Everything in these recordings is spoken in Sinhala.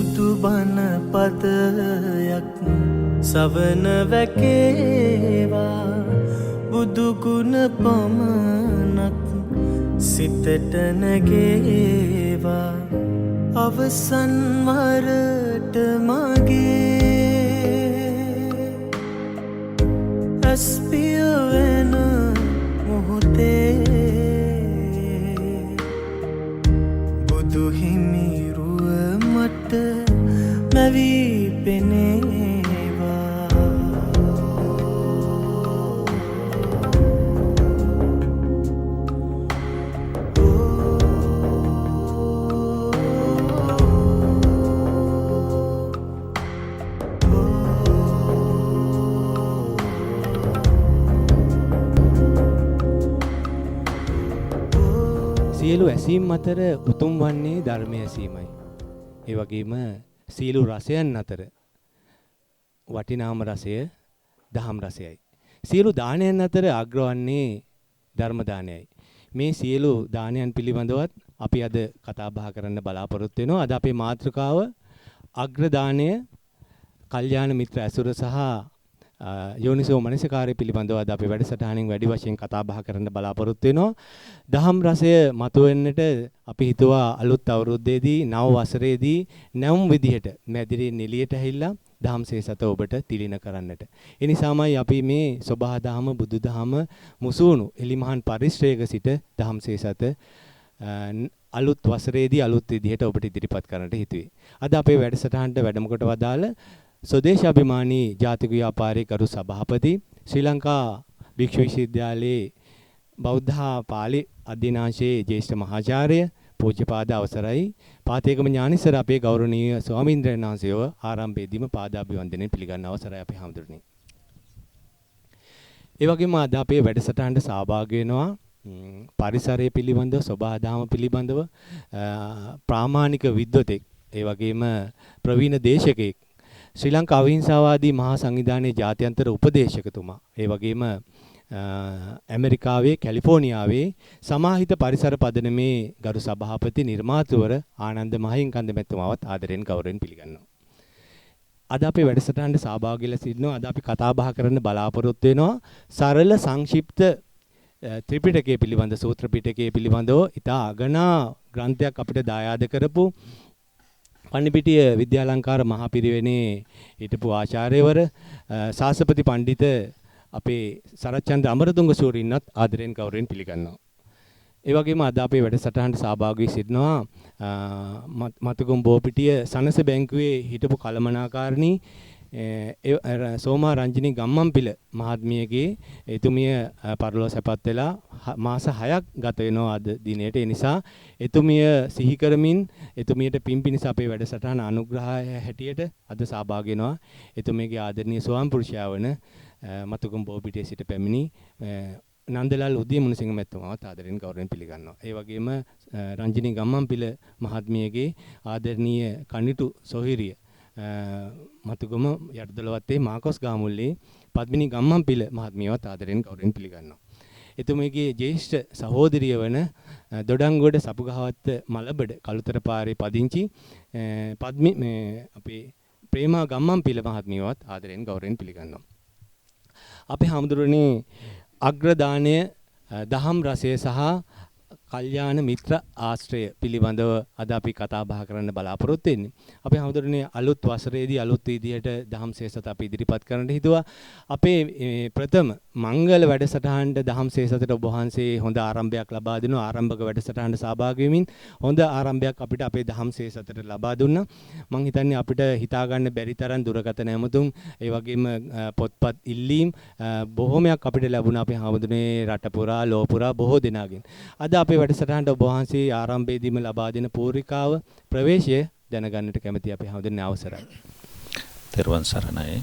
බුදුබණ පදයක් සවන වැකේවා බුදුගුණ පමණක් සිතට නැගේවා අවසන් වරට මගේ ඇස්පිය වෙන මොහොතේ බුදු හිමිරුව මට මැවී පෙනේවා සියලු ඇසීම් අතර උතුම් වන්නේ ධර්මය ඇසීමයි. ඒ වගේම සියලු රසයන් අතර වටිනාම රසය දහම් රසයයි. සියලු දානයන් අතර අග්‍රවන්නේ ධර්ම දානයයි. මේ සියලු දානයන් පිළිබඳවත් අපි අද කතා බහ කරන්න බලාපොරොත්තු වෙනවා. අද අපේ මාතෘකාව අග්‍ර දානය, කල්යාණ මිත්‍ර ඇසුර සහ යෝනිසෝ මනසිකාරය පිළිබඳව අද අපි වැඩසටහනින් වැඩි වශයෙන් කතා බහ කරන්න බලාපොරොත්තු වෙනවා. දහම් රසය මතුවෙන්නට අපි හිතුවා අලුත් අවුරුද්දේදී නව වසරේදී නැවුම් විදිහට මැදිරියෙන් එළියට ඇහිලා දහම් සේසත ඔබට තිලින කරන්නට. ඒ නිසාමයි අපි මේ සබහා දහම බුදුදහම මුසුණු එලිමහන් පරිශ්‍රයක සිට දහම් සේසත අලුත් වසරේදී අලුත් විදිහට ඔබට ඉදිරිපත් කරන්නට හිතුවේ. අද අපේ වැඩසටහනට වැඩම කොට වදාළ ස්වදේශාභිමානී ජාතික ව්‍යාපාරී කරු සභාපති ශ්‍රී ලංකා භික්ෂු විශ්වවිද්‍යාලයේ බෞද්ධ පාලි අධ්‍යනාංශයේ ජ්‍යෙෂ්ඨ මහාචාර්ය පූජ්‍යපාද අවසරයි පාතේකම ඥානිසර අපේ ගෞරවනීය ස්වාමීන්ද්‍රයන් වහන්සේව ආරම්භයේදීම පාදාභිවන්දනයෙන් පිළිගන්න අවසරයි අපේ හැමදෙරණි. ඒ වගේම අද අපේ වැඩසටහනට සහභාගී වෙනවා පරිසරය පිළිබඳව, සබහාදහම පිළිබඳව ප්‍රාමාණික විද්වතෙක්, ඒ වගේම ප්‍රවීණ දේශකෙක්, ශ්‍රී ලංකා අවිහිංසාවාදී මහා සංවිධානයේ ජාත්‍යන්තර උපදේශකතුමා, ඒ වගේම ඇමරිකාවේ කැලිෆෝනියාවේ සමාහිත පරිසර පදනමේ ගරු සභාපති නිර්මාතෘවර ආනන්ද මහින්කන්ද මැතිතුමාවත් ආදරෙන් ගෞරවයෙන් පිළිගන්නවා. අද අපේ වැඩසටහනට සහභාගී වෙලා සිටිනවා. අද අපි කතා බහ කරන්න බලාපොරොත්තු වෙනවා සරල සංක්ෂිප්ත ත්‍රිපිටකය පිළිබඳ, සූත්‍ර පිටකය පිළිබඳව ඉතා අගනා ග්‍රන්ථයක් අපිට දායාද කරපු පන්නිපිටිය විද්‍යාලංකාර මහා පිරිවෙනේ හිටපු ආචාර්යවර සාසපති පඬිත අපේ සරච්චන්ද්‍ර අමරතුංග සූරීන්වත් ආදරෙන් ගෞරවයෙන් පිළිගන්නවා. ඒ වගේම අද අපේ වැඩසටහනට සහභාගී සිටිනවා මතුගම් බෝපිටිය සනස බැංකුවේ හිටපු කළමනාකාරණී සෝමා රංජිනී ගම්මන්පිල මහත්මියගේ එතුමිය පරලෝ සැපත් වෙලා මාස 6ක් ගත වෙනවා අද දිනේට. ඒ නිසා එතුමිය සිහි කරමින් එතුමියට පින් පිණිස අපේ වැඩසටහන අනුග්‍රහය හැටියට අද සහභාගී වෙනවා එතුමියගේ ආදරණීය ස්වාම පුරුෂයා වන මතුගම් බෝපිටියේ සිට පැමිණි නන්දලාල් උදේ මුණසිංහ මැතිතුමාවත් ආදරෙන් ගෞරවයෙන් පිළිගන්නවා. ඒ වගේම රංජිනී ගම්මන්පිල මහත්මියගේ ආදරණීය කනිටු සොහිරිය මතුගම යටිදොළවත්තේ මාකොස් ගාමුල්ලේ පද්මිනී ගම්මන්පිල මහත්මියවත් ආදරෙන් ගෞරවයෙන් පිළිගන්නවා. එතුමියගේ ජ්‍යෙෂ්ඨ සහෝදරිය වන දොඩංගොඩ සපුගහවත්ත මලබඩ කළුතර පාරේ පදිංචි අපේ ප්‍රේමා ගම්මන්පිල මහත්මියවත් ආදරෙන් ගෞරවයෙන් පිළිගන්නවා. අපේ හාමුදුරනේ අග්‍රදානය, දහම් රසය සහ කල්යාණ මිත්‍ර ආශ්‍රය පිළිබඳව අද අපි කතා බහ කරන්න බලාපොරොත්තු වෙන්නේ. අපි හැමදෙරනේ අලුත් වසරේදී අලුත් විදියට දහම් සේසත අපි ඉදිරිපත් කරන්න හිතුවා. අපේ ප්‍රථම මංගල වැඩසටහනට දහම් සේසතට ඔබ වහන්සේ හොඳ ආරම්භයක් ලබා දෙනවා. ආරම්භක වැඩසටහනට සහභාගී වෙමින් හොඳ ආරම්භයක් අපිට අපේ දහම් සේසතට ලබා දුන්නා. මම හිතන්නේ අපිට හිතා ගන්න බැරි තරම් දුරකථන ඇමතුම්, ඒ වගේම පොත්පත් ඉල්ලීම් බොහොමයක් අපිට ලැබුණා අපේ හැමදෙරනේ රට පුරා ලෝ පුරා බොහෝ දෙනාගෙන්. අද අපේ වැඩසටහනට ඔබ වහන්සේ ආරම්භයේදීම ලබා දෙන පූර්විකාව ප්‍රවේශය දැනගන්නට කැමැති අපි හැමදෙරේ අවසරයි. තෙරුවන් සරණයි.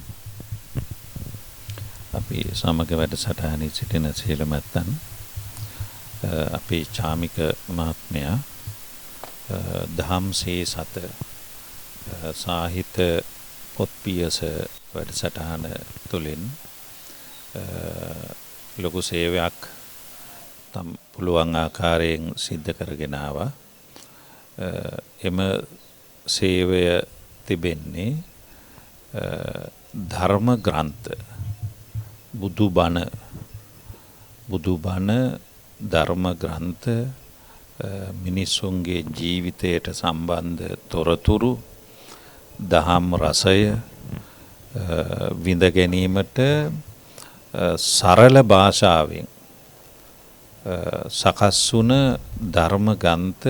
අපි සමග වැඩසටහනේ සිටින සියලුම ඇත්තන් අපේ චාමික මහත්මයා දහම් සේසත සාහිත්‍ය පොත් පියස වැඩසටහන තුලින් ලොකු සේවයක් තම පුළුවන් ආකාරයෙන් සිද්ධ කරගෙන ආවා. එම සේවය තිබෙන්නේ ධර්ම ග්‍රන්ථ බුදුබණ ධර්ම ග්‍රන්ථ මිනිසුන්ගේ ජීවිතයට සම්බන්ධ තොරතුරු දහම් රසය විඳ ගැනීමට සරල භාෂාවෙන් සකස් වුණ ධර්ම ග්‍රන්ථ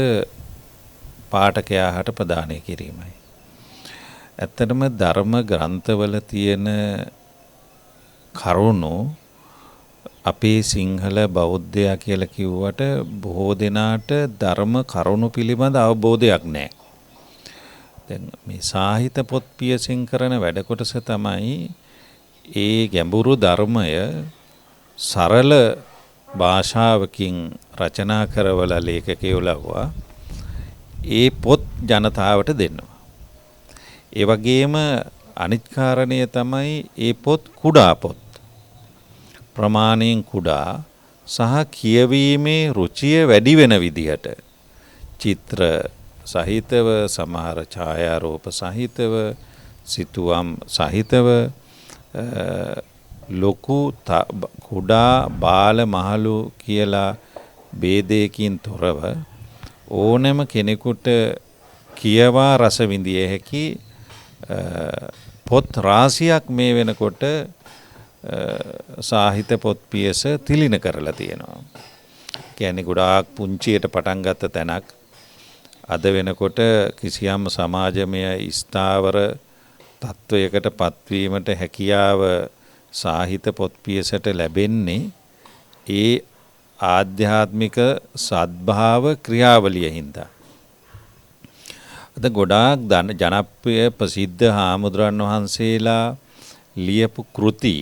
පාඨකයාට ප්‍රදානය කිරීමයි. ඇත්තටම ධර්ම ග්‍රන්ථවල තියෙන කරුණු අපේ සිංහල බෞද්ධයා කියලා කිව්වට බොහෝ දෙනාට ධර්ම කරුණු පිළිබඳ අවබෝධයක් නැහැ. දැන් මේ සාහිත්‍ය පොත් පියසින් කරන වැඩ කොටස තමයි ඒ ගැඹුරු ධර්මය සරල භාෂාවකින් රචනා කරවලා ලේඛකයෝ ලව්වා ඒ පොත් ජනතාවට දෙනවා. ඒ වගේම අනිත් කාරණය තමයි ඒ පොත් කුඩා පොත්. ප්‍රමාණයෙන් කුඩා සහ කියවීමේ රුචිය වැඩි වෙන විදිහට චිත්‍ර සහිතව සමහර ඡායාරූප සහිතව සිතුවම් සහිතව ලොකු කුඩා බාල මහලු කියලා ભેදයකින් තොරව ඕනෑම කෙනෙකුට කියවා රස විඳිය හැකි පොත් රාශියක් මේ වෙනකොට සාහිත්‍ය පොත් පියස තිලින කරලා තියෙනවා. කියන්නේ ගොඩාක් පුංචියට පටන් ගත්ත තැනක් අද වෙනකොට කිසියම් සමාජමය ස්ථාවර තත්වයකට පත්වීමට හැකියාව සාහිත්‍ය පොත් පියසට ලැබෙන්නේ ඒ ආධ්‍යාත්මික සද්භාව ක්‍රියාවලිය හින්දා. අද ගොඩාක් ජනප්‍රිය ප්‍රසිද්ධ හාමුදුරන් වහන්සේලා ලියපු කෘති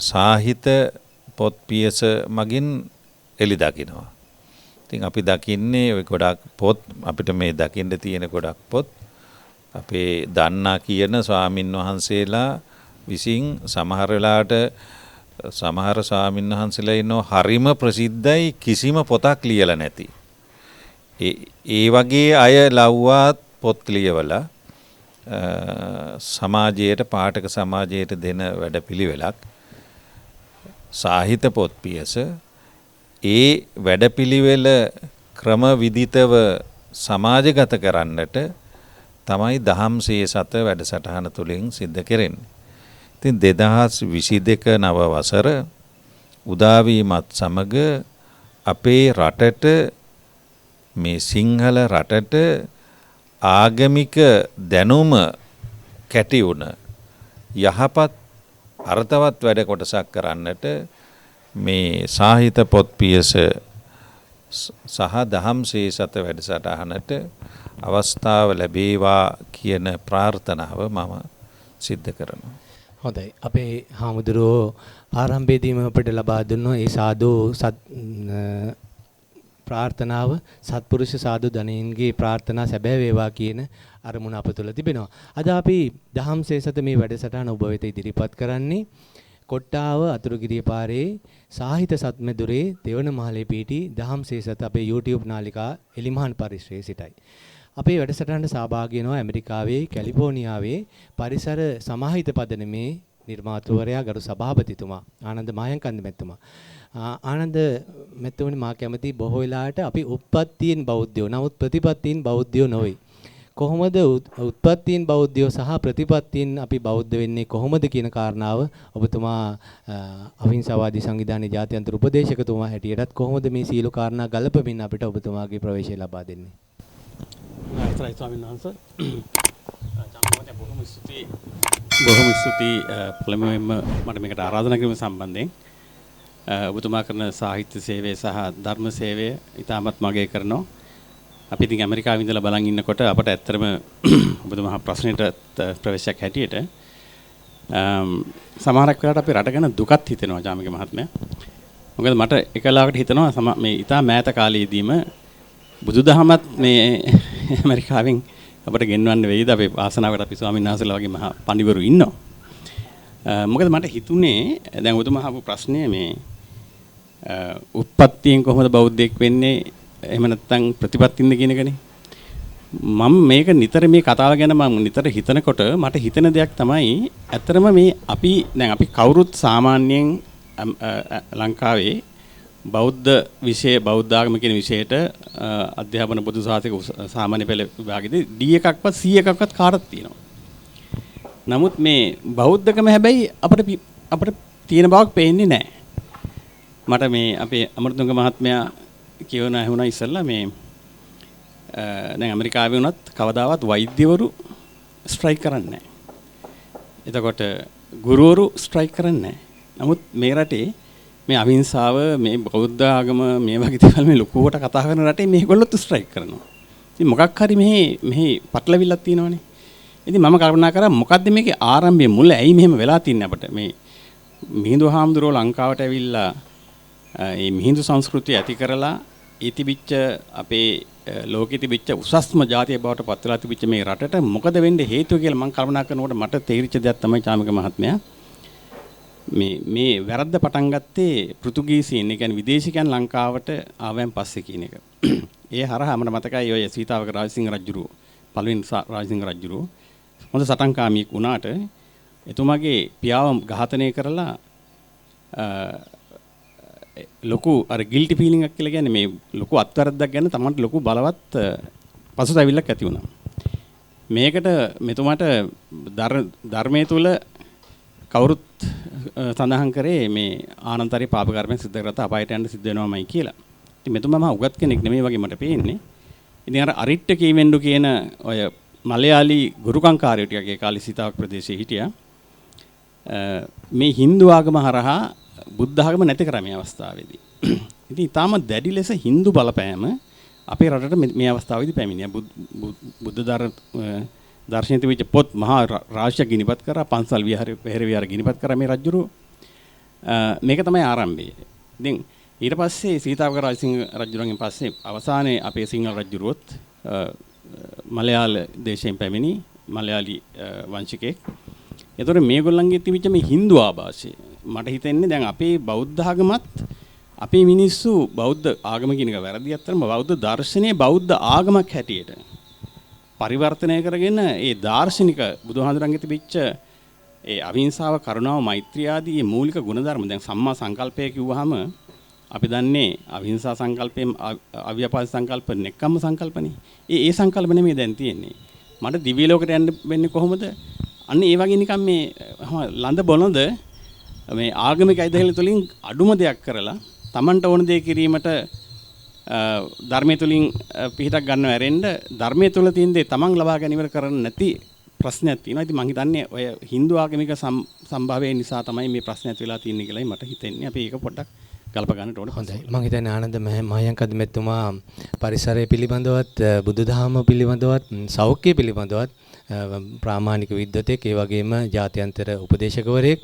සාහිත්‍ය පොත් පියස මගින් එළි දකිනවා. ඉතින් අපි දකින්නේ ඔය ගොඩක් පොත් අපිට මේ දකින්න තියෙන ගොඩක් පොත් අපේ දන්නා කියන ස්වාමින් වහන්සේලා විසින් සමහර වෙලාවට සමහර ස්වාමින් වහන්සේලා ඉන්නෝ හරිම ප්‍රසිද්ධයි කිසිම පොතක් ලියලා නැති. ඒ වගේ අය ලව්වත් පොත් ලියවලා සමාජයට පාඨක සමාජයට දෙන වැඩපිළිවෙලක් සාහිත්‍ය පොත් පියස ඒ වැඩපිළිවෙල ක්‍රම විදිතව සමාජගත කරන්නට තමයි දහම් සේසත වැඩසටහන තුලින් සිද්ධ කෙරෙන්නේ. ඉතින් 2022 නව වසර උදා වීමත් සමග අපේ රටට මේ සිංහල රටට ආගමික දැනුම කැටි වුණ යහපත් අර්ථවත් වැඩ කොටසක් කරන්නට මේ සාහිත්‍ය පොත් පියස සහ දහම් සේසත වැඩසටහනට අවස්ථාව ලැබේවා කියන ප්‍රාර්ථනාව මම සිද්ධ කරනවා. හොඳයි. අපේ හාමුදුරුවෝ ආරම්භයේදීම අපිට ලබා දුන්නෝ ඒ සාදු ප්‍රාර්ථනාව සත්පුරුෂ සාදු දනීන්ගේ ප්‍රාර්ථනා සැබෑ වේවා කියන අරමුණ අප තුළ තිබෙනවා. අද අපි දහම් සේසත මේ වැඩසටහන ඔබ වෙත ඉදිරිපත් කරන්නේ කොට්ටාව අතුරුගිරිය පාරේ සාහිත්‍ය සත්මෙදුරේ දෙවන මහලේ පිහිටි දහම් සේසත අපේ YouTube නාලිකා එලිමහන් පරිශ්‍රයේ සිටයි. අපේ වැඩසටහනට සහභාගී වෙනවා ඇමරිකාවේ කැලිෆෝනියාවේ පරිසර සමාහිත පදනමේ නිර්මාතෘවරයා ගරු සභාපතිතුමා ආනන්ද මායංකන්ද මැතිතුමා. ආනන්ද මැතිතුමනි මා කැමති බොහෝ වෙලාවට අපි උත්පත්තියෙන් බෞද්ධයෝ නමුත් ප්‍රතිපත්තියෙන් බෞද්ධයෝ නොවේ. කොහොමද උත්පත්තියෙන් බෞද්ධයෝ සහ ප්‍රතිපත්තියෙන් අපි බෞද්ධ වෙන්නේ කොහොමද කියන කාරණාව ඔබතුමා අහිංසාවාදී සංවිධානයේ ජාත්‍යන්තර උපදේශකතුමා හැටියටත් කොහොමද මේ සීල කාරණා ගලපමින් අපිට ඔබතුමාගේ ප්‍රවේශය ලබා දෙන්නේ? අවසරයි ස්වාමීන් වහන්සේ. ජනතාවට බොහොම ස්තුතියි පළමුවෙන්ම මට මේකට ආරාධනා කිරීම සම්බන්ධයෙන්. ඔබතුමා කරන සාහිත්‍ය සේවය සහ ධර්ම සේවය ඉතාමත් මගේ කරනවා. අපි ඉතින් ඇමරිකාවේ ඉඳලා බලන් ඉන්නකොට අපට ඇත්තටම ඔබතුමා ප්‍රශ්නෙට ප්‍රවේශයක් හැටියට සමහරක් වෙලාවට අපි රට ගැන දුකත් හිතෙනවා ජාමික මහත්මයා. මොකද මට එකලාවකට හිතෙනවා මේ ඉතා මෑත කාලයේදීම බුදුදහමත් මේ ඇමරිකාවෙන් අපට ගෙන්වන්න වෙයිද අපේ වාසනාවට අපි ස්වාමීන් වහන්සේලා වගේ මහා පඬිවරු ඉන්නවා. මොකද මට හිතුනේ දැන් ඔබතුමා අහපු ප්‍රශ්නේ මේ උත්පත්තියෙන් කොහොමද බෞද්ධයෙක් වෙන්නේ එහෙම නැත්නම් ප්‍රතිපත්තිින්ද කියන එකනේ. මම මේක නිතර මේ කතාව ගැන මම නිතර හිතනකොට මට හිතෙන දෙයක් තමයි ඇත්තරම මේ අපි දැන් අපි කවුරුත් සාමාන්‍යයෙන් ලංකාවේ බෞද්ධ විෂය බෞද්ධ ආගම කියන විෂයට අධ්‍යාපන පොදු සාහිත්‍ය සාමාන්‍ය පෙළ විභාගෙදී D එකක්වත් C එකක්වත් කාටත් තියෙනවා. නමුත් මේ බෞද්ධකම හැබැයි අපිට තියෙන බවක් පේන්නේ නැහැ. මට මේ අපේ අමරතුංග මහත්මයා කියවන ඇහුණා ඉස්සෙල්ලා මේ දැන් ඇමරිකාවේ වුණත් කවදාවත් වෛද්‍යවරු ස්ට්‍රයික් කරන්නේ නැහැ. එතකොට ගුරුවරු ස්ට්‍රයික් කරන්නේ නැහැ. නමුත් මේ රටේ මේ අහිංසාව මේ බෞද්ධ ආගම මේ වගේ දේවල් මේ ලොකුවට කතා කරන රටේ මේගොල්ලොත් ස්ට්‍රයික් කරනවා. ඉතින් මොකක් හරි මෙහි පටලවිල්ලක් තියෙනවනේ. ඉතින් මම කල්පනා කරා මොකද්ද මේකේ ආරම්භයේ මුල ඇයි මෙහෙම වෙලා තින්නේ අපිට මේ මිහිඳු හාමුදුරුවෝ ලංකාවට ඇවිල්ලා මේ මිහිඳු සංස්කෘතිය ඇති කරලා ඉතිබිච්ච අපේ ලෝකෙ තිබිච්ච උසස්ම ජාතිය බවට පත් වෙලා තිබිච්ච මේ රටට මොකද වෙන්නේ හේතුව කියලා මම කල්පනා කරනකොට මට තේරිච්ච දෙයක් තමයි චාමික මහත්මයා මේ වැරද්ද පටන් ගත්තේ පෘතුගීසීන් ඒ කියන්නේ විදේශිකයන් ලංකාවට ආවයන් පස්සේ කියන එක. ඒ හරහා මට මතකයි ඔය සීතාවක රාජසිංහ රජුරු පළවෙනි රාජසිංහ රජුරු හොඳ සටන්කාමියෙක් වුණාට එතුමාගේ පියාව ඝාතනය කරලා ලොකු අර ගිල්ටි ෆීලිං එකක් කියලා කියන්නේ මේ ලොකු අත්වැරද්දක් ගැන තමන්ට ලොකු බලවත් පසුතැවිල්ලක් ඇති වුණා. මේකට මෙතුමාට ධර්මයේ තුල කවුරුත් සඳහන් කරේ මේ ආනන්තරී පාප කර්මෙන් සිද්ධ කරත අපායට යන්න සිද්ධ වෙනවාමයි කියලා. ඉතින් මෙතුමා මහා උගත් කෙනෙක් නෙමෙයි වගේ මට පේන්නේ. ඉතින් අර අරිට්ට කීවෙන්ඩු කියන ඔය මලයාලි ගුරුකංකාරයෝ ටිකක් ඒ කාලේ සීතාවක ප්‍රදේශයේ හිටියා. මේ Hindu ආගම හරහා බුද්ධ ආගම නැති කරා මේ අවස්ථාවේදී. ඉතින් ඊටම දැඩි ලෙස Hindu බලපෑම අපේ රටට මේ අවස්ථාවේදී පැමිණියා. බුද්ධ දර්ශනයේ තිබිච්ච පොත් මහා රාශියක් ගිනිපත් කරා, පන්සල් විහාර විහාර ගිනිපත් කරා මේ රජුරු. මේක තමයි ආරම්භය. ඉතින් ඊට පස්සේ සීතාවක රාජසිංහ රජුගෙන් පස්සේ අවසානයේ අපේ සිංහල රජුරුවොත් මලයාල දේශයෙන් පැමිණි මලයාලි වංශිකයෙක්. ඒතකොට මේගොල්ලන්ගේ තිබිච්ච මේ Hindu ආభాෂය මට හිතෙන්නේ දැන් අපේ බෞද්ධ ආගමත් අපේ මිනිස්සු බෞද්ධ ආගම කියන එක වැරදි අත්‍තරම බෞද්ධ දර්ශනයේ බෞද්ධ ආගමක් හැටියට පරිවර්තනය කරගෙන ඒ දාර්ශනික බුදුහාඳුරන්ගේ තිබිච්ච ඒ අවිහිංසාව කරුණාව මෛත්‍රිය ආදී මේ මූලික ගුණධර්ම දැන් සම්මා සංකල්පය කිව්වහම අපි දන්නේ අවිහිංසා සංකල්පයෙන් අව්‍යාපාද සංකල්ප නෙක්ඛම්ම සංකල්පනේ. ඒ සංකල්ප නෙමෙයි දැන් තියෙන්නේ. මට දිව්‍ය ලෝකයට යන්න වෙන්නේ කොහොමද? අන්න ඒ වගේ නිකන් මේ ලඳ බොනද මේ ආගමික අයිදහිල තුලින් අඩුම දෙයක් කරලා Tamanට ඕන දේ කිරීමට ධර්මයේ තුලින් පිටක් ගන්නව ඇරෙන්න ධර්මයේ තුල තියෙන දේ Taman ලබා ගැනීම කරන්න නැති ප්‍රශ්නයක් තියෙනවා. ඉතින් මම හිතන්නේ ඔය Hindu ආගමික සම්භාවය නිසා තමයි මේ ප්‍රශ්නයක් වෙලා තියෙන්නේ කියලායි මට හිතෙන්නේ. අපි ඒක පොඩ්ඩක් ගලප ගන්නට ඕනේ. හොඳයි. මම හිතන්නේ ආනන්ද මහයන්කද මෙතුමා පරිසරය පිළිබඳවත් බුදුදහම පිළිබඳවත් සෞඛ්‍ය පිළිබඳවත් ප්‍රාමාණික විද්වතෙක් ඒ වගේම ජාත්‍යන්තර උපදේශකවරයෙක්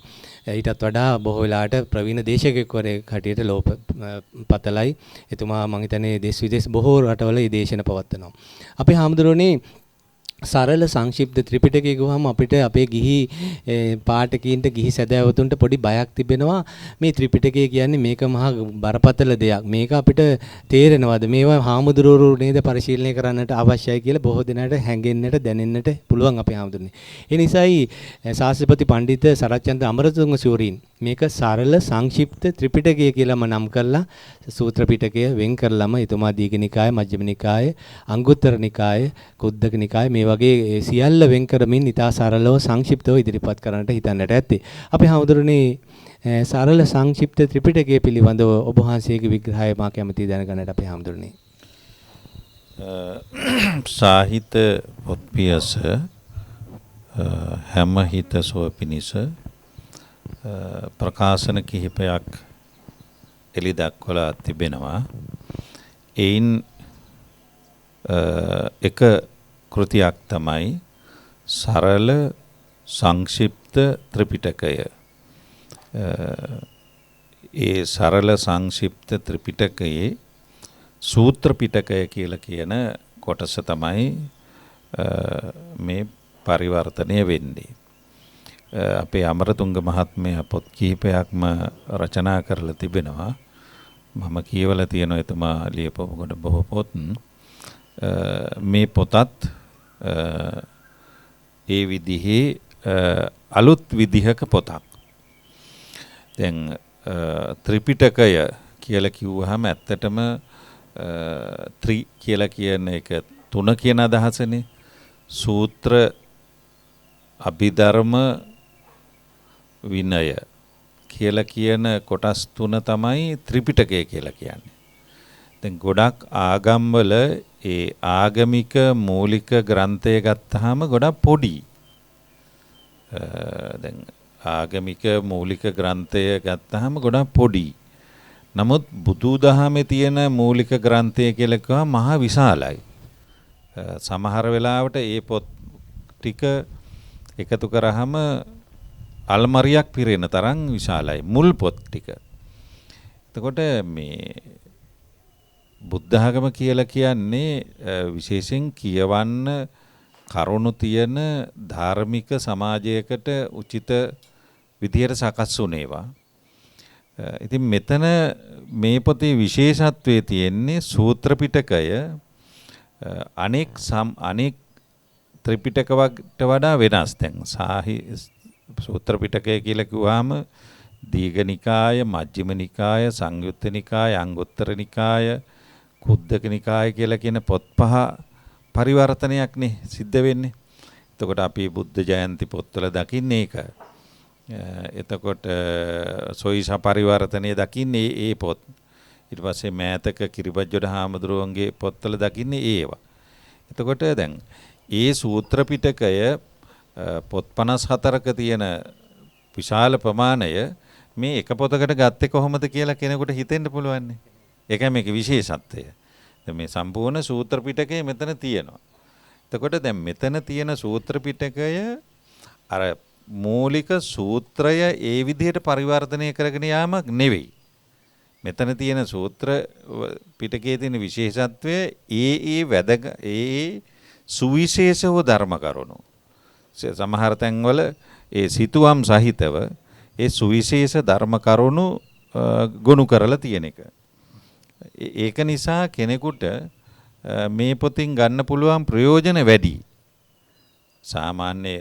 ඊටත් වඩා බොහෝ වෙලාවට ප්‍රවීණ දේශකයෙක්වරයෙක් හැටියට ලෝක පතලයි. එතුමා මම හිතන්නේ දේශ විදේශ බොහෝ රටවල මේ දේශන පවත්වනවා. අපේ හාමුදුරනේ සරල සංක්ෂිප්ත ත්‍රිපිටකය ගිහම අපිට අපේ ගිහි පාඨකීන්ට ගිහි සැදැවතුන්ට පොඩි බයක් තිබෙනවා. මේ ත්‍රිපිටකය කියන්නේ මේක මහා බරපතල දෙයක්. මේක අපිට තේරෙනවද? මේවා හාමුදුරුවෝ නේද පරිශීලනය කරන්නට අවශ්‍යයි කියලා බොහෝ දෙනාට හැඟෙන්නට දැනෙන්නට පුළුවන් අපේ හාමුදුරනේ. ඒ නිසායි ශාස්ත්‍රපති පඬිත සරච්චන්ද්‍ර අමරතුංග සූරීන් මේක සරල සංක්ෂිප්ත ත්‍රිපිටකය කියලාම නම් කරලා සූත්‍ර පිටකය වෙන් කරලම එතුමා දීඝ නිකාය, මජ්ක්‍ධිම නිකාය, අංගුත්තර නිකාය, කුද්දක නිකාය මේ වගේ සියල්ල වෙන් කරමින් ඉතා සරලව සංක්ෂිප්තව ඉදිරිපත් කරන්නට හිතන්නට ඇත්තේ. අපේ හාමුදුරනේ සරල සංක්ෂිප්ත ත්‍රිපිටකය පිළිබඳව ඔබ වහන්සේගේ විග්‍රහය මා කැමතියි දැනගන්නට අපේ හාමුදුරනේ. සාහිත්‍ය පොත් පියස හැම හිත සුව පිණිස ප්‍රකාශන කිහිපයක් එලි දක්වලා තිබෙනවා. එයින් එක කෘතියක් තමයි සරල සංක්ෂිප්ත ත්‍රිපිටකය. ඒ සරල සංක්ෂිප්ත ත්‍රිපිටකයේ සූත්‍ර පිටකය කියලා කියන කොටස තමයි මේ පරිවර්තනය වෙන්නේ. අපේ අමරතුංග මහත්මයා පොත් කිහිපයක්ම රචනා කරලා තිබෙනවා. මම කියවලා තියෙනවා එතුමා ලියපු කොට බොහෝ පොත්. මේ පොතත් ඒ විදිහේ අලුත් විදිහක පොතක්. දැන් ත්‍රිපිටකය කියලා කිව්වහම ඇත්තටම ත්‍රි කියලා කියන එක තුන කියන අදහසනේ. සූත්‍ර, අභිධර්ම, විනය කියලා කියන කොටස් තුන තමයි ත්‍රිපිටකය කියලා කියන්නේ. දැන් ගොඩක් ආගම්වල ඒ ආගමික මූලික ග්‍රන්ථය ගත්තාම ගොඩක් පොඩි. දැන් ආගමික මූලික ග්‍රන්ථය ගත්තාම ගොඩක් පොඩි. නමුත් බුදුදහමේ තියෙන මූලික ග්‍රන්ථය කියලා කිව්වම මහා විශාලයි. සමහර වෙලාවට ඒ පොත් ටික එකතු කරාම අල්මාරියක් පිරෙන තරම් විශාලයි මුල් පොත් ටික. එතකොට මේ බුද්ධ ආගම කියලා කියන්නේ විශේෂයෙන් කියවන්න කරුණු තියෙන ධාර්මික සමාජයකට උචිත විදියට සකස් වුණේවා. ඉතින් මෙතන මේ පොතේ විශේෂත්වයේ තියෙන්නේ සූත්‍ර පිටකය අනෙක් ත්‍රිපිටක වලට වඩා වෙනස්. දැන් සූත්‍ර පිටකය කියලා කිව්වහම දීඝ නිකාය, මජ්ක්‍ධිම නිකාය, සංයුත්ත නිකාය, අංගුත්තර නිකාය, කුද්දක නිකාය කියලා කියන පොත් පහ පරිවර්තනයක්නේ සිද්ධ වෙන්නේ. එතකොට අපි බුද්ධ ජයන්ති පොත්වල දකින්නේ ඒක. එතකොට සොයිස පරිවර්තනයේ දකින්නේ ඒ පොත්. ඊට පස්සේ මෑතක කිරිබත්ජොඩ හාමුදුරුවන්ගේ පොත්වල දකින්නේ ඒවා. එතකොට දැන් ඒ සූත්‍ර පිටකය පොත් 54ක තියෙන විශාල ප්‍රමාණය මේ එක පොතකට ගත්තේ කොහොමද කියලා කෙනෙකුට හිතෙන්න පුළුවන්. ඒකයි මේකේ විශේෂත්වය. දැන් මේ සම්පූර්ණ සූත්‍ර පිටකය මෙතන තියෙනවා. එතකොට දැන් මෙතන තියෙන සූත්‍ර පිටකය අර මූලික සූත්‍රය ඒ විදිහට පරිවර්තනය කරගෙන යාමක් නෙවෙයි. මෙතන තියෙන සූත්‍ර පිටකයේ තියෙන විශේෂත්වය ඒ සුවිශේෂ වූ ධර්ම කරුණු. සමහර තැන්වල ඒ සිතුවම් සහිතව ඒ සුවිශේෂ ධර්ම කරුණු ගොනු කරලා තියෙන එක. ඒක නිසා කෙනෙකුට මේ පොතින් ගන්න පුළුවන් ප්‍රයෝජන වැඩි. සාමාන්‍ය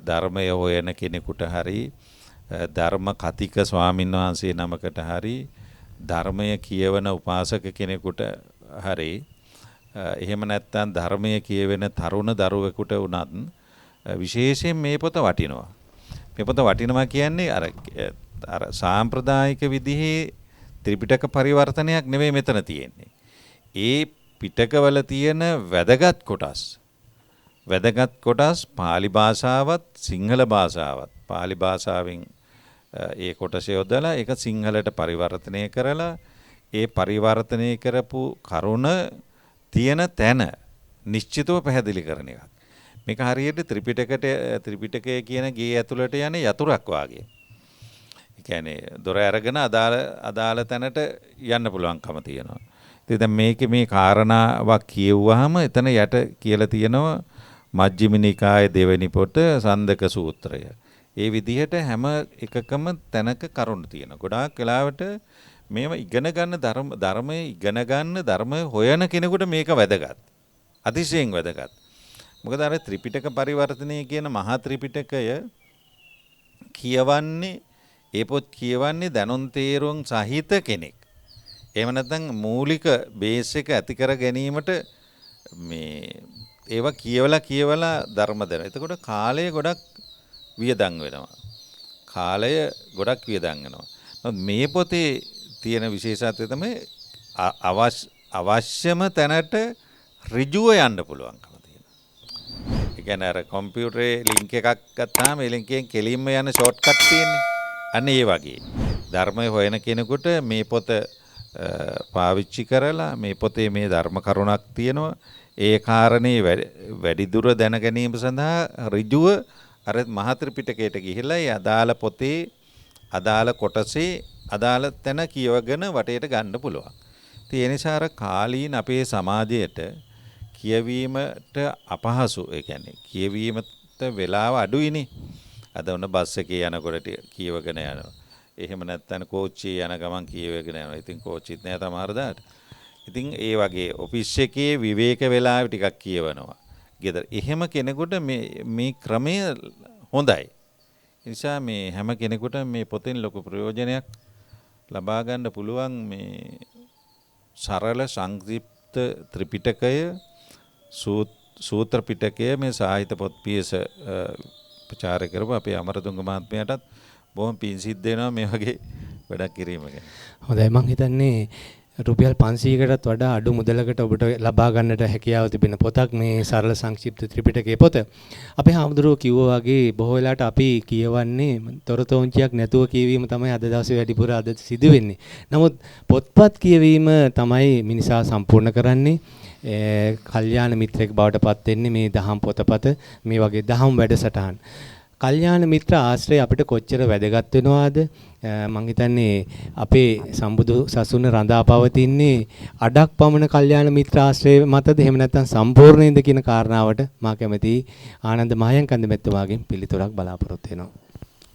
ධර්මය හොයන කෙනෙකුට හරි ධර්ම කතික ස්වාමීන් වහන්සේ නමකට හරි ධර්මය කියවන උපාසක කෙනෙකුට හරි එහෙම නැත්නම් ධර්මය කියවෙන තරුණ දරුවෙකුට වුණත් විශේෂයෙන් මේ පොත වටිනවා. මේ පොත වටිනවා කියන්නේ අර සාම්ප්‍රදායික විදිහේ ත්‍රිපිටක පරිවර්තනයක් නෙවෙයි මෙතන තියෙන්නේ. ඒ පිටකවල තියෙන වැදගත් කොටස් පාලි භාෂාවත් සිංහල භාෂාවත් පාලි භාෂාවෙන් ඒ කොටස යොදලා ඒක සිංහලට පරිවර්තනය කරලා ඒ පරිවර්තනය කරපු කරුණ තියෙන තැන නිශ්චිතව පැහැදිලි කරන එකක්. මේක හරියට ත්‍රිපිටකය කියන ගේ ඇතුළට යන යතුරක් වාගේ. ඒ කියන්නේ දොර අරගෙන අදාළ තැනට යන්න පුළුවන්කම තියෙනවා. ඉතින් දැන් මේකේ මේ කාරණාවක් කියවුවාම එතන යට කියලා තියෙනවා මජ්ක්‍ධිම නිකායේ දෙවෙනි පොත සන්දක සූත්‍රය. ඒ විදිහට හැම එකකම තැනක කරුණු තියෙනවා. ගොඩාක් වෙලාවට මේව ඉගෙන ගන්න ධර්මය හොයන කෙනෙකුට මේක වැදගත්. අතිශයින් වැදගත්. මොකද අර ත්‍රිපිටක පරිවර්තනය කියන මහා ත්‍රිපිටකය කියවන්නේ ඒ පොත් කියවන්නේ දැනුම් තේරුම් සහිත කෙනෙක්. එහෙම නැත්නම් මූලික බේස් එක ඇති කර ගැනීමට මේ ඒවා කියවලා ධර්ම දෙන. එතකොට කාලය ගොඩක් වියදම් වෙනවා. මේ පොතේ තියෙන විශේෂත්වය තමයි අවශ්‍යම තැනට ඍජුව යන්න පුළුවන්කම තියෙනවා. ඒ කියන්නේ අර කම්පියුටරේ ලින්ක් එකක් ගත්තාම ඒ ලින්ක් එකෙන් කෙලින්ම යන ෂෝට්කට් තියෙන්නේ. අන්න ඒ වගේ. ධර්මය හොයන කෙනෙකුට මේ පොත පාවිච්චි කරලා මේ පොතේ මේ ධර්ම කරුණක් තියෙනවා. ඒ කාරණේ වැඩිදුර දැන ගැනීම සඳහා ඍජුව අර මහා ත්‍රිපිටකයට ගිහිල්ලා ඒ අදාළ පොතේ අදාළ කොටසේ අදාළ තැන කියවගෙන වටේට ගන්න පුළුවන්. ඉතින් ඒ නිසා අර කාලීන අපේ සමාජයට කියවීමට අපහසු. ඒ කියන්නේ කියවීමට වෙලාව අඩුයිනේ. අද ඔන්න බස් එකේ යනකොට කියවගෙන යනවා. එහෙම නැත්නම් කෝච්චියේ යන ගමන් කියවගෙන යනවා. ඉතින් කෝච්චිත් නෑ තමාර දාට. ඉතින් ඒ වගේ ඔෆිස් එකේ විවේක වෙලාව ටිකක් කියවනවා. ගෙදර එහෙම කෙනෙකුට මේ ක්‍රමය හොඳයි. ඒ නිසා මේ හැම කෙනෙකුට මේ පොතෙන් ලොකු ප්‍රයෝජනයක් ලබා ගන්න පුළුවන් මේ සරල සංක්ෂිප්ත ත්‍රිපිටකය සූත්‍ර පිටකය මේ සාහිත්‍ය පොත් පියස ප්‍රචාරය කරපු අපේ අමරතුංග මහත්මයාටත් බොහොම පිං සිද්ධ වෙනවා මේ වගේ වැඩක් කිරීම ගැන. හොඳයි මම හිතන්නේ රුපියල් 500කටත් වඩා අඩු මුදලකට ඔබට ලබා ගන්නට හැකියාව තිබෙන පොතක් මේ සරල සංක්ෂිප්ත ත්‍රිපිටකයේ පොත. අපේ හාමුදුරුවෝ කිව්වා වගේ බොහෝ වෙලාවට අපි කියවන්නේ තොරතෝංචියක් නැතුව කියවීම තමයි අද දවසේ වැඩිපුර අද සිදු වෙන්නේ. නමුත් පොත්පත් කියවීම තමයි මිනිසා සම්පූර්ණ කරන්නේ. කල්යාණ මිත්‍රෙක් බවට පත් වෙන්නේ මේ දහම් පොතපත මේ වගේ දහම් වැඩසටහන්. කල්යාණ මිත්‍ර ආශ්‍රය අපිට කොච්චර වැදගත් වෙනවද? මම හිතන්නේ අපේ සම්බුදු සසුන රඳා පවතින්නේ අඩක් පමණ කල්යාණ මිත්‍ර ආශ්‍රය මතද එහෙම නැත්නම් සම්පූර්ණයෙන්ද කියන කාරණාවට මා කැමතියි ආනන්ද මහයන්කන්ද මෙතුමාගෙන් පිළිතුරක් බලාපොරොත්තු වෙනවා.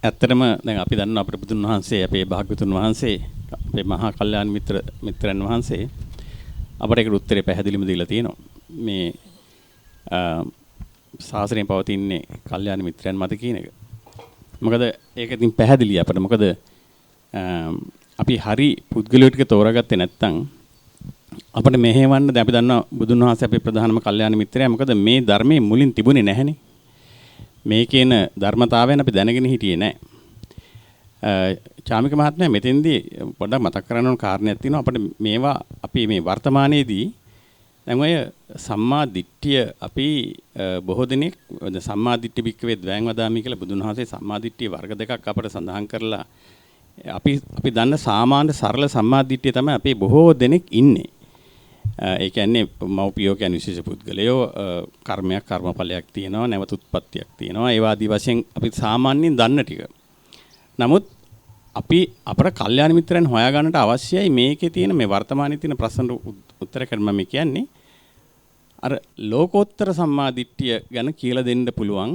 ඇත්තටම දැන් අපි දන්නවා අපේ බුදුන් වහන්සේ අපේ භාග්‍යවතුන් වහන්සේ අපේ මහා කල්යාණ මිත්‍රයන් වහන්සේ අපට ඒකට උත්තරේ පැහැදිලිවම දීලා තියෙනවා. මේ ශාසනයෙන් පවතින්නේ කල්යාණ මිත්‍රයන් මත කියන එක. මොකද ඒක ඉතින් පැහැදිලි අපිට. මොකද අපි හරි පුද්ගලයෝ ටික තෝරාගත්තේ නැත්නම් අපිට මෙහෙවන්න දැන් අපි දන්නවා බුදුන් වහන්සේ අපේ ප්‍රධානම කල්යාණ මිත්‍රයා. මොකද මේ ධර්මයේ මුලින් තිබුණේ නැහනේ. මේ කියන ධර්මතාවයන් අපි දැනගෙන හිටියේ නැහැ. චාමික මහත්මයා මෙතෙන්දී පොඩ්ඩක් මතක් කරන්න ඕන කාරණයක් තියෙනවා. අපිට මේවා අපි මේ වර්තමානයේදී දැන් ඔය සම්මා දිට්ඨිය අපි බොහෝ දෙනෙක් සම්මා දිට්ඨි බික්කවේ ද්වයං වදාමි කියලා බුදුන් වහන්සේ සම්මා දිට්ඨිය වර්ග දෙකක් අපට සඳහන් කරලා අපි දන්න සාමාන්‍ය සරල සම්මා දිට්ඨිය තමයි අපේ බොහෝ දෙනෙක් ඉන්නේ. ඒ කියන්නේ මෞපියෝ කියන්නේ විශේෂ පුද්ගලයෝ කර්මයක් කර්මඵලයක් තියෙනවා නැවත උත්පත්තියක් තියෙනවා ඒ ආදී වශයෙන් අපි සාමාන්‍යයෙන් දන්න ටික. නමුත් අපි අපේ කල්යාණ මිත්‍රයන් හොයාගන්නට අවශ්‍යයි මේකේ තියෙන මේ වර්තමානයේ තියෙන ප්‍රශ්න උත්තර කරන්න මම කියන්නේ අර ලෝකෝත්තර සම්මාදිට්ඨිය ගැන කියලා දෙන්න පුළුවන්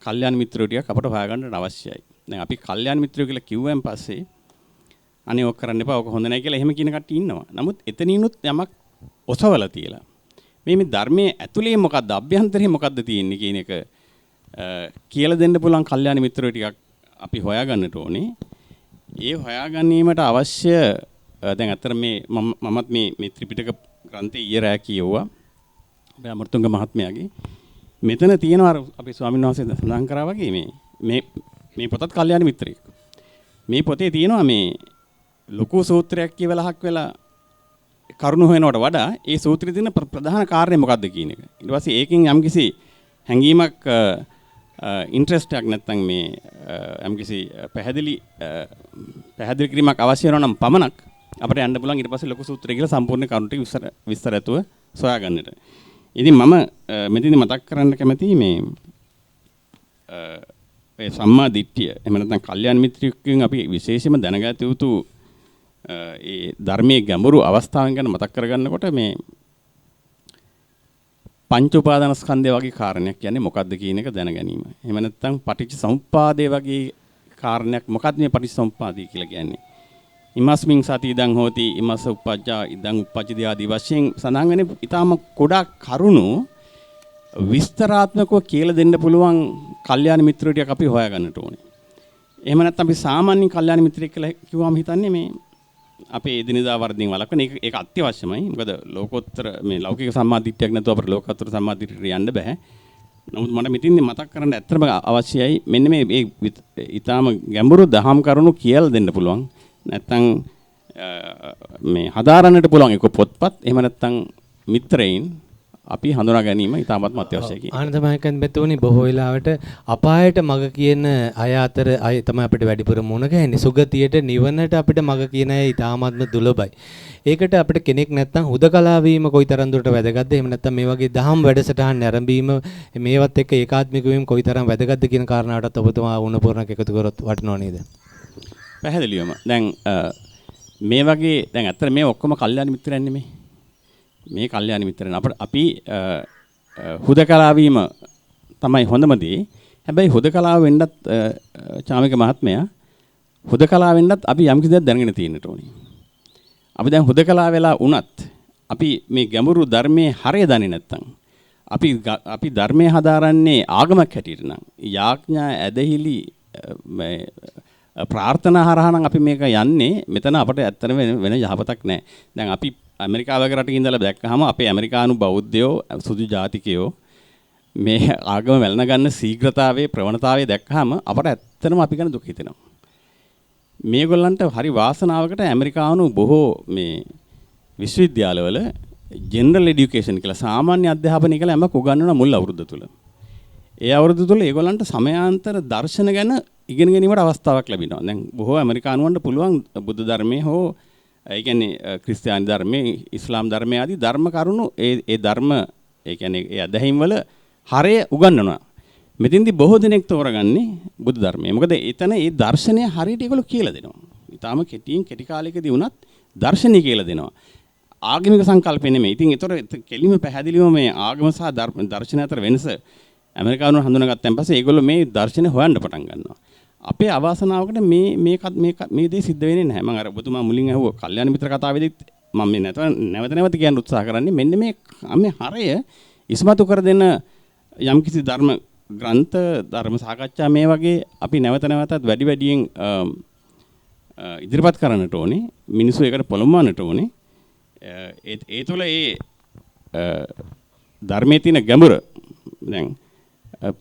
කල්යාණ මිත්‍රයෝ ටිකක් අපට හොයාගන්නට අවශ්‍යයි. දැන් අපි කල්යාණ මිත්‍රයෝ කියලා කිව්වන් පස්සේ අනේ ඔක් කරන්න එපා ඔක හොඳ නැහැ කියලා එහෙම කියන කට්ටිය ඉන්නවා. නමුත් එතනිනුත් යමක් ඔසවලා තියලා මේ ධර්මයේ ඇතුලේ මොකද්ද අභ්‍යන්තරේ මොකද්ද තියෙන්නේ කියන එක කියලා දෙන්න පුළුවන් කල්යාණ මිත්‍රයෝ ටිකක් අපි හොයාගන්නට ඕනේ. ඒ හොයා ගැනීමට අවශ්‍ය දැන් අතර මමත් මේ ත්‍රිපිටක ග්‍රන්ථය ඊයේ රෑ කියවුවා අපේ අමරතුංග මහත්මයාගේ. මෙතන තියෙනවා අපේ ස්වාමීන් වහන්සේ සඳහන් කරා වගේ මේ පොතත් කල්යාණ මිත්‍රයෙක්. මේ පොතේ තියෙනවා මේ ලොකු සූත්‍රයක් කියවලහක් වෙලා කරුණු හොයනවට වඩා ඒ සූත්‍රයේ තියෙන ප්‍රධාන කාරණේ මොකක්ද කියන එක. ඊට පස්සේ ඒකෙන් යම්කිසි හැඟීමක් ඉන්ට්‍රස්ට් එකක් නැත්නම් මේ යම්කිසි පැහැදිලි කිරීමක් අවශ්‍ය වෙනවා නම් පමණක් අපිට යන්න පුළුවන් ඊට පස්සේ ලොකු සූත්‍රය කියලා සම්පූර්ණ කරුණු ටික විස්තර ඇතුව සොයා ගන්නට. ඉතින් මම මෙතනදී මතක් කරන්න කැමතියි මේ සම්මා දිට්ඨිය එහෙම නැත්නම් කල්යාණ මිත්‍රයෙක්ගෙන් අපි විශේෂයෙන්ම දැනගත යුතු ඒ ධර්මයේ ගැඹුරු අවස්ථාවන් ගැන මතක් කරගන්නකොට මේ පංච උපාදානස්කන්ධය වගේ කාරණයක් කියන්නේ මොකක්ද කියන එක දැන ගැනීම. එහෙම නැත්නම් පටිච්ච සමුප්පාදය වගේ කාරණයක් මොකක්ද මේ පටිච්ච සමුප්පාදය කියලා කියන්නේ. ඉමස්මින් සති ඉදං හෝති ඉමස්ස උපජ්ජා ඉදං උපජ්ජති ආදී වශයෙන් සඳහන් වෙන ඊටාම ගොඩක් කරුණු විස්තරාත්මකව කියලා දෙන්න පුළුවන් කල්යාණ මිත්‍රයෝ ටික අපි හොයාගන්නට ඕනේ. එහෙම නැත්නම් අපි සාමාන්‍ය කල්යාණ මිත්‍රයෙක් කියලා කිව්වම හිතන්නේ මේ අපේ එදිනෙදා වර්ධින් වලක්වන ඒක අත්‍යවශ්‍යමයි. මොකද ලෝකෝත්තර මේ ලෞකික සම්මාදිට්ඨියක් නැතුව අපිට ලෝකෝත්තර සම්මාදිට්ඨියට යන්න බෑ. නමුත් මට මෙතින්දි මතක් කරන්න ඇත්තම අවශ්‍යයි මෙන්න මේ ඊටාම ගැඹුරු දහම් කරුණු කියලා දෙන්න පුළුවන්. නැත්නම් මේ හදාරන්නට පුළුවන් එක පොත්පත් එහෙම නැත්නම් මිත්‍රයින් අපි හඳුනා ගැනීම ඉතාමත්ම අත්‍යවශ්‍යයි කියන. ආනන්ද මහත්මයන් මෙතුණි බොහෝ වෙලාවට අපායට මග කියන අය අතර අය තමයි අපිට වැඩිපුර මුණ ගැහෙන්නේ. සුගතියට නිවනට අපිට මග කියන අය ඉතාමත්ම දුලබයි. ඒකට අපිට කෙනෙක් නැත්නම් හුදකලා වීම කොයිතරම් දුරට වැදගත්ද? එහෙම නැත්නම් මේ වගේ දහම් වැඩසටහන් නැරඹීම මේවත් එක්ක ඒකාත්මික වීම කොයිතරම් වැදගත්ද කියන කාරණාවටත් ඔබතුමා වුණපූර්ණක එකතු කරොත් වටිනව නේද? පැහැදිලිවම. දැන් මේ වගේ දැන් අතර මේ ඔක්කොම කල්යාණ මිත්‍රයන් නෙමෙයි. මේ කල්යාණ මිත්‍රයන් අපි හුදකලා වීම තමයි හොඳම දේ. හැබැයි හුදකලාව වෙන්නත් චාමික මහත්මයා හුදකලා වෙන්නත් අපි යම් කිසි දෙයක් දැනගෙන තියෙන්නට ඕනේ. අපි දැන් හුදකලා වෙලා වුණත් අපි මේ ගැඹුරු ධර්මයේ හරය දන්නේ නැත්නම් අපි ධර්මයේ හදාරන්නේ ආගමක් හැටියට නම් යාඥා ඇදහිලි ප්‍රාර්ථනා හරහා නම් අපි මේක යන්නේ මෙතන අපිට ඇත්තට වෙන යහපතක් නැහැ. දැන් අපි ඇමරිකාව වගේ රටක ඉඳලා දැක්කහම අපේ ඇමරිකානු බෞද්ධයෝ සුදු ජාතිකයෝ මේ ආගම වැළඳ ගන්න ශීඝ්‍රතාවයේ ප්‍රවණතාවයේ දැක්කහම අපට ඇත්තටම අපි ගැන දුක හිතෙනවා. මේගොල්ලන්ට හරි වාසනාවකට ඇමරිකානු බොහෝ මේ විශ්වවිද්‍යාලවල ජෙනරල් এডুকেෂන් කියලා සාමාන්‍ය අධ්‍යාපනය කියලා යමක් උගන්වන මුල් අවුරුද්ද තුල. ඒ අවුරුද්ද තුල ඒගොල්ලන්ට සමයාන්තර දර්ශන ගැන ඉගෙන ගැනීමට අවස්ථාවක් ලැබෙනවා. දැන් බොහෝ ඇමරිකානුවන්ට පුළුවන් බුද්ධ ධර්මයේ හෝ ඒ කියන්නේ ක්‍රිස්තියානි ධර්මයේ, ඉස්ලාම් ධර්මයේ ආදී ධර්ම කරුණු ඒ ධර්ම ඒ කියන්නේ ඒ අධ්‍යයන වල හරය උගන්වනවා. මෙතෙන්දී බොහෝ දෙනෙක් තෝරගන්නේ බුද්ධ ධර්මය. මොකද එතන ඒ දර්ශනය හරියට ඒගොල්ලෝ කියලා දෙනවා. ඊටාම කෙටි කාලයකදී වුණත් දර්ශනය කියලා දෙනවා. ආගමික සංකල්පෙ නෙමෙයි. ඉතින් ඒතර කෙලිම පැහැදිලිවම මේ ආගම සහ දර්ශනය අතර වෙනස ඇමරිකානුන් හඳුනාගත්තන් පස්සේ ඒගොල්ලෝ මේ දර්ශනය හොයන්න පටන් ගන්නවා. අපේ අවාසනාවකට මේ දේ සිද්ධ වෙන්නේ නැහැ. මම අර ඔබතුමා මුලින් අහුව කල්යාණ මිත්‍ර කතාවේදීත් මම මේ නැවත කියන්න උත්සාහ කරන්නේ මෙන්න මේ හරය ඉස්මතු කර දෙන යම්කිසි ධර්ම ග්‍රන්ථ ධර්ම සාකච්ඡා මේ වගේ අපි නැවතත් වැඩියෙන් ඉදිරිපත් කරන්නට ඕනේ. මිනිස්සු ඒකට පොළඹවන්නට ඕනේ. ඒ තුළ ධර්මයේ තියෙන ගැඹුර දැන්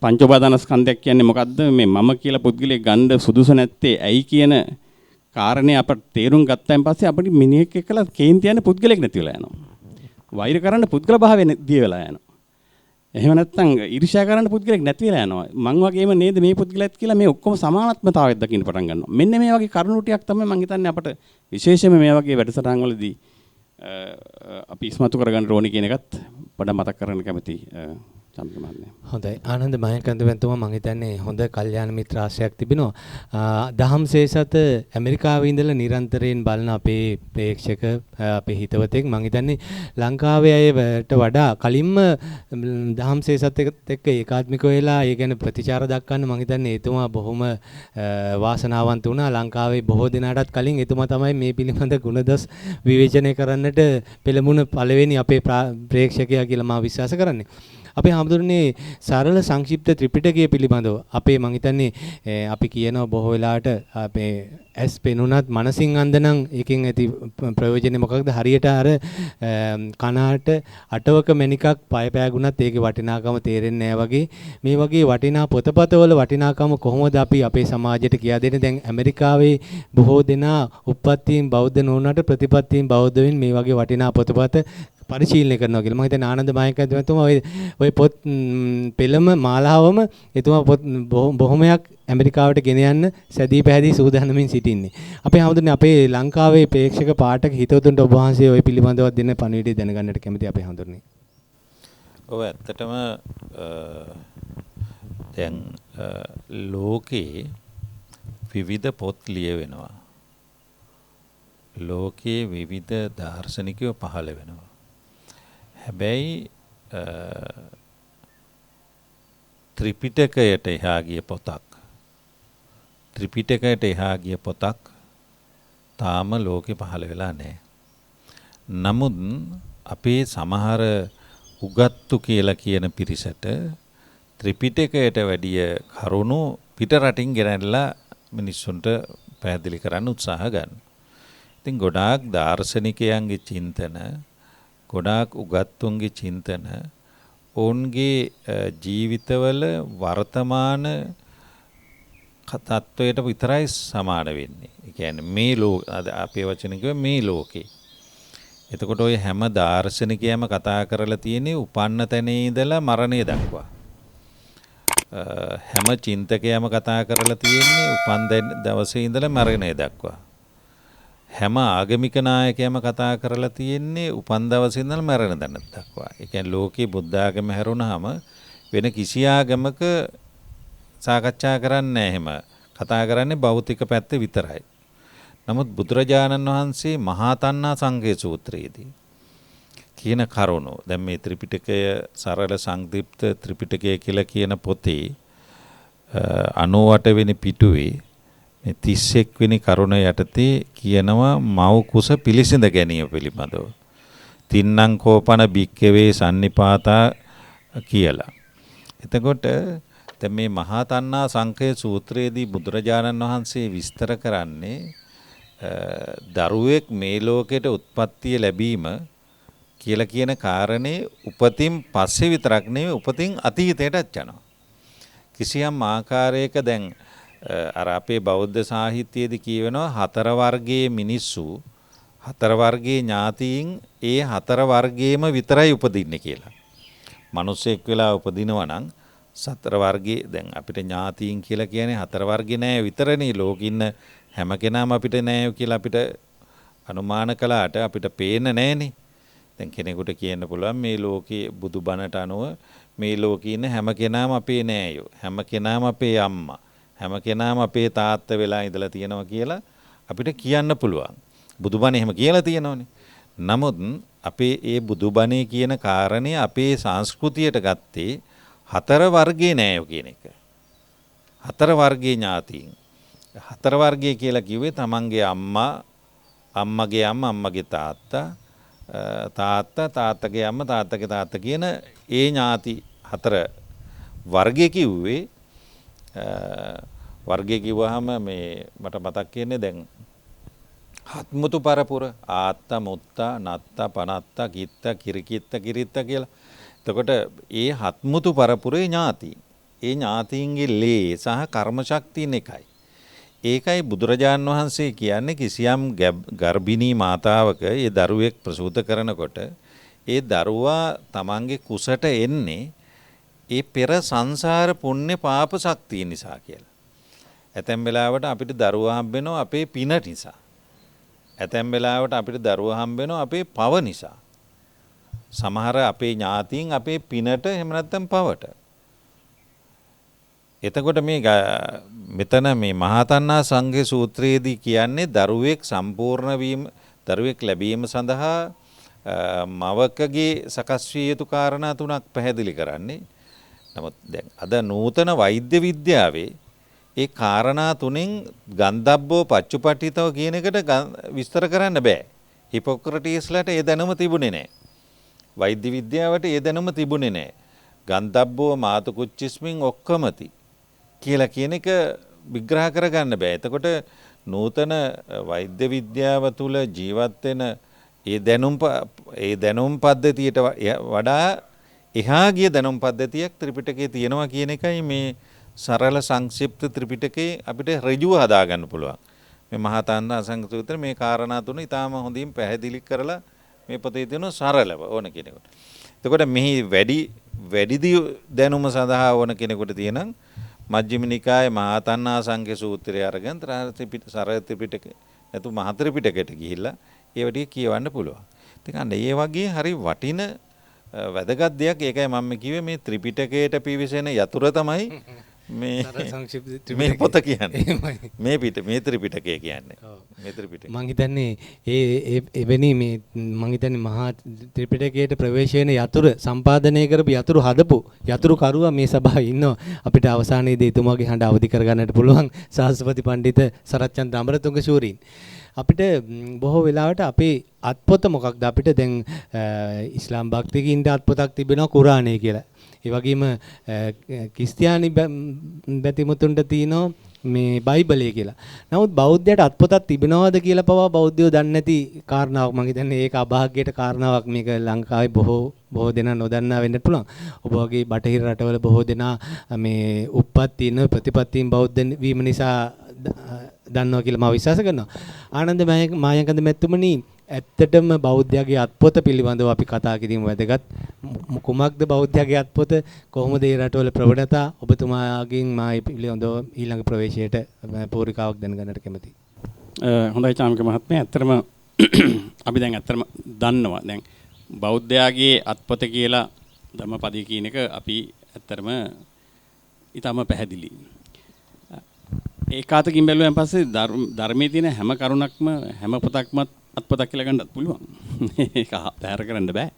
පංච උපාදානස්කන්ධයක් කියන්නේ මොකද්ද? මේ මම කියලා පුද්ගලයෙක් ගන්න සුදුසු නැත්තේ ඇයි කියන කාරණේ අපට තේරුම් ගත්තයින් පස්සේ අපිට මිනිහෙක් එක්කලා කේන්ති යන පුද්ගලෙක් නැති වෙලා යනවා. වෛර කරන්න පුද්ගල භාවය දිය වෙලා යනවා. එහෙම නැත්නම් ඊර්ෂ්‍යා කරන්න පුද්ගලෙක් නැති වෙලා යනවා. මං වගේම නේද මේ පුද්ගලයාත් කියලා මේ ඔක්කොම සමානාත්මතාවයක් දකින්න පටන් ගන්නවා. මෙන්න මේ වගේ කරුණු ටිකක් තමයි මං හිතන්නේ අපට විශේෂයෙන්ම මේ වගේ වැඩසටහන් වලදී අපි ඉස්මතු කරගන්න ඕනේ කියන එකත් පොඩ්ඩක් මතක් කරගන්න කැමතියි. හොඳයි ආනන්ද මහේකන්ද මහත්මයා මම හිතන්නේ හොඳ කල්යාණ මිත්‍ර ආශ්‍රයයක් තිබෙනවා. දහම්සේසත ඇමරිකාවේ ඉඳලා නිරන්තරයෙන් බලන අපේ ප්‍රේක්ෂක අපේ හිතවතෙක් මම හිතන්නේ ලංකාවේ අයට වඩා කලින්ම දහම්සේසත් එක්ක ඒකාත්මික වෙලා ඒ ගැන ප්‍රතිචාර දක්වන්න මම හිතන්නේ එතුමා බොහොම වාසනාවන්ත වුණා. ලංකාවේ බොහෝ දෙනාටත් කලින් එතුමා තමයි මේ පිළිබඳ ගුණදොස් විවේචනය කරන්නට පෙළඹුණ පළවෙනි අපේ ප්‍රේක්ෂකයා කියලා මම විශ්වාස කරන්නේ. අපේ හැමදෙරනේ සරල සංක්ෂිප්ත ත්‍රිපිටකය පිළිබඳව අපේ මං හිතන්නේ අපි කියනවා බොහෝ වෙලාවට අපේ ඇස් පෙනුනත් මනසින් අන්දනම් එකෙන් ඇති ප්‍රයෝජනේ මොකක්ද? හරියට අර කනාට අටවක මණිකක් පය පෑගුණත් ඒකේ වටිනාකම තේරෙන්නේ නැහැ වගේ මේ වගේ වටිනා පොතපතවල වටිනාකම කොහොමද අපි අපේ සමාජයට කියා දෙන්නේ? දැන් ඇමරිකාවේ බොහෝ දෙනා උප්පත්තියෙන් බෞද්ධ නොවුනට ප්‍රතිපත්තියෙන් බෞද්ධ වෙමින් මේ වගේ වටිනා පොතපත පරිශීලනය කරනවා කියලා. මම හිතන්නේ ආනන්ද මහේකන්තුමා ඔය පොත් පෙළම මාලාවම එතුමා පොත් බොහොමයක් ඇමරිකාවට ගෙන යන්න සැදී පැහැදී සූදානමින් සිටින්නේ. අපේ හැමදෙරේ අපේ ලංකාවේ ප්‍රේක්ෂක පාඨක හිතවතුන්ට ඔබ වහන්සේ ඔය පිළිබඳව දෙන පණිවිඩය දැනගන්නට කැමතියි අපේ හැමදෙරේ. ඔව් ඇත්තටම දැන් ලෝකේ විවිධ පොත් ලියවෙනවා. ලෝකයේ විවිධ දාර්ශනිකයෝ පහළ වෙනවා. හැබැයි ත්‍රිපිටකයට එහා ගිය පොතක් තාම ලෝකේ පහළ වෙලා නැහැ. නමුත් අපේ සමහර උගත්තු කියලා කියන පිරිසට ත්‍රිපිටකයට වැඩිය කරුණු පිට රටින් ගෙනල්ලා මිනිස්සුන්ට පැහැදිලි කරන්න උත්සාහ ගන්නවා. ඉතින් ගොඩාක් දාර්ශනිකයන්ගේ චින්තන ගොඩාක් උගත්තුන්ගේ චින්තන ඔවුන්ගේ ජීවිතවල වර්තමාන තත්වයට විතරයි සමාන වෙන්නේ. ඒ කියන්නේ මේ අපේ වචන කිව්ව මේ ලෝකේ. එතකොට ඔය හැම දාර්ශනිකයම කතා කරලා තියෙන්නේ උපන්න තැනේ ඉඳලා මරණය දක්වා. හැම චින්තකයම කතා කරලා තියෙන්නේ උපන් දවසේ ඉඳලා මරණය දක්වා. හැම ආගමික නායකයම කතා කරලා තියෙන්නේ උපන් දවසේ ඉඳලා මරණ දන දක්වා. ඒ කියන්නේ ලෝකේ බුද්ධ ආගම හැරුණාම වෙන කිසි ආගමක සාකච්ඡා කරන්නේ නැහැ. එහෙම කතා කරන්නේ භෞතික පැත්ත විතරයි. නමුත් බුදුරජාණන් වහන්සේ මහා තණ්හා සංඝේ සූත්‍රයේදී කියන කරුණු දැන් මේ ත්‍රිපිටකය සරල සංක්ෂිප්ත ත්‍රිපිටකය කියලා කියන පොතේ 98 වෙනි පිටුවේ 31 වෙනි කරුණ යටතේ කියනවා මව් කුස පිළිසිඳ ගැනීම පිළිබඳව. තින්නම් කෝපන භික්කවේ සන්නිපාතා කියලා. එතකොට දැන් මේ මහා තණ්හා සංඛය සූත්‍රයේදී බුදුරජාණන් වහන්සේ විස්තර කරන්නේ දරුවෙක් මේ ලෝකෙට උත්පත්තිය ලැබීම කියලා කියන කාරණේ උපතින් පස්සේ විතරක් නෙවෙයි උපතින් අතීතයටත් යනවා. කිසියම් ආකාරයක දැන් අර අපේ බෞද්ධ සාහිත්‍යයේදී කියවෙනවා හතර වර්ගයේ මිනිස්සු හතර වර්ගයේ ඥාතීන් ඒ හතර වර්ගයේම විතරයි උපදින්නේ කියලා. මිනිස්සෙක් වෙලා උපදිනවා නම් සතර වර්ගයේ දැන් අපිට ඥාතීන් කියලා කියන්නේ හතර වර්ගේ නෑ විතරනේ ලෝකින්න හැම කෙනාම අපිට නෑ කියලා අපිට අනුමාන කළාට අපිට පේන්න නෑනේ. දැන් කෙනෙකුට කියන්න පුළුවන් මේ ලෝකයේ බුදුබණට අනුව මේ ලෝකේ ඉන්න හැම කෙනාම අපේ නෑයෝ. හැම කෙනාම අපේ අම්මා. හැම කෙනාම අපේ තාත්තා වෙලා ඉඳලා තියෙනවා කියලා අපිට කියන්න පුළුවන්. බුදුබණ එහෙම කියලා තියෙනවනේ. නමුත් අපේ ඒ බුදුබණේ කියන කාරණේ අපේ සංස්කෘතියට ගත්තේ හතර වර්ගේ නෑයෝ කියන එක. හතර වර්ගේ ඥාතීන්. හතර වර්ගය කියලා කිව්වේ තමන්ගේ අම්මා, අම්මගේ අම්මා, අම්මගේ තාත්තා, තාත්තගේ අම්මා, තාත්තගේ තාත්තා කියන ඒ ඥාති හතර වර්ගය කිව්වේ. වර්ගය කිව්වහම මේ මට මතක් කියන්නේ දැන් හත්මුතු පරපුර ආත්තා, මුත්තා, නත්තා, පනත්තා, කිත්තා, කිරිකිත්තා, කිරිත්තා කියලා. එතකොට ඒ හත්මුතු පරපුරේ ඥාති. ඒ ඥාතීන්ගේ ලේ සහ කර්ම ශක්තියන් එකයි. ඒකයි බුදුරජාණන් වහන්සේ කියන්නේ කිසියම් ගර්භිණී මාතාවක ඒ දරුවෙක් ප්‍රසූත කරනකොට ඒ දරුවා තමන්ගේ කුසට එන්නේ ඒ පෙර සංසාර පුණ්‍ය පාප ශක්තිය නිසා කියලා. ඇතැම් වෙලාවට අපිට දරුවා හම්බ වෙනවා අපේ පින නිසා. ඇතැම් වෙලාවට අපිට දරුවා හම්බ වෙනවා අපේ පව නිසා. සමහර අපේ ඥාතීන් අපේ පිනට එහෙම නැත්නම් පවට. එතකොට මේ මෙතන මේ මහා තණ්හා සංඛය සූත්‍රයේදී කියන්නේ දරුවෙක් සම්පූර්ණ වීම දරුවෙක් ලැබීම සඳහා මවකගේ සකස් විය යුතු කාරණා තුනක් පැහැදිලි කරන්නේ. නමුත් දැන් අද නූතන වෛද්‍ය විද්‍යාවේ ඒ කාරණා තුනෙන් ගන්ධබ්බෝ පච්චුපට්ඨිතව කියන එකට විස්තර කරන්න බෑ. හිපොක්‍රටිස්ලාට ඒ දැනුම තිබුණේ නැහැ. වෛද්‍ය විද්‍යාවට ඒ දැනුම තිබුණේ නැහැ. ගන්ධබ්බෝ මාතු කුච්චිස්මින් ඔක්කමති කියලා කියන එක විග්‍රහ කරගන්න බෑ. එතකොට නූතන වෛද්‍ය විද්‍යාව තුළ ජීවත් වෙන ඒ දැනුම් පද්ධතියට වඩා එහා ගිය දැනුම් පද්ධතියක් ත්‍රිපිටකයේ තියෙනවා කියන එකයි මේ සරල සංක්ෂිප්ත ත්‍රිපිටකේ අපිට ඍජුව හදාගන්න පුළුවන්. මේ මහා තණ්හා සංඛය සූත්‍රයේ මේ කාරණා තුන ඊටාම හොඳින් පැහැදිලි කරලා මේ පොතේ තියෙන සරලව ඕන කෙනෙකුට. එතකොට මෙහි වැඩි දැනුම සඳහා ඕන කෙනෙකුට තියෙනම් මජ්ක්‍ධිම නිකායේ මහා තණ්හා සංඛය සූත්‍රය අරගෙන සරල ත්‍රිපිටකේ නැතු මහා ත්‍රිපිටකයට ගිහිල්ලා ඒව ටික කියවන්න පුළුවන්. ඉතින් ඒ වගේ හරි වටින වැදගත් දෙයක් ඒකයි මම කිව්වේ මේ ත්‍රිපිටකයට පිවිසෙන යතුර තමයි මේ පොත කියන්නේ. මේ ත්‍රිපිටකය කියන්නේ. මේ ත්‍රිපිටකය. මං හිතන්නේ එවැනි මේ මං හිතන්නේ මහා ත්‍රිපිටකයට ප්‍රවේශ වෙන යතුරු සම්පාදනය කරපු යතුරු හදපු යතුරු කරුවා මේ සභාවේ ඉන්නවා. අපිට අවසානයේදී එතුමාගේ හඬ අවදි කරගන්නට පුළුවන් සාස්වති පඬිත සරච්චන්ද්‍ර අමරතුංග ශූරීන්. අපිට බොහෝ වෙලාවට අපේ අත්පොත මොකක්ද අපිට දැන් ඉස්ලාම් භක්තිකින්ට අත්පොතක් තිබෙනවා කුරානය කියලා. ඒ වගේම ක්‍රිස්තියානි බැතිමුතුන්ට තියෙනවා මේ බයිබලය කියලා. නමුත් බෞද්ධයට අත්පොතක් තිබෙනවද කියලා පවා බෞද්ධයෝ දන්නේ නැති කාරණාවක්. මම හිතන්නේ ඒක අභාග්‍යයට කාරණාවක්. මේක ලංකාවේ බොහෝ දෙනා නොදන්නා වෙන්නත් පුළුවන්. ඔබ වගේ බටහිර රටවල බොහෝ දෙනා මේ උප්පත්තින ප්‍රතිපත්තීන් බෞද්ධ වීම නිසා දන්නවා කියලා මම විශ්වාස කරනවා. ආනන්ද මායංකන්ද මැතිතුමනි ඇත්තටම බෞද්ධයාගේ අත්පොත පිළිබඳව අපි කතා කිරීම වැදගත්. කුමක්ද බෞද්ධයාගේ අත්පොත? කොහොමද ඒ රටවල ප්‍රවණතා? ඔබතුමාගෙන් මා පිළිබඳව ඊළඟ ප්‍රවේශයට පූර්විකාවක් දැනගන්නට කැමතියි. හොඳයි චාමික මහත්මයා. ඇත්තටම අපි දැන් ඇත්තටම දන්නවා. දැන් බෞද්ධයාගේ අත්පොත කියලා ධම්මපදයේ කියන එක අපි ඇත්තටම ඊටම පැහැදිලි. ඒකාතකින් බැලුවෙන් පස්සේ ධර්මයේ තියෙන හැම කරුණක්ම හැම පොතක්ම අත්පොතක් කියලා ගන්නත් පුළුවන්. ඒක පැහැර කරන්න බෑ.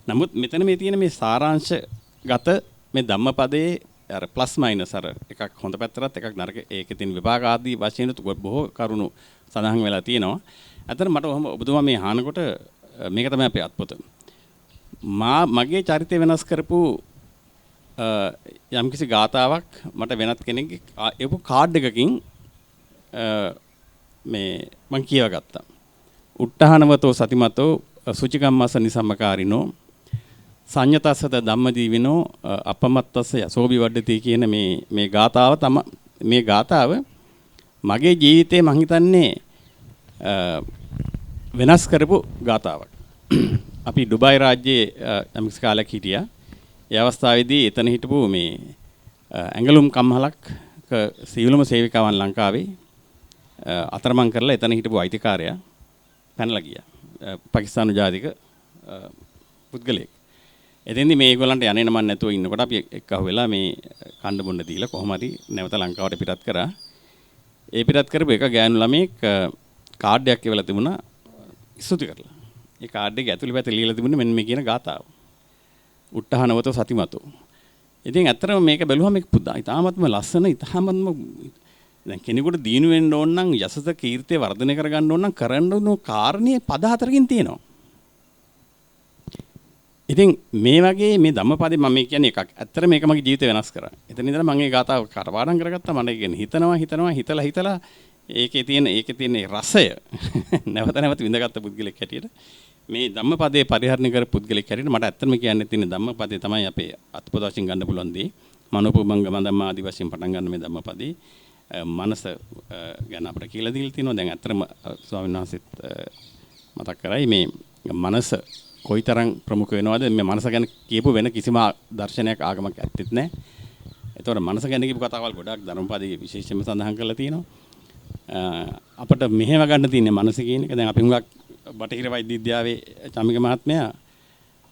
නමුත් මෙතන මේ තියෙන මේ සාරාංශගත මේ ධම්මපදයේ අර ප්ලස් මයිනස් අර එකක් හොඳ පැත්තට එකක් නරක ඒකේ තියෙන විභාග ආදී වශයෙන් බොහෝ කරුණු සඳහන් වෙලා තියෙනවා. අතන මට ඔබතුමා මේ අහනකොට මේක තමයි අපේ අත්පොත. මගේ චරිතය වෙනස් කරපු යම්කිසි ගාතාවක් මට වෙනත් කෙනෙක්ගේ එපු කාඩ් එකකින් මේ මං කියවගත්තා. උට්ටහනවතෝ සතිමතෝ සුචිකම්මස නිසම්මකාරිනෝ සංයතස්සද ධම්මජීවිනෝ අපමත්තස්ස යසෝබි වඩ්ඩති කියන මේ ගාතාව මේ ගාතාව මගේ ජීවිතේ මං හිතන්නේ වෙනස් කරපු ගාතාවක්. අපි ඩුබායි රාජ්‍යයේ යම්කිසි කාලයක් හිටියා. ඒ අවස්ථාවේදී එතන හිටපු මේ ඇඟලුම් කම්හලක් සියලුම සේවිකාවන් ලංකාවේ අතරමං කරලා එතන හිටපු අයිතිකාරයා පැනලා ගියා. පාකිස්තානු ජාතික පුද්ගලයෙක්. එතෙන්දී මේගොල්ලන්ට යන්නේ නමන් නැතුව ඉන්නකොට අපි එක්කහුව වෙලා මේ කණ්ඩ බොන්න දීලා කොහොම හරි නැවත ලංකාවට පිටත් කරා. ඒ පිටත් කරපු එක ගෑනු ළමෙක් කාඩ් එකක් එවලා තිබුණා ස්තුති කරලා. ඒ කාඩ් එකේ ඇතුළේ පැත්තේ ලියලා තිබුණේ මෙන්න මේ කියන ගාතාව. උට්ටහනවතෝ සතිමතෝ. ඉතින් ඇත්තටම මේක බැලුවම මේක පුදා. ඊටාමත්ම ලස්සන ඊටාමත්ම දැන් කෙනෙකුට දීනු වෙන්න ඕන නම් යසස කීර්තිය වර්ධනය කරගන්න ඕන නම් කරන්න ඕන කාරණේ පද හතරකින් තියෙනවා. ඉතින් මේ වගේ මේ ධම්මපදේ මම කියන්නේ එකක්. ඇත්තට මේක මගේ ජීවිතේ වෙනස් කරා. එතන ඉඳලා මම මේ ගාතාව කරපාඩම් කරගත්තා. මම කියන්නේ හිතලා ඒකේ තියෙන රසය නැවත විඳගත්ත පුද්ගලෙක් හැටියට මේ ධම්මපදේ පරිහරණය කර පුද්ගලෙක් හැටියට මට ඇත්තටම කියන්න තියෙන ධම්මපදේ තමයි අපේ අත්පොත වශයෙන් ගන්න පුළුවන් දේ. මනෝපුබ්බංගම ධම්ම ආදි වශයෙන් පටන් ගන්න මේ ධම්මපදේ මනස ගැන අපිට කියලා දීලා තිනවා. දැන් ඇත්තටම ස්වාමීන් වහන්සේත් මතක් කරයි මේ මනස කොයිතරම් ප්‍රමුඛ වෙනවද මේ මනස ගැන කියපු වෙන කිසිම දර්ශනයක් ආගමක් ඇත්තෙත් නැහැ. ඒතකොට මනස ගැන කියපු කතාවල් ගොඩක් ධර්මපදයේ විශේෂයෙන්ම සඳහන් කරලා තියෙනවා. අපිට මෙහෙම ගන්න තියෙන්නේ මනස කියන එක. දැන් අපි හුඟක් බටහිර වෛද්‍ය විද්‍යාවේ චමික මහත්මයා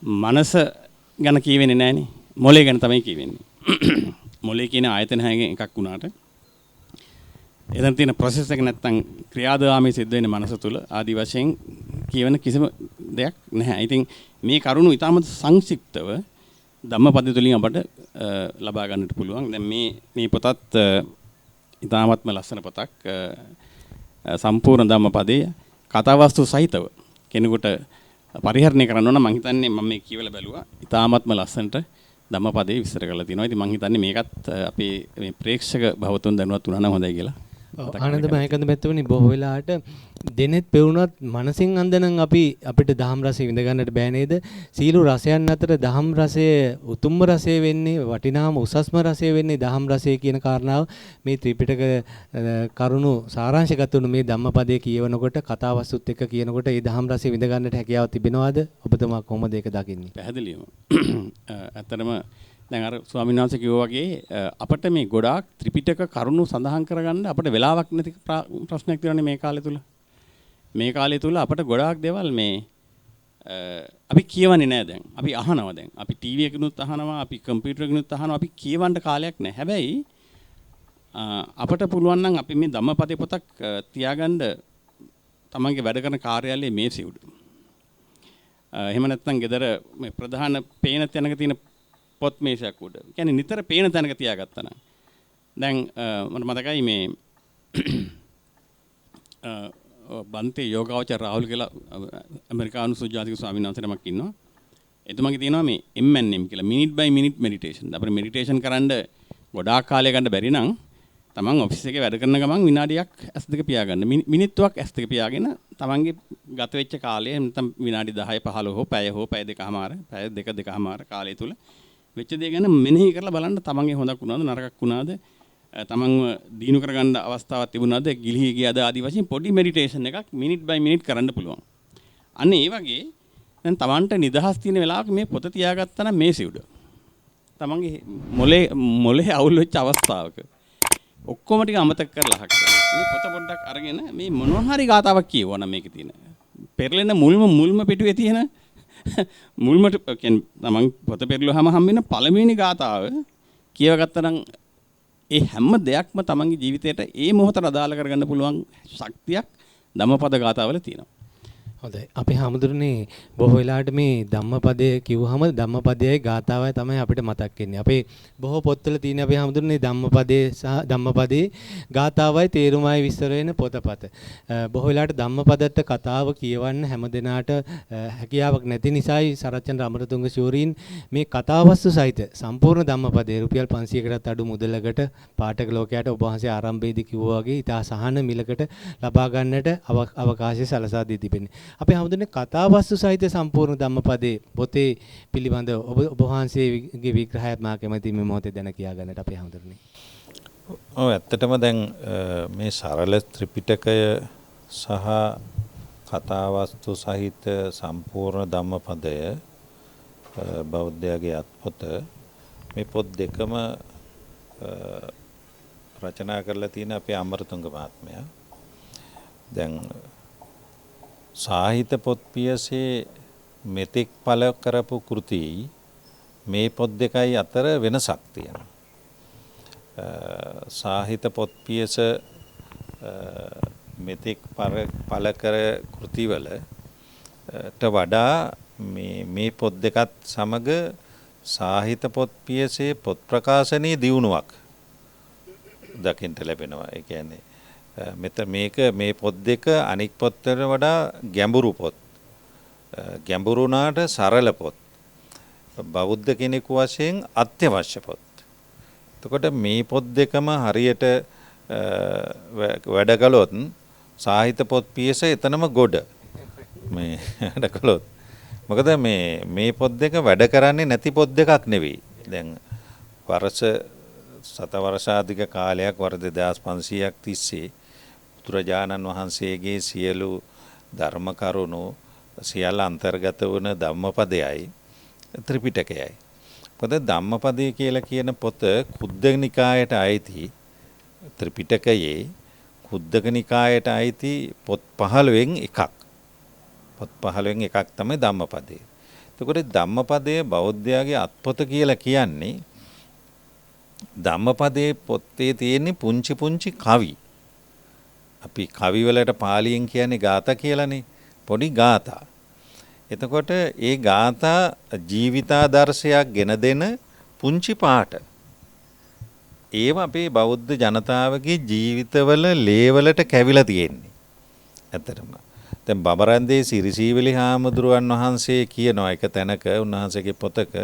මනස ගැන කියවෙන්නේ නැහනේ. මොලේ ගැන තමයි කියවෙන්නේ. මොලේ කියන ආයතන හැගෙන් එකක් වුණාට එතන තියෙන ප්‍රොසෙස් එක නැත්තම් ක්‍රියාදාමයේ සිද්ධ වෙන මනස තුල ආදි වශයෙන් කියවෙන කිසිම දෙයක් නැහැ. ඉතින් මේ කරුණු ඊටමත් සංක්ෂිප්තව ධම්මපදයේ තුලින් අපට ලබා ගන්නට පුළුවන්. දැන් මේ පොතත් ඊටමත්ම ලස්සන පොතක්. සම්පූර්ණ ධම්මපදයේ කතාවස්තු සහිතව කෙනෙකුට පරිහරණය කරන්න ඕන. මම හිතන්නේ මම මේ කියවලා බැලුවා. ඊටමත්ම ලස්සනට ධම්මපදයේ විස්තර කරලා තියෙනවා. ඉතින් මම හිතන්නේ මේකත් අපේ මේ ප්‍රේක්ෂක භවතුන් දැනුවත් වුණා නම් හොඳයි කියලා. ආනන්ද මහේකන්ද මෙතුණි බොහෝ වෙලාවට දෙනෙත් පෙවුනත් මනසින් අන්දනම් අපිට දහම් රසය විඳ ගන්නට බෑ නේද? සීළු රසයන් අතර දහම් රසය උතුම්ම රසය වෙන්නේ වටිනාම උසස්ම රසය වෙන්නේ දහම් රසය කියන කාරණාව මේ ත්‍රිපිටක කරුණු සාරාංශගත වුණු මේ ධම්මපදයේ කියවනකොට කතාවස්තුත් එක්ක කියනකොට ඒ දහම් රසය විඳ ගන්නට හැකියාව තිබෙනවද? ඔබතුමා කොහොමද ඒක දකින්නේ? පැහැදිලිවම. ඇත්තටම දැන් අර ස්වාමීන් වහන්සේ කිව්වා වගේ අපිට මේ ගොඩාක් ත්‍රිපිටක කරුණු සඳහන් කරගන්න අපිට වෙලාවක් නැති ප්‍රශ්නයක් තියෙනවානේ මේ කාලය තුල. මේ කාලය තුල අපිට ගොඩාක් දේවල් මේ අපි කියවන්නේ නැහැ දැන්. අපි අහනවා දැන්. අපි ටීවී එකකිනුත් අහනවා, අපි කම්පියුටර් එකකිනුත් අහනවා. අපි කියවන්න කාලයක් නැහැ. හැබැයි අපිට පුළුවන් නම් අපි මේ ධම්මපදේ පොතක් තියාගන්න තමන්ගේ වැඩ කරන කාර්යාලයේ මේසෙ උඩ. එහෙම නැත්නම් ගෙදර මේ ප්‍රධාන පේන තැනක තියෙන පොත් මේසයක් උඩ. කියන්නේ නිතර පේන තැනක තියාගත්තා නම්. දැන් මට මතකයි මේ බන්තේ යෝගාවචර රාහුල් කියලා ඇමරිකානු සුජාතික ස්වාමීන් වහන්සේ නමක් ඉන්නවා. එතුමාගේ තියෙනවා මේ MNM කියලා minute by minute meditation. අපිට meditation කරන්න ගොඩාක් කාලයක් ගන්න බැරි නම් තමන් ඔෆිස් එකේ වැඩ කරන ගමන් විනාඩියක් S2 පියාගන්න. මිනිත්තුවක් S2 පියාගෙන තමන්ගේ ගත වෙච්ච කාලය නැත්නම් විනාඩි 10 15 හෝ පැය දෙකමාර පැය දෙකමාර කාලය තුල වෙච්ච දේ ගැන මෙනෙහි කරලා බලන්න තමන්ගේ හොඳක් වුණාද නරකක් වුණාද තමන්ව දිනු කරගන්න අවස්ථාවක් තිබුණාද ගිලිහි ගියාද ආදි වශයෙන් පොඩි මෙඩිටේෂන් එකක් මිනිත් බයි මිනිත් කරන්න පුළුවන්. අන්න ඒ වගේ දැන් තමන්ට නිදහස් තියෙන වෙලාවක මේ පොත තියාගත්තා නම් මේසෙ උඩ තමන්ගේ මොලේ අවුල් වෙච්ච අවස්ථාවක ඔක්කොම ටික අමතක කරලා අහක් මේ පොත පොඩ්ඩක් අරගෙන මේ මොනවා හරි ගාතාවක් කියවනවා මේකේ තියෙන පෙරලෙන මුල්ම පිටුවේ තියෙන මුල්ම කියන්නේ තමන් පොත පෙරළුවාම හම් වෙන පළවෙනි ගාතාව කියවගත්තා නම් ඒ හැම දෙයක්ම තමන්ගේ ජීවිතයට ඒ මොහොතට අදාළ කරගන්න පුළුවන් ශක්තියක් ධම්මපද ගාථාවල තියෙනවා. හොඳයි. අපි හැමදෙරනේ බොහෝ වෙලාවට මේ ධම්මපදයේ කිව්වහම ධම්මපදයයි ගාථාවයි තමයි අපිට මතක් වෙන්නේ. අපේ බොහෝ පොත්වල තියෙන අපි හැමදෙරනේ ධම්මපදයේ සහ ධම්මපදයේ ගාථාවයි තේරුමයි විස්තර වෙන පොතපත. බොහෝ වෙලාවට ධම්මපදත්ත කතාව කියවන්න හැමදෙනාට හැකියාවක් නැති නිසායි සරච්චන්ද්‍ර අමරතුංග ශූරීන් මේ කතාවස්තු සහිත සම්පූර්ණ ධම්මපදයේ රුපියල් 500කටත් අඩු මුදලකට පාඨක ලෝකයට ඔබ වහන්සේ ආරම්භයේදී කිව්වා වගේ ඉතා සහන මිලකට ලබා ගන්නට අවකාශය සලසා දී තිබෙනවා. අපි හැමදෙන්නේ කතාවස්තු සහිත සම්පූර්ණ ධම්මපදයේ පොතේ පිළිබඳ ඔබ වහන්සේගේ විග්‍රහයත් මා කැමැති මේ මොහොතේ දැන කියා ගන්නට අපි හැමදෙන්නේ. ඔව් ඇත්තටම දැන් මේ සරල ත්‍රිපිටකය සහ කතාවස්තු සහිත සම්පූර්ණ ධම්මපදය බෞද්ධයාගේ අත්පොත මේ පොත් දෙකම රචනා කරලා තියෙන අපේ අමරතුංග මහත්මයා. දැන් සාහිත්‍ය පොත් පියසේ මෙතෙක් පළ කරපු කෘති මේ පොත් දෙකයි අතර වෙනසක් තියෙනවා. සාහිත්‍ය පොත් පියස මෙතෙක් පළ කර කෘතිවලට වඩා මේ පොත් දෙකත් සමග සාහිත්‍ය පොත් පියසේ පොත් ප්‍රකාශනයේ දියුණුවක් දකින්නට ලැබෙනවා. ඒ කියන්නේ මේ පොත් දෙක අනික් පොත්වලට වඩා ගැඹුරු පොත්. ගැඹුරුනාට සරල පොත්. බෞද්ධ කෙනෙකු වශයෙන් අත්‍යවශ්‍ය පොත්. එතකොට මේ පොත් දෙකම හරියට වැඩ කළොත් සාහිත්‍ය පොත් පියස එතනම ගොඩ. මේ වැඩ කළොත්. මොකද මේ පොත් දෙක වැඩ කරන්නේ නැති පොත් දෙකක් නෙවෙයි. දැන් සතවර්ෂාධික කාලයක් වර්ෂ 2500ක් තිස්සේ බුදුරජාණන් වහන්සේගේ සියලු ධර්ම කරුණු සියල්ල අන්තර්ගත වන ධම්මපදයයි ත්‍රිපිටකයයි. මොකද ධම්මපදය කියලා කියන පොත කුද්දක නිකායට අයිති ත්‍රිපිටකයේ කුද්දක නිකායට අයිති පොත් 15න් එකක්. පොත් 15න් එකක් තමයි ධම්මපදය. එතකොට ධම්මපදය බෞද්ධයාගේ අත්පොත කියලා කියන්නේ ධම්මපදයේ පොතේ තියෙන පුංචි පුංචි කවි. අපි කවි වලට පාලියෙන් කියන්නේ ගාථා කියලානේ. පොඩි ගාථා. එතකොට ඒ ගාථා ජීවිතාදර්ශයක් ගෙන දෙන පුංචි පාට. ඒව අපේ බෞද්ධ ජනතාවගේ ජීවිතවල ලේවලට කැවිලා තියෙන්නේ. ඇත්තටම. දැන් බබරන්දේ සිරිසීවලි හාමුදුරුවන් වහන්සේ කියනවා එක තැනක උන්වහන්සේගේ පොතක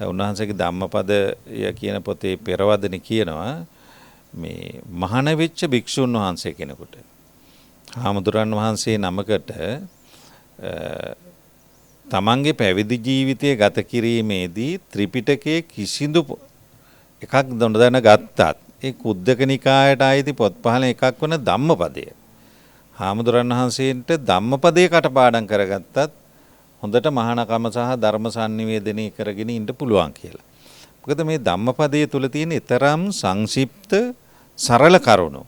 උන්වහන්සේගේ ධම්මපදය කියන පොතේ පෙරවදනේ කියනවා මේ මහාන වෙච්ච භික්ෂුන් වහන්සේ කෙනෙකුට හාමුදුරන් වහන්සේ නමකට තමන්ගේ පැවිදි ජීවිතය ගත කිරීමේදී ත්‍රිපිටකයේ කිසිදු එකක් නොදැන ගත්තත් ඒ කුද්දක නිකායට අයිති පොත් 15 එකක් වන ධම්මපදය හාමුදුරන් වහන්සේට ධම්මපදයේ කටපාඩම් කරගත්තත් හොඳට මහානකම සහ ධර්ම sannivedanaya කරගෙන ඉන්න පුළුවන් කියලා. මොකද මේ ධම්මපදයේ තුල තියෙන ඊතරම් සංක්ෂිප්ත සරල කරුණු.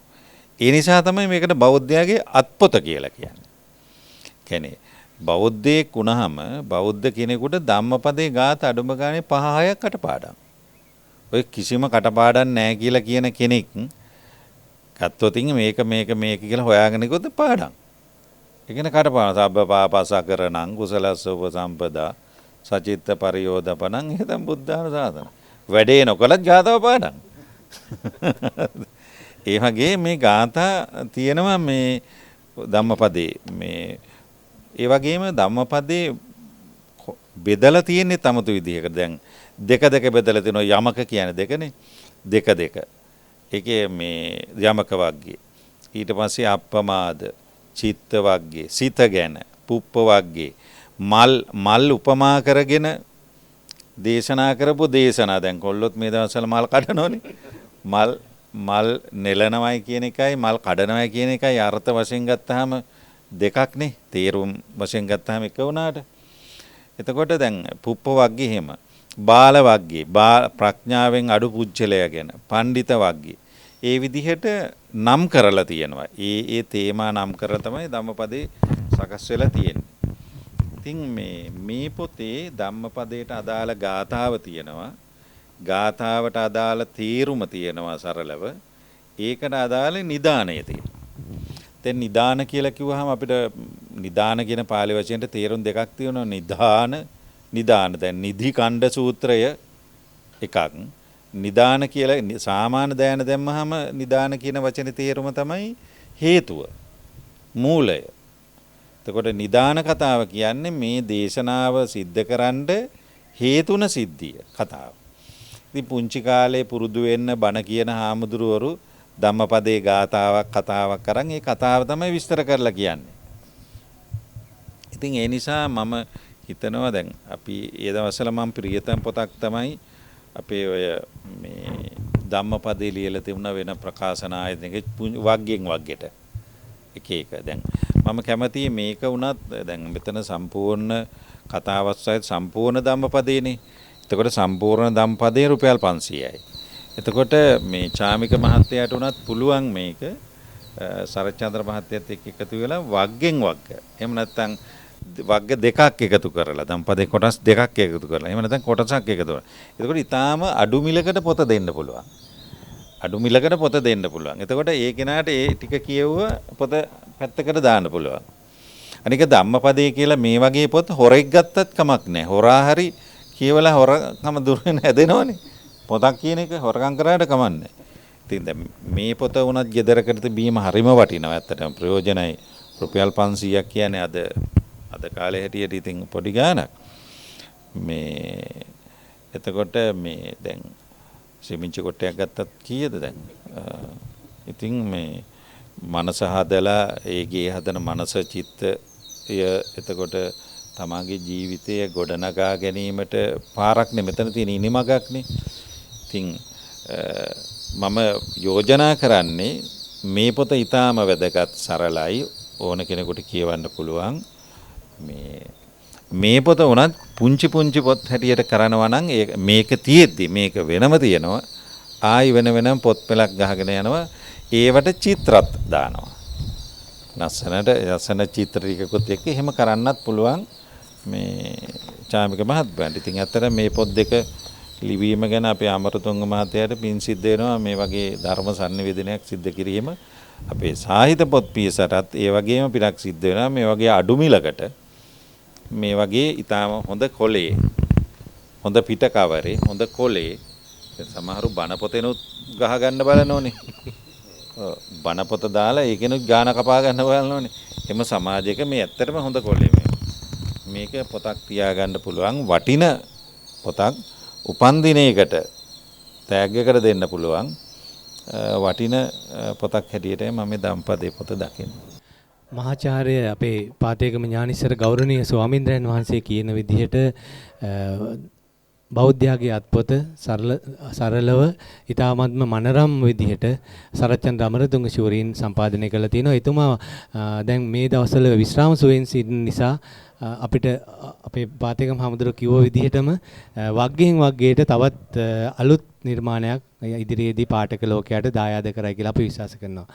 ඒ නිසා තමයි මේකට බෞද්ධයාගේ අත්පොත කියලා කියන්නේ. කියන්නේ බෞද්ධයෙක් වුණාම බෞද්ධ කෙනෙකුට ධම්මපදයේ ගාත අඩුම ගානේ 5-6ක් කටපාඩම්. ඔය කිසිම කටපාඩම් නැහැ කියලා කියන කෙනෙක් ගත්තොත් මේක කියලා හොයාගෙන ගියොත් පාඩම්. ඒකන කටපාඩම් සබ්බ පාපසකරණං කුසලස්ස උපසම්පදා සචිත්ත පරියෝදපණං එහෙනම් බුද්ධාන සාධන. වැඩේ නොකලත් ගාථා පාඩම්. ඒ වගේ මේ ගාථා තියෙනවා මේ ධම්මපදේ මේ ඒ වගේම ධම්මපදේ බෙදලා තියෙන්නේ තමතු විදිහකට. දැන් දෙක බෙදලා තිනවා යමක කියන්නේ දෙකනේ. දෙක. ඒකේ මේ යමක වර්ගයේ. ඊට පස්සේ අප්පමාද චිත්ත වර්ගයේ සිත ගැන පුප්ප වර්ගයේ මල් උපමා කරගෙන දේශනා කරපු දේශනා. දැන් කොල්ලොත් මේ දවස්වල මල් කඩනෝනේ. මල් නෙලනවයි කියන එකයි මල් කඩනවයි කියන එකයි අර්ථ වශයෙන් ගත්තාම දෙකක්නේ. තේරුම් වශයෙන් ගත්තාම එක වුණාට. එතකොට දැන් පුප්ප වර්ගයේ එහෙම බාල වර්ගයේ ප්‍රඥාවෙන් අඩු පුජ්‍යලය ගැන පඬිත වර්ගයේ ඒ විදිහට නම් කරලා තියෙනවා. ඒ තේමා නම් කරලා තමයි ධම්මපදේ සකස් වෙලා තියෙන්නේ. ඉතින් මේ පොතේ ධම්මපදයට අදාළ ගාථාව තියෙනවා. ගාථාවට අදාළ තේරුම තියෙනවා සරලව. ඒකට අදාළ නිදානය තියෙනවා. දැන් නිදාන කියලා කිව්වහම අපිට නිදාන කියන පාලි වචනයට තේරුම් දෙකක් තියෙනවා. නිදාන දැන් නිදි ඛණ්ඩ සූත්‍රය එකක්. නිදාන කියලා සාමාන්‍ය දයන දැම්මහම නිදාන කියන වචනේ තේරුම තමයි හේතුව. මූලය. එතකොට නිදාන කතාව කියන්නේ මේ දේශනාව සිද්ධ කරන්න හේතුන සිද්ධිය කතාව. ඉතින් පුංචි කාලේ පුරුදු වෙන්න බණ කියන හාමුදුරුවරු ධම්මපදයේ ගාතාවක් කතාවක් කරන් ඒ කතාව තමයි විස්තර කරලා කියන්නේ. ඉතින් ඒ නිසා මම හිතනවා දැන් අපි ඒ දවස්වල මම ප්‍රියතම පොතක් තමයි අපේ ඔය මේ ධම්මපදයේ ලියලා තිබුණ වෙන ප්‍රකාශන ආයතනයේ වග්ගෙන් වග්ගෙට එක එක දැන් මම කැමතියි මේක වුණත් දැන් මෙතන සම්පූර්ණ කතාවත් සහිත සම්පූර්ණ ධම්මපදේනේ. එතකොට සම්පූර්ණ ධම්මපදේ රුපියල් 500යි. එතකොට මේ චාමික මහත්තයාට උනත් පුළුවන් මේක සරච්චන්ද්‍ර මහත්තයත් එක්ක එකතු වෙලා වග්ගෙන් වග්ග. එහෙම නැත්නම් වග්ග දෙකක් එකතු කරලා ධම්පදේ කොටස් දෙකක් එකතු කරලා. එහෙම නැත්නම් කොටසක් එකතු කරලා. එතකොට ඊටාම අඩු මිලකට පොත දෙන්න පුළුවන්. අඩු මිලකට පොත දෙන්න පුළුවන්. එතකොට ඒ කෙනාට ඒ ටික කියවුව පොත පැත්තකට දාන්න පුළුවන්. අනික ධම්මපදේ කියලා මේ වගේ පොත් හොරෙක් ගත්තත් කමක් නැහැ. හොරා හරි කියවලා හොරකම දුර වෙන හැදෙනවනේ. පොතක් කියන එක හොරකම් කරාට කමන්නේ. ඉතින් දැන් මේ පොත වුණත් ගෙදරකට බීම හරිම වටිනවා. ඇත්තටම ප්‍රයෝජනයි. රුපියල් 500ක් කියන්නේ අද කාලේ හැටියට ඉතින් පොඩි ගාණක්. මේ එතකොට මේ දැන් සිමිංචි කොටයක් ගත්තත් කීයද දැන්? ඉතින් මේ මනස හදලා ඒගේ හදන මනස චිත්තය එතකොට තමාගේ ජීවිතය ගොඩනගා ගැනීමට පාරක් නේ මෙතන තියෙන ඉනිමගක්නේ. ඉතින් මම යෝජනා කරන්නේ මේ පොත ඊටාම වැදගත් සරලයි ඕන කෙනෙකුට කියවන්න පුළුවන්. මේ පොත උනත් පුංචි පොත් හැටියට කරනවා නම් මේක තියෙද්දි මේක වෙනම තියෙනවා. ආයි වෙනම පොත් පෙළක් ගහගෙන යනවා. ඒවට චිත්‍රත් දානවා. ලස්සන චිත්‍ර ටිකකුත් එක්ක එහෙම කරන්නත් පුළුවන් මේ චාමික මහත්මයාට. ඉතින් අතර මේ පොත් දෙක ලිවීම ගැන අපේ අමරතුංග මහත්තයාට පින් සිද්ධ වෙනවා. මේ වගේ ධර්ම sannivedanayak සිද්ධ කිරීම අපේ සාහිත්‍ය පොත් පියසටත් ඒ වගේම පිටක් සිද්ධ වෙනවා. මේ වගේ අඩු මිලකට මේ වගේ ඊටාම හොඳ කොලේ හොඳ පිට කවරේ හොඳ කොලේ සමහරු බණ පොතේනොත් ගහ ගන්න බලනෝනේ. බණ පොත දාලා ඒකෙනුත් ගාන කපා ගන්න බලනෝනේ. එම සමාජයක මේ ඇත්තටම හොඳ කොලේ මේක පොතක් තියාගන්න පුළුවන් වටින පොතක් උපන් දිනයකට තෑග්ගකට දෙන්න පුළුවන් වටින පොතක් හැටියට මම මේ ධම්පදේ පොත දකිනවා. මහාචාර්ය අපේ පාතේකම ඥානිසර ගෞරවනීය ස්වාමීන්ද්‍රයන් වහන්සේ කියන විදිහට බෞද්ධයාගේ අත්පොත සරලව ඊ타මත්ම මනරම් විදිහට සරච්චන්ද්‍ර අමරතුංග ශූරීන් සම්පාදනය කළා තියෙනවා. එතුමා දැන් මේ දවස්වල විශ්‍රාම සුවයෙන් සිටින නිසා අපිට අපේ පාතේකම හමුදුර කිව්ව විදිහටම වග්ගෙන් වග්ගයට තවත් අලුත් නිර්මාණයක් ඉදිරියේදී පාඨක ලෝකයට දායාද කරයි කියලා අපි විශ්වාස කරනවා.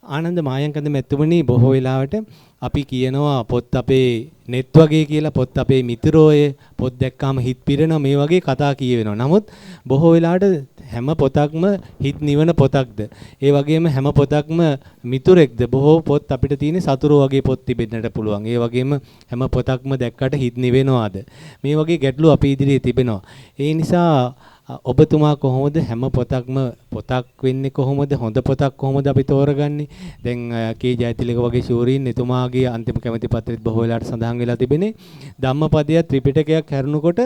ආනන්ද මායංකන්ද මෙතුමනි බොහෝ වෙලාවට අපි කියනවා පොත් අපේ net වගේ කියලා පොත් අපේ මිතුරෝය පොත් දැක්කාම හිත පිරෙනවා මේ වගේ කතා කියවෙනවා. නමුත් බොහෝ වෙලාවට හැම පොතක්ම හිත නිවන පොතක්ද? ඒ වගේම හැම පොතක්ම මිතුරෙක්ද? බොහෝ පොත් අපිට තියෙන සතුරු වගේ පොත් තිබෙන්නට පුළුවන්. ඒ වගේම හැම පොතක්ම දැක්කට හිත නිවෙනවාද? මේ වගේ ගැටලු අපි ඉදිරියේ තිබෙනවා. ඒ නිසා ඔබතුමා කොහොමද හැම පොතක්ම පොතක් වෙන්නේ කොහොමද? හොඳ පොතක් කොහොමද අපි තෝරගන්නේ? දැන් කේ ජයතිලක වගේ ශූරීන් එතුමාගේ අන්තිම කැමැති පත්‍රෙත් බොහෝ වෙලාවට සඳහන් වෙලා තිබෙනේ ධම්මපදය ත්‍රිපිටකයක් හැරුණකොට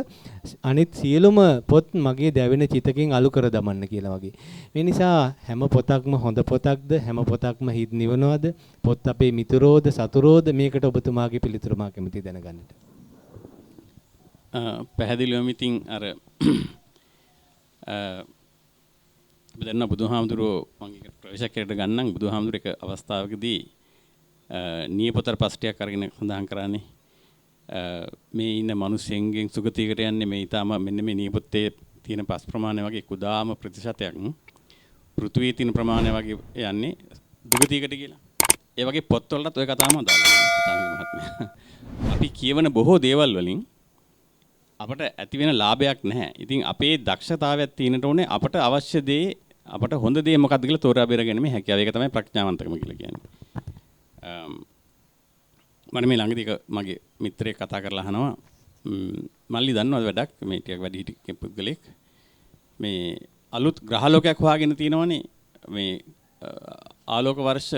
අනිත් සියලුම පොත් මගේ දැවෙන චිතකෙන් අලු කර දමන්න කියලා වගේ. මේ නිසා හැම පොතක්ම හොඳ පොතක්ද? හැම පොතක්ම හිත් නිවනවද? පොත් අපේ මිතුරෝද සතුරෝද? මේකට ඔබතුමාගේ පිළිතුර මා කැමතියි දැනගන්නට. පැහැදිලිවම ඉතින් අර අපි දන්න බුදුහාමුදුරුවෝ මම ඒක ප්‍රවේශකයට ගන්නම්. බුදුහාමුදුරුවෝ එක අවස්ථාවකදී නියපොතර පස්ටියක් අරගෙන සඳහන් කරන්නේ මේ ඉන්න මිනිස්සුන්ගෙන් සුගතියකට යන්නේ මේ ඊටම මෙන්න මේ නියපොත්තේ තියෙන පස් ප්‍රමාණය වගේ කුදාම ප්‍රතිශතයක් පෘථුවියේ තියෙන ප්‍රමාණය වගේ යන්නේ දුගතියකට කියලා. ඒ වගේ පොත්වලටත් ඔය කතාවම දාලා අපි කියවන බොහෝ දේවල් වලින් අපට ඇති වෙන ලාභයක් නැහැ. ඉතින් අපේ දක්ෂතාවයක් තියෙනට ඕනේ අපට අවශ්‍ය දේ අපට හොඳ දේ මොකක්ද කියලා තෝරා බේර ගැනීම හැකියාව. ඒක තමයි ප්‍රඥාවන්තකම කියලා කියන්නේ. මම මේ ළඟදී මගේ මිත්‍රයෙක් කතා කරලා අහනවා මල්ලි දන්නවද වැඩක් මේ ටිකක් වැඩි හිටි පුද්ගලෙක් මේ අලුත් ග්‍රහලෝකයක් හොයාගෙන තියෙනවනේ මේ ආලෝක වර්ෂ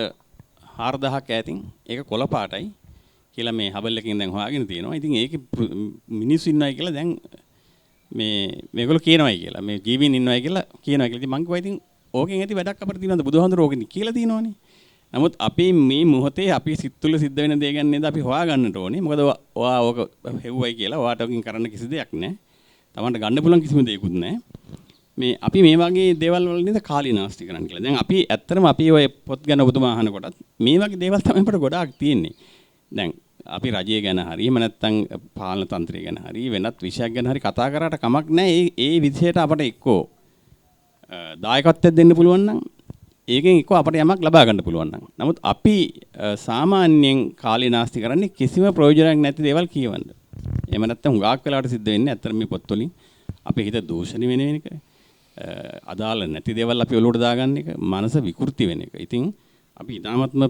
4000ක් ඈතින් ඒක කොළ පාටයි කියලා මේ හබල් එකකින් දැන් හොයාගෙන තියෙනවා. ඉතින් ඒකේ මිනිස්සු ඉන්නවයි කියලා දැන් මේගොල්ලෝ කියනවායි කියලා. මේ ජීවීන් ඉන්නවයි කියලා කියනවා කියලා. ඉතින් මං කිව්වා ඉතින් ඕකෙන් ඇති වැඩක් අපිට තියෙනවද බුදුහාමුදුරුවෝ ඕකෙන් කියලා තියෙනවනේ. නමුත් අපි මේ මොහොතේ අපි සිත් තුළ සිද්ධ වෙන දේ ගැන නේද අපි හොයාගන්නට ඕනේ. මොකද ඔයා ඕක හෙව්වයි කියලා ඔයාට ඔකින් කරන්න කිසි දෙයක් නැහැ. Tamanට ගන්න පුළුවන් කිසිම දෙයක්වත් නැහැ. මේ අපි මේ වගේ දේවල් වල නේද කාලීනාස්ති කරන්න කියලා. දැන් අපි ඇත්තටම අපි ඔය පොත් ගැන ඔබතුමා අහනකොටත් මේ වගේ දේවල් තමයි අපිට ගොඩාක් තියෙන්නේ. දැන් අපි රජය ගැන හරි එහෙම නැත්නම් පාලන තන්ත්‍රය ගැන හරි වෙනත් විෂයක් ගැන හරි කතා කරාට කමක් නැහැ. ඒ විදිහට අපට එක්කෝ දායකත්වයක් දෙන්න පුළුවන් නම් ඒකෙන් එක්ක අපට යමක් ලබා ගන්න පුළුවන් නම්. නමුත් අපි සාමාන්‍යයෙන් කාලීනාස්ති කරන්නේ කිසිම ප්‍රයෝජනයක් නැති දේවල් කියවන්න. එහෙම නැත්නම් හුඟක් වෙලාවට සිද්ධ වෙන්නේ ඇත්තට මේ පොත් වලින් අපේ හිත දූෂණය වෙන එක. අදාළ නැති දේවල් අපි ඔලුවට දාගන්න එක, මනස විකෘති වෙන එක. ඉතින් අපි ඊටාත්ම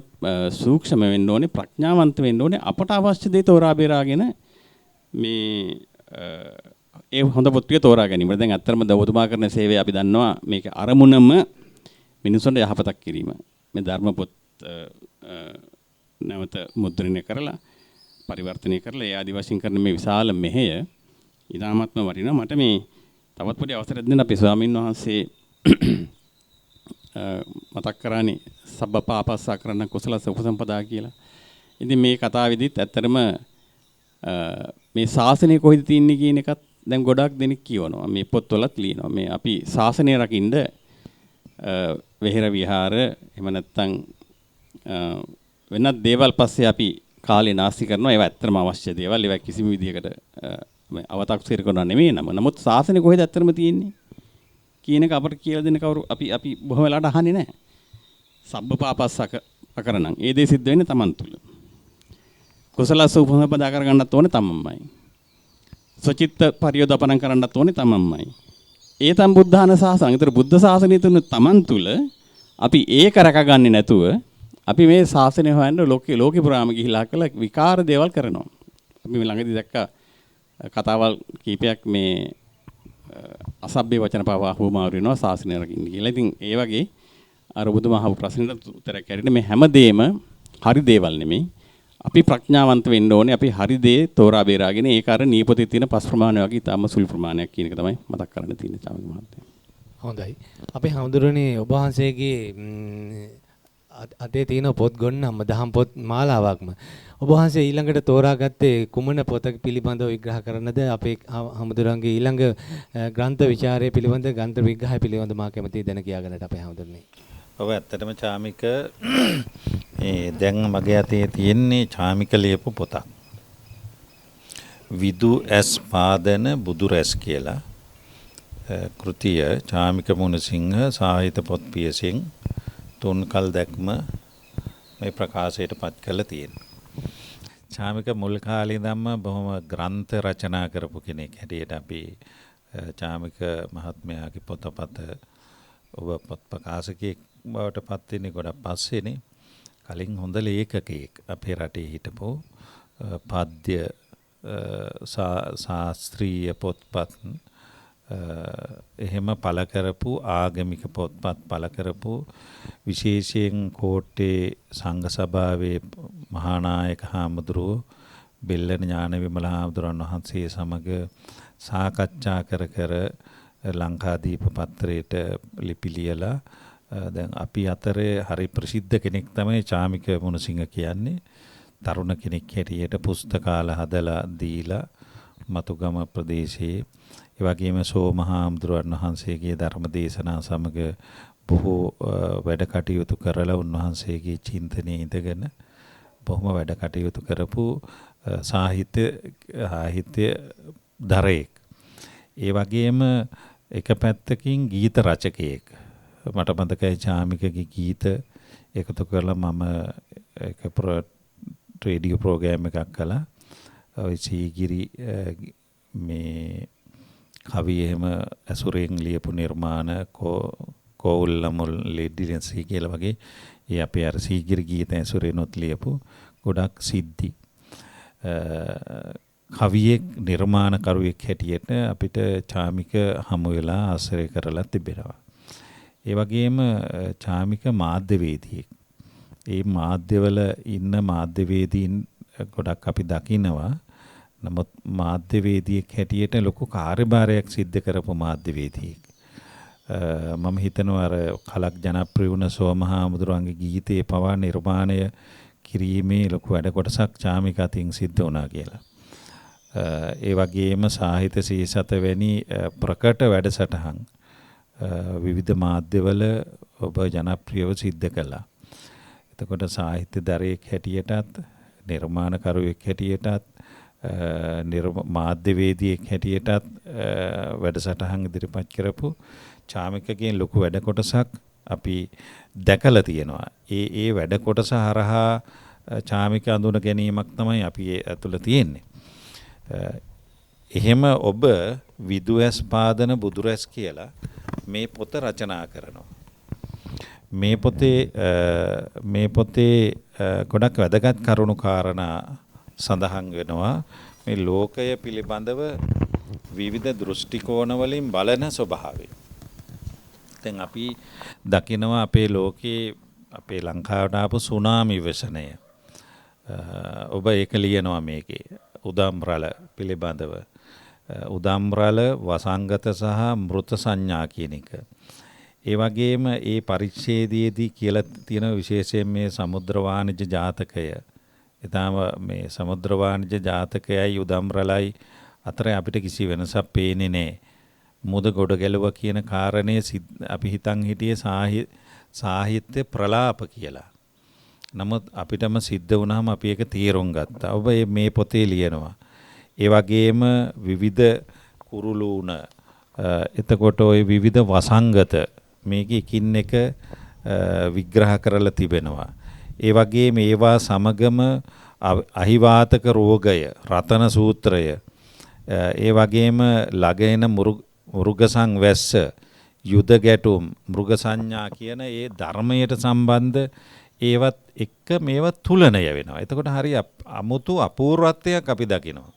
සූක්ෂම වෙන්න ඕනේ, ප්‍රඥාවන්ත වෙන්න ඕනේ. අපට අවශ්‍ය දේ තෝරා බේරාගෙන මේ ඒ හොඳ පොත් ටික තෝරා ගැනීම. දැන් ඇත්තටම ඔබතුමා කරන සේවය අපි දන්නවා මේක අරමුණම මිනිසුන්ට යහපතක් කිරීම. මේ ධර්ම පොත් නැවත මුද්‍රණය කරලා පරිවර්තනය කරලා ඒ ආදි වශයෙන් කරන මේ විශාල මෙහෙය ඊටාත්ම වටිනවා. මට මේ තවත් පොඩි අවසරයක් දෙන්න අපේ ස්වාමීන් වහන්සේ මතක් කරානේ සබ්බ පාපස්සා කරන කුසලස උපසම්පදා කියලා. ඉතින් මේ කතාවේදීත් ඇත්තටම මේ ශාසනය කොහෙද තියෙන්නේ කියන එකත් දැන් ගොඩක් දෙනෙක් කියවනවා. මේ පොත්වලත් ලියනවා. මේ අපි ශාසනය රකින්න වෙහෙර විහාර එහෙම නැත්නම් වෙනත් දේවල් පස්සේ අපි කාලේ නාස්ති කරනවා. ඒවා ඇත්තටම අවශ්‍ය දේවල්. ඒවා කිසිම විදිහකට අව탁සිර කරනවා නෙමෙයි නම. නමුත් ශාසනය කොහෙද ඇත්තටම තියෙන්නේ කියන එක අපට කියලා දෙන්න කවුරු අපි බොහොම වෙලාවට අහන්නේ නැහැ. සබ්බ පාපස්සක අකරණම්. ඒ දේ සිද්ධ වෙන්නේ Taman තුල. කුසලස උපසම්පදා කර ගන්නත් ඕනේ තමන්මයි. සචිත්ත පරියෝදපණම් කරන්නත් ඕනේ තමන්මයි. ඒතම් බුද්ධාන සාසන. ඒතර බුද්ධ ශාසනය තුන Taman තුල අපි ඒක රැකගන්නේ නැතුව අපි මේ ශාසනය හොයන්න ලෝකේ පුරාම ගිහිලා කළ විකාර දේවල් කරනවා. අපි මේ ළඟදී දැක්ක කතාවල් කීපයක් මේ අසභ්‍ය වචන පවා හුවමාරු වෙනවා ශාසනය රකින්න කියලා. ඉතින් ඒ වගේ අර ඔබතුමා අහපු ප්‍රශ්නෙට උත්තරයක් ඇරෙන්න මේ හැමදේම හරි දේවල් නෙමෙයි. අපි ප්‍රඥාවන්ත වෙන්න ඕනේ. අපි හරි දේ තෝරා බේරාගෙන ඒක අර නීපොතේ තියෙන පස් ප්‍රමාණය වගේ තාම සුළු ප්‍රමාණයක් කියන එක තමයි මතක් කරන්න තියෙන්නේ චාමික මහත්තයා. හොඳයි. අපේ හඳුරන්නේ ඔබ වහන්සේගේ අතේ තියෙන පොත් ගොන්නම දහම් පොත් මාලාවක්ම. ඔබ වහන්සේ ඊළඟට තෝරාගත්තේ කුමන පොතක පිළිබඳව විග්‍රහ කරන්නද? අපේ හඳුරන්ගේ ඊළඟ ග්‍රන්ථ විචාරය පිළිබඳ ග්‍රන්ථ විග්‍රහය පිළිබඳ මා කැමතියි දැන කියාගන්නට අපේ හඳුරන්නේ. ඔව් ඇත්තටම චාමික දැන් මගේ අතේ තියෙන්නේ චාමික ලියපු පොතක්. විදු ඇස් පාදන බුදු රැස් කියලා කෘතිය චාමික මුණසිංහ සාහිත්‍ය පොත් පියසින් තුන්කල් දැක්ම මේ ප්‍රකාශයට පත් කළා තියෙනවා. චාමික මුල් කාලේ ඉඳන්ම බොහොම ග්‍රන්ථ රචනා කරපු කෙනෙක් හැටියට අපි චාමික මහත්මයාගේ පොතපත ඔබ පොත් ප්‍රකාශකයෙක් බවට පත් වෙන්නේ ගොඩක් පස්සේනේ. කලින් හොඳ ලේඛකයෙක් අපේ රටේ හිටපු පද්‍ය ශාස්ත්‍රීය පොත්පත් එහෙම පළ කරපු ආගමික පොත්පත් පළ කරපු විශේෂයෙන් කෝට්ටේ සංඝ සභාවේ මහානායක හාමුදුරුවෝ බෙල්ලන ඥාන විමල හාමුදුරන් වහන්සේ සමග සාකච්ඡා කර ලංකාදීප පත්‍රයට ලිපි ලියලා දැන් අපි අතරේ හරි ප්‍රසිද්ධ කෙනෙක් තමයි චාමික මුණසිංහ කියන්නේ. තරුණ කෙනෙක් හැටියට පුස්තකාල හදලා දීලා මතුගම ප්‍රදේශයේ ඒ වගේම සෝමහාමුදුරන් වහන්සේගේ ධර්ම දේශනා සමග බොහෝ වැඩ කටයුතු කරලා උන්වහන්සේගේ චින්තනයේ ඉඳගෙන බොහොම වැඩ කටයුතු කරපු සාහිත්‍ය දරයෙක්. ඒ වගේම එක පැත්තකින් ගීත රචකයෙක්. මට මතකයි චාමිකගේ ගීත එකතු කරලා මම එක රේඩියෝ ප්‍රෝග්‍රෑම් එකක් කළා. ඔය සීගිරි මේ කවි එහෙම ඇසුරෙන් ලියපු නිර්මාණ කෝල්ලමුල් ලෙඩිලන්සි කියලා වගේ ඒ අපේ අර සීගිරි ගීත ඇසුරෙනොත් ලියපු ගොඩක් සිද්ධි කවියෙක් නිර්මාණකරුවෙක් හැටියට අපිට චාමික හමු වෙලා ආශ්‍රය කරලා තිබෙනවා. ඒ වගේම චාමික මාධ්‍යවේදියෙක්. ඒ මාධ්‍යවල ඉන්න මාධ්‍යවේදීන් ගොඩක් අපි දකිනවා. නමුත් මාධ්‍යවේදියෙක් හැටියට ලොකු කාර්යභාරයක් සිද්ධ කරපු මාධ්‍යවේදියෙක්. මම හිතනවා අර කලක් ජනප්‍රිය වුණ සෝමහාමුදුරන්ගේ ගීතේ පවා නිර්මාණය කිරීමේ ලොකු වැඩ කොටසක් චාමික අතින් සිද්ධ වුණා කියලා. ඒ වගේම සාහිත්‍ය සීසත වැනි ප්‍රකට වැඩසටහන් විවිධ මාධ්‍යවල ඔබ ජනප්‍රියව සිද්ධ කළා. එතකොට සාහිත්‍ය දරයෙක් හැටියටත් නිර්මාණකරුවෙක් හැටියටත් මාධ්‍යවේදියෙක් හැටියටත් වැඩසටහන් ඉදිරිපත් කරපු චාමිකගෙන් ලොකු වැඩ කොටසක් අපි දැකලා තියෙනවා. ඒ වැඩ කොටස හරහා චාමික අඳුන ගැනීමක් තමයි අපි ඇතුළ තියෙන්නේ. එහෙම ඔබ විදුඇස් පාදන බුදුරැස් කියලා මේ පොත රචනා කරනවා. මේ පොතේ ගොඩක් වැදගත් කරුණු කාරණා සඳහන් වෙනවා. මේ ලෝකය පිළිබඳව විවිධ දෘෂ්ටි කෝණ වලින් බලන ස්වභාවය. දැන් අපි දකිනවා අපේ ලෝකේ අපේ ලංකාවට ආපු සුනාමි වසනය. ඔබ ඒක ලියනවා මේකේ. උදම්රල පිළිබඳව. උදම්රල වසංගත සහ මෘත සංඥා කියන එක. ඒ වගේම ඒ පරිච්ඡේදයේදී කියලා තියෙන විශේෂයෙන් මේ සමුද්‍ර වාණිජ ජාතකය. ඊටාම මේ සමුද්‍ර වාණිජ ජාතකයයි උදම්රලයි අතර අපිට කිසි වෙනසක් පේන්නේ නැහැ. මුද ගොඩ ගැලුවා කියන කාරණේ අපි හිතන් හිටියේ සාහිත්‍ය ප්‍රලාප කියලා. නමුත් අපිටම සිද්ධ වුණාම අපි ඒක තීරුම් ගත්තා. ඔබ මේ පොතේ ලියනවා. ඒ වගේම විවිධ කුරුලුණ එතකොට ওই විවිධ වසංගත මේක එකින් එක විග්‍රහ කරලා තිබෙනවා. ඒ වගේම ඒවා සමගම අහිවාතක රෝගය, රතන සූත්‍රය, ඒ වගේම ළගෙන මුරුගසං වැස්ස, යුද ගැටුම්, මෘග සංඥා කියන ඒ ධර්මයට සම්බන්ධ ඒවත් එක්ක මේවා තුලණය වෙනවා. එතකොට හරි අමුතු අපූර්වත්වයක් අපි දකිනවා.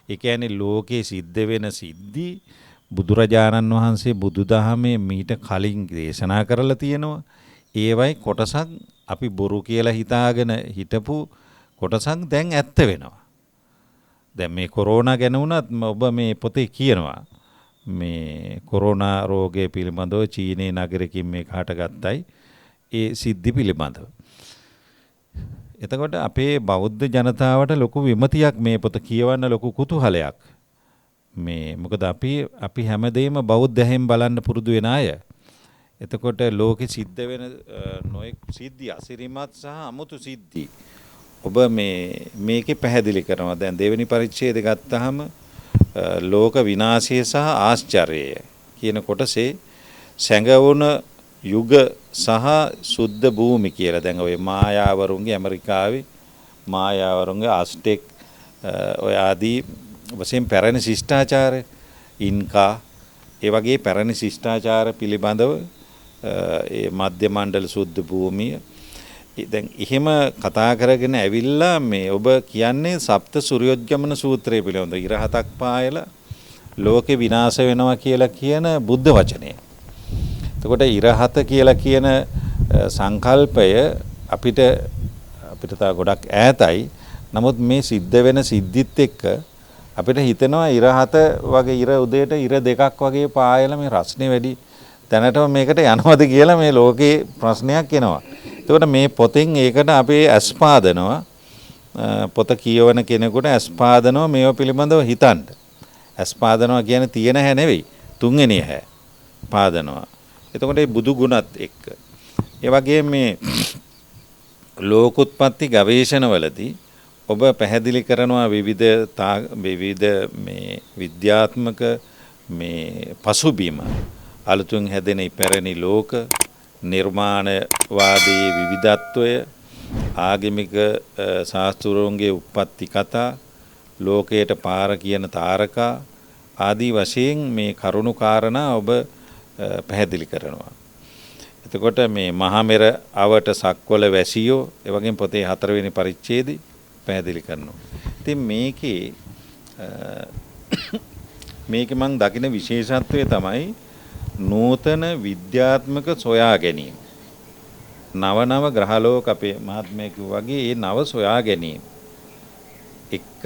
ඒ කියන්නේ ලෝකේ සිද්ධ වෙන සිද්ධි බුදුරජාණන් වහන්සේ බුදුදහමේ මීට කලින් දේශනා කරලා තියෙනවා. ඒවයි කොටසක් අපි බොරු කියලා හිතාගෙන හිටපු කොටසක් දැන් ඇත්ත වෙනවා. දැන් මේ කොරෝනා ගැන වුණත් ඔබ මේ පොතේ කියනවා මේ කොරෝනා රෝගය පිළිබඳව චීනයේ නගරකින් මේක හටගත්තයි ඒ සිද්ධි පිළිබඳව. එතකොට අපේ බෞද්ධ ජනතාවට ලොකු විමතියක් මේ පොත කියවන්න ලොකු කුතුහලයක්. මේ මොකද අපි හැමදේම බෞද්ධයෙන් බලන්න පුරුදු වෙන අය. එතකොට ලෝකෙ සිද්ධ වෙන නොයෙක් සිද්ධි අසිරිමත් සහ අමුතු සිද්ධි ඔබ මේකේ පැහැදිලි කරනවා. දැන් දෙවෙනි පරිච්ඡේදය ගත්තාම ලෝක විනාශය සහ ආශ්චර්යය කියන කොටසේ සැඟවුණ යුග සහ සුද්ධ භූමි කියලා. දැන් ඔය මායාවරුන්ගේ ඇමරිකාවේ මායාවරුන්ගේ ආස්ටෙක් ඔය ආදී වශයෙන් පැරණි ශිෂ්ටාචාර ඉන්කා ඒ වගේ පැරණි ශිෂ්ටාචාර පිළිබඳව ඒ මධ්‍ය මණ්ඩල සුද්ධ භූමිය දැන් එහෙම කතා කරගෙන ඇවිල්ලා මේ ඔබ කියන්නේ සප්ත සූර්යෝද්ගමන සූත්‍රය පිළිබඳව ඉරහතක් පායලා ලෝකේ විනාශ වෙනවා කියලා කියන බුද්ධ වචනය. එතකොට ඉරහත කියලා කියන සංකල්පය අපිට තව ගොඩක් ඈතයි. නමුත් මේ සිද්ධ වෙන සිද්ධිත් එක්ක අපිට හිතෙනවා ඉරහත වගේ ඉර උදේට ඉර දෙකක් වගේ පායලා මේ රස්නේ වැඩි දැනටම මේකට යනවද කියලා මේ ලෝකේ ප්‍රශ්නයක් එනවා. එතකොට මේ පොතෙන් ඒකට අපේ අස්පාදනවා පොත කියවන කෙනෙකුට අස්පාදනවා මේව පිළිබඳව හිතන්න. අස්පාදනවා කියන්නේ තියෙන හැ නෙවෙයි තුන්වෙනි හැ පාදනවා. එතකොට මේ බුදු ගුණත් එක්ක ඒ වගේ මේ ලෝකෝත්පත්ති ගවේෂණවලදී ඔබ පැහැදිලි කරනවා විවිධ මේ විද්‍යාත්මක මේ පසුබිම අලුතුන් හැදෙන ඉපැරණි ලෝක නිර්මාණවාදී විවිධත්වය ආගමික ශාස්ත්‍රෝන්ගේ උප්පත්ති කතා ලෝකයට පාර කියන තාරකා ආදී වශයෙන් මේ කරුණු කාරණා ඔබ පැහැදිලි කරනවා. එතකොට මේ මහමෙර අවට සක්වල වැසියෝ ඒ වගේම පොතේ 4 වෙනි පරිච්ඡේදය පැහැදිලි කරනවා. ඉතින් මේකේ මම දකින විශේෂත්වය තමයි නූතන විද්‍යාත්මක සොයා ගැනීම. නව ග්‍රහලෝක අපේ මහත්මයා කිව්වා වගේ ඒ නව සොයා ගැනීම. එක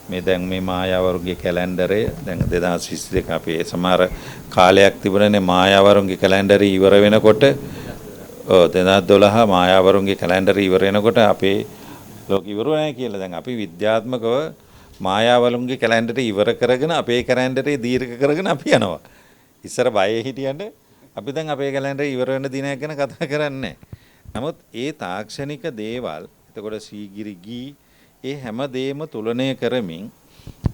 මේ දැන් මේ මායාවරුන්ගේ කැලෙන්ඩරය දැන් 2022 අපේ සමහර කාලයක් තිබුණනේ මායාවරුන්ගේ කැලෙන්ඩරය ඉවර වෙනකොට 2012 මායාවරුන්ගේ කැලෙන්ඩරය ඉවර වෙනකොට අපේ ලෝක ඉවර නැහැ කියලා දැන් අපි විද්‍යාත්මකව මායාවරුන්ගේ කැලෙන්ඩරය ඉවර කරගෙන අපේ කැලෙන්ඩරය දීර්ඝ කරගෙන අපි යනවා. ඉස්සර බයේ හිටියන්ට අපි දැන් අපේ කැලෙන්ඩරය ඉවර වෙන දිනයක් ගැන කතා කරන්නේ. නමුත් ඒ තාක්ෂණික දේවල් එතකොට සීගිරි ගී ඒ හැම දෙයක්ම තුලනය කරමින්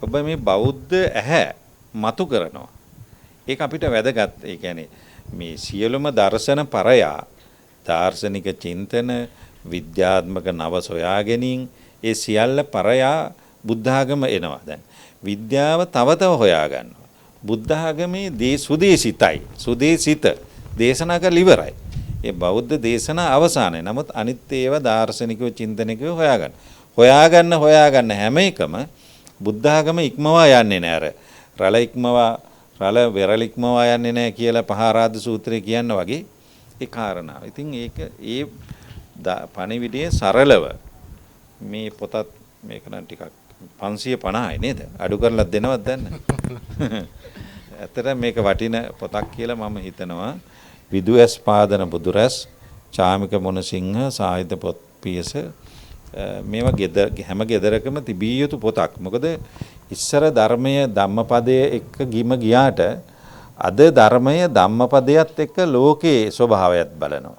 ඔබ මේ බෞද්ධ ඇහැ මතු කරනවා. ඒක අපිට වැදගත්. ඒ කියන්නේ මේ සියලුම දර්ශන පරයා දාර්ශනික චින්තන විද්‍යාත්මක නව සොයා ගැනීම ඒ සියල්ල පරයා බුද්ධ ආගම එනවා. දැන් විද්‍යාව තව හොයා ගන්නවා. බුද්ධ ආගමේ සුදේශිතයි. සුදේශිත දේශනා කරලා ඉවරයි. ඒ බෞද්ධ දේශනා අවසానයි. නමුත් අනිත් ඒවා දාර්ශනිකව චින්තනිකව හොයාගන්න හැම එකම බුද්ධ ආගම ඉක්මවා යන්නේ නැහැ. රළ වෙරළ ඉක්මවා යන්නේ නැහැ කියලා පහාරාද සූත්‍රය කියන වගේ ඒ කාරණාව. ඉතින් ඒක ඒ පණිවිඩයේ සරලව මේ පොතත් මේක නම් ටිකක් 550යි නේද? අඩු කරලා දෙනවද දැන්? ඇත්තට මේක වටින පොතක් කියලා මම හිතනවා. විදුඇස් පාදන බුදුරැස් චාමික මොනසිංහ සාහිත්‍ය පොත් පියස මේවා හැම ගෙදරකම තිබිය යුතු පොතක්. මොකද ඉස්සර ධර්මයේ ධම්මපදයේ එක්ක ගියාට අද ධර්මයේ ධම්මපදයට එක්ක ලෝකේ ස්වභාවයත් බලනවා.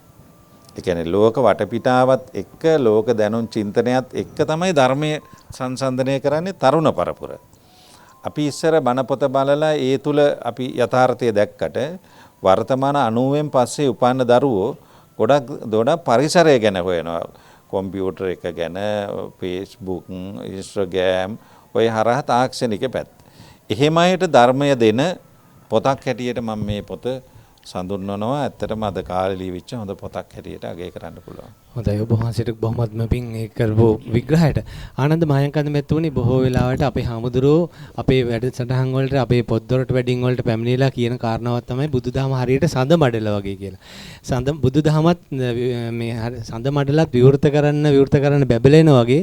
ඒ කියන්නේ ලෝක වටපිටාවත් එක්ක ලෝක දැනුම් චින්තනයත් එක්ක තමයි ධර්මයේ සංසන්දනය කරන්නේ තරුණ පරපුර. අපි ඉස්සර බණ පොත බලලා ඒ තුල අපි යථාර්ථය දැක්කට වර්තමාන 90න් පස්සේ උපන්න දරුවෝ ගොඩක් පරිසරය ගැන හොයනවා. කොම්පියුටර් එක ගැන, Facebook, Instagram ඔය හරහා තාක්ෂණික පැත්ත. එහෙම අයට ධර්මය දෙන පොතක් හැටියට මම මේ පොත සඳුන්වනවා. ඇත්තටම අද කාලේ ලියවිච්ච හොඳ පොතක් හැටියට අගය කරන්න පුළුවන්. හොඳයි ඔබ වහන්සේට බොහොමත්ම පිං ඒ කරපු විග්‍රහයට ආනන්ද මහයන්කන්ද මෙතුණි බොහෝ වෙලාවට අපේ හාමුදුරුවෝ අපේ වැඩසටහන් වලට අපේ පොත්දොරට වෙඩින් වලට පැමිණිලා කියන කාරණාවක් තමයි බුදුදහම හරියට සඳ මඩල වගේ කියලා. බුදුදහමත් මේ සඳ මඩලත් විවෘත කරන්න බැබලෙනා වගේ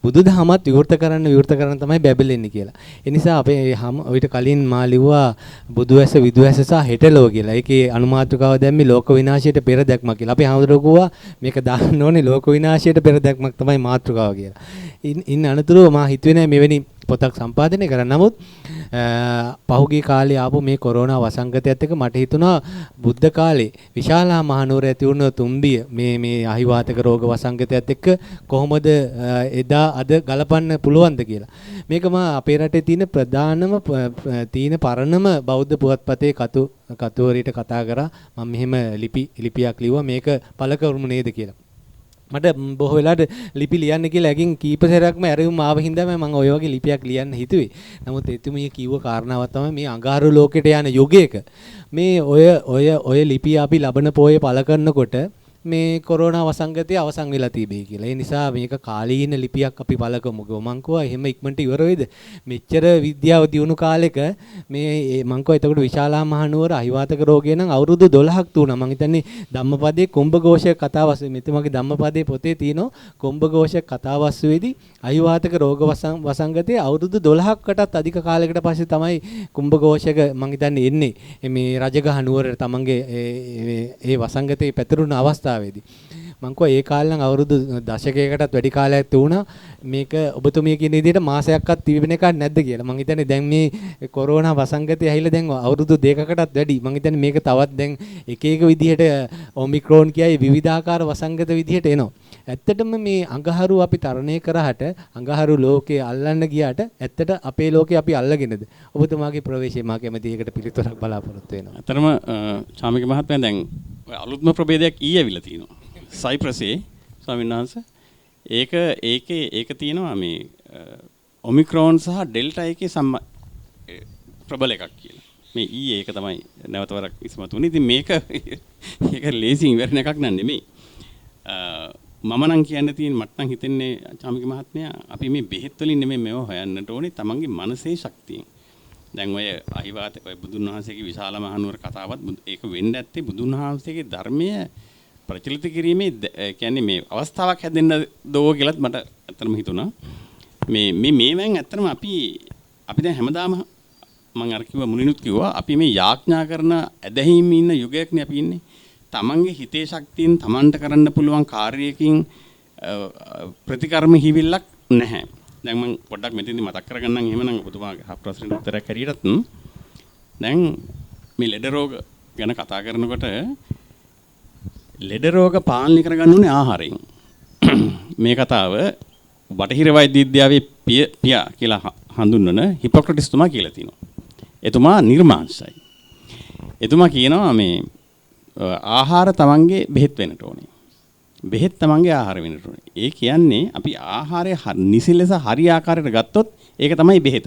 බුදුදහමත් විවෘත කරන්න තමයි බැබලෙන්නේ කියලා. ඒ නිසා අපේ ඔයිට කලින් මා ලිව්වා බුදුඇස විදුඇස සහ හෙටලෝ කියලා. ඒකේ අනුමාතෘකාව දැම්මේ ලෝක විනාශයට පෙර දැක්මක් කියලා. අපේ හාමුදුරුවෝ කිව්වා මේක ඕනේ ලෝක විනාශයට පෙර දැක්මක් තමයි මාතෘකාව කියලා. ඉන්න අනතුරුව මා හිතුවේ නෑ මෙවැනි පොතක් සම්පාදනය කරන්න. නමුත් පහුගිය කාලේ ආපු මේ කොරෝනා වසංගතයත් එක්ක මට හිතුණා බුද්ධ කාලේ විශාලා මහනුවර ඇති වුණ තුම්බිය මේ අහිවාතක රෝග වසංගතයත් එක්ක කොහොමද එදා අද ගලපන්න පුළුවන්ද කියලා. මේක මා අපේ රටේ තියෙන පරණම බෞද්ධ පුවත්පතේ කතුවරයට කතා කරා. මම මෙහෙම ලිපියක් ලිව්වා මේක පළ කරුමු නේද කියලා. මට බොහෝ වෙලාවට ලිපි ලියන්න කියලා ඇගින් කීප සැරයක්ම ඇරෙවුම් ආව හින්දා මම ඔය වගේ ලිපියක් ලියන්න හිතුවේ. නමුත් එතුමිය කිව්ව කාරණාවක් තමයි මේ අඟහරු ලෝකෙට යන යුගයක මේ ඔය ලිපිය අපි ලබන පොයේ පළ කරනකොට මේ කොරෝනා වසංගතය අවසන් වෙලා තිබේ කියලා. ඒ නිසා මේක කාලීන ලිපියක් අපි පළ කරමුකෝ. මං කිව්වා එහෙම ඉක්මනට ඉවර වෙයිද? මෙච්චර විද්‍යාව දියුණු කාලෙක මේ මං කිව්වා එතකොට විශාලා මහනුවර අහිවාතක රෝගය නම් අවුරුදු 12ක් තුණා. මං හිතන්නේ ධම්මපදයේ කුම්භඝෝෂ කතාවස්තුවේ මෙතුමගේ ධම්මපදයේ පොතේ තියෙනවා කුම්භඝෝෂ කතාවස්තුවේදී අහිවාතක රෝග වසංගතයේ අවුරුදු 12කටත් අධික කාලයකට පස්සේ තමයි කුම්භඝෝෂක මං හිතන්නේ එන්නේ. මේ රජගහ නුවරට තමන්ගේ ඒ වසංගතේ පැතිරුණු අවස්ථාව මං කිව්වා ඒ කාලේ නම් අවුරුදු දශකයකටත් වැඩි කාලයක් තිබුණා. මේක ඔබතුමිය කියන විදිහට මාසයක්වත් තිබෙන එකක් නැද්ද කියලා. මං හිතන්නේ දැන් මේ කොරෝනා වසංගතය ඇහිලා දැන් අවුරුදු දෙකකටත් වැඩි. මං හිතන්නේ මේක තවත් දැන් එක විදිහට ඔමික්‍රෝන් කියයි විවිධාකාර වසංගත විදිහට එනවා. ඇත්තටම මේ අඟහරු අපි තරණය කරාට අඟහරු ලෝකේ අල්ලන්න ගියාට ඇත්තට අපේ ලෝකේ අපි අල්ලගෙනද? ඔබතුමාගේ ප්‍රවේශය මා කැමති ඒකට පිළිතුරක් බලාපොරොත්තු වෙනවා. අතරම චාමික මහත්මයා දැන් අලුත්ම ප්‍රභේදයක් ඇවිල්ලා තිනවා. සයිප්‍රසේ ස්වාමීන් වහන්සේ ඒක තියෙනවා මේ ඔමික්‍රෝන් සහ ඩෙල්ටා එකේ ප්‍රබල එකක් කියලා. මේ ඒක තමයි නැවතවරක් ඉස්මතු වුනේ. ඉතින් මේක ලේසියෙන් ඉවරන එකක් නන් නෙමෙයි. මම නම් කියන්න තියෙන මට නම් හිතෙන්නේ චාමික මහත්මයා අපි මේ බෙහෙත් වලින් නෙමෙයි මේව හොයන්නට ඕනේ තමන්ගේ මනසේ ශක්තියෙන්. දැන් ඔය අහිවාත ඔය බුදුන් වහන්සේගේ විශාල මහනුවර කතාවත් ඒක වෙන්න ඇත්තේ බුදුන් වහන්සේගේ ධර්මය ප්‍රචලිත කිරීමේ කියන්නේ මේ අවස්ථාවක් හැදෙන්න දෝ කියලාත් මට ඇත්තටම හිතුණා. මේවෙන් ඇත්තටම අපි දැන් හැමදාම මම අර කිව්වා මුලිනුත් කිව්වා අපි මේ යාඥා කරන ඇදහිීම ඉන්න යුගයක්නේ අපි ඉන්නේ. තමන්ගේ හිතේ ශක්තියෙන් තමන්ට කරන්න පුළුවන් කාර්යයකින් ප්‍රතිකර්ම හිවිල්ලක් නැහැ. දැන් මම පොඩ්ඩක් මෙතෙන්දි මතක් කරගන්නම් එහෙමනම් ඔබතුමාගේ ප්‍රශ්නෙට උත්තරයක් හැටියටත් දැන් මේ ලෙඩ රෝග ගැන කතා කරනකොට ලෙඩ රෝග පාලනය කරගන්න ඕනේ ආහාරයෙන්. මේ කතාව බටහිර වෛද්‍ය විද්‍යාවේ පියා කියලා හඳුන්වන හිපොක්‍රටිස් තුමා කියලා තිනවා. එතුමා නිර්මාංශයි. එතුමා කියනවා මේ ආහාර තමන්ගේ බෙහෙත් වෙන්නට ඕනේ. බෙහෙත් තමන්ගේ ආහාර වෙන්නට ඕනේ. ඒ කියන්නේ අපි ආහාරය නිසි ලෙස හරි ආකාරයට ගත්තොත් ඒක තමයි බෙහෙත.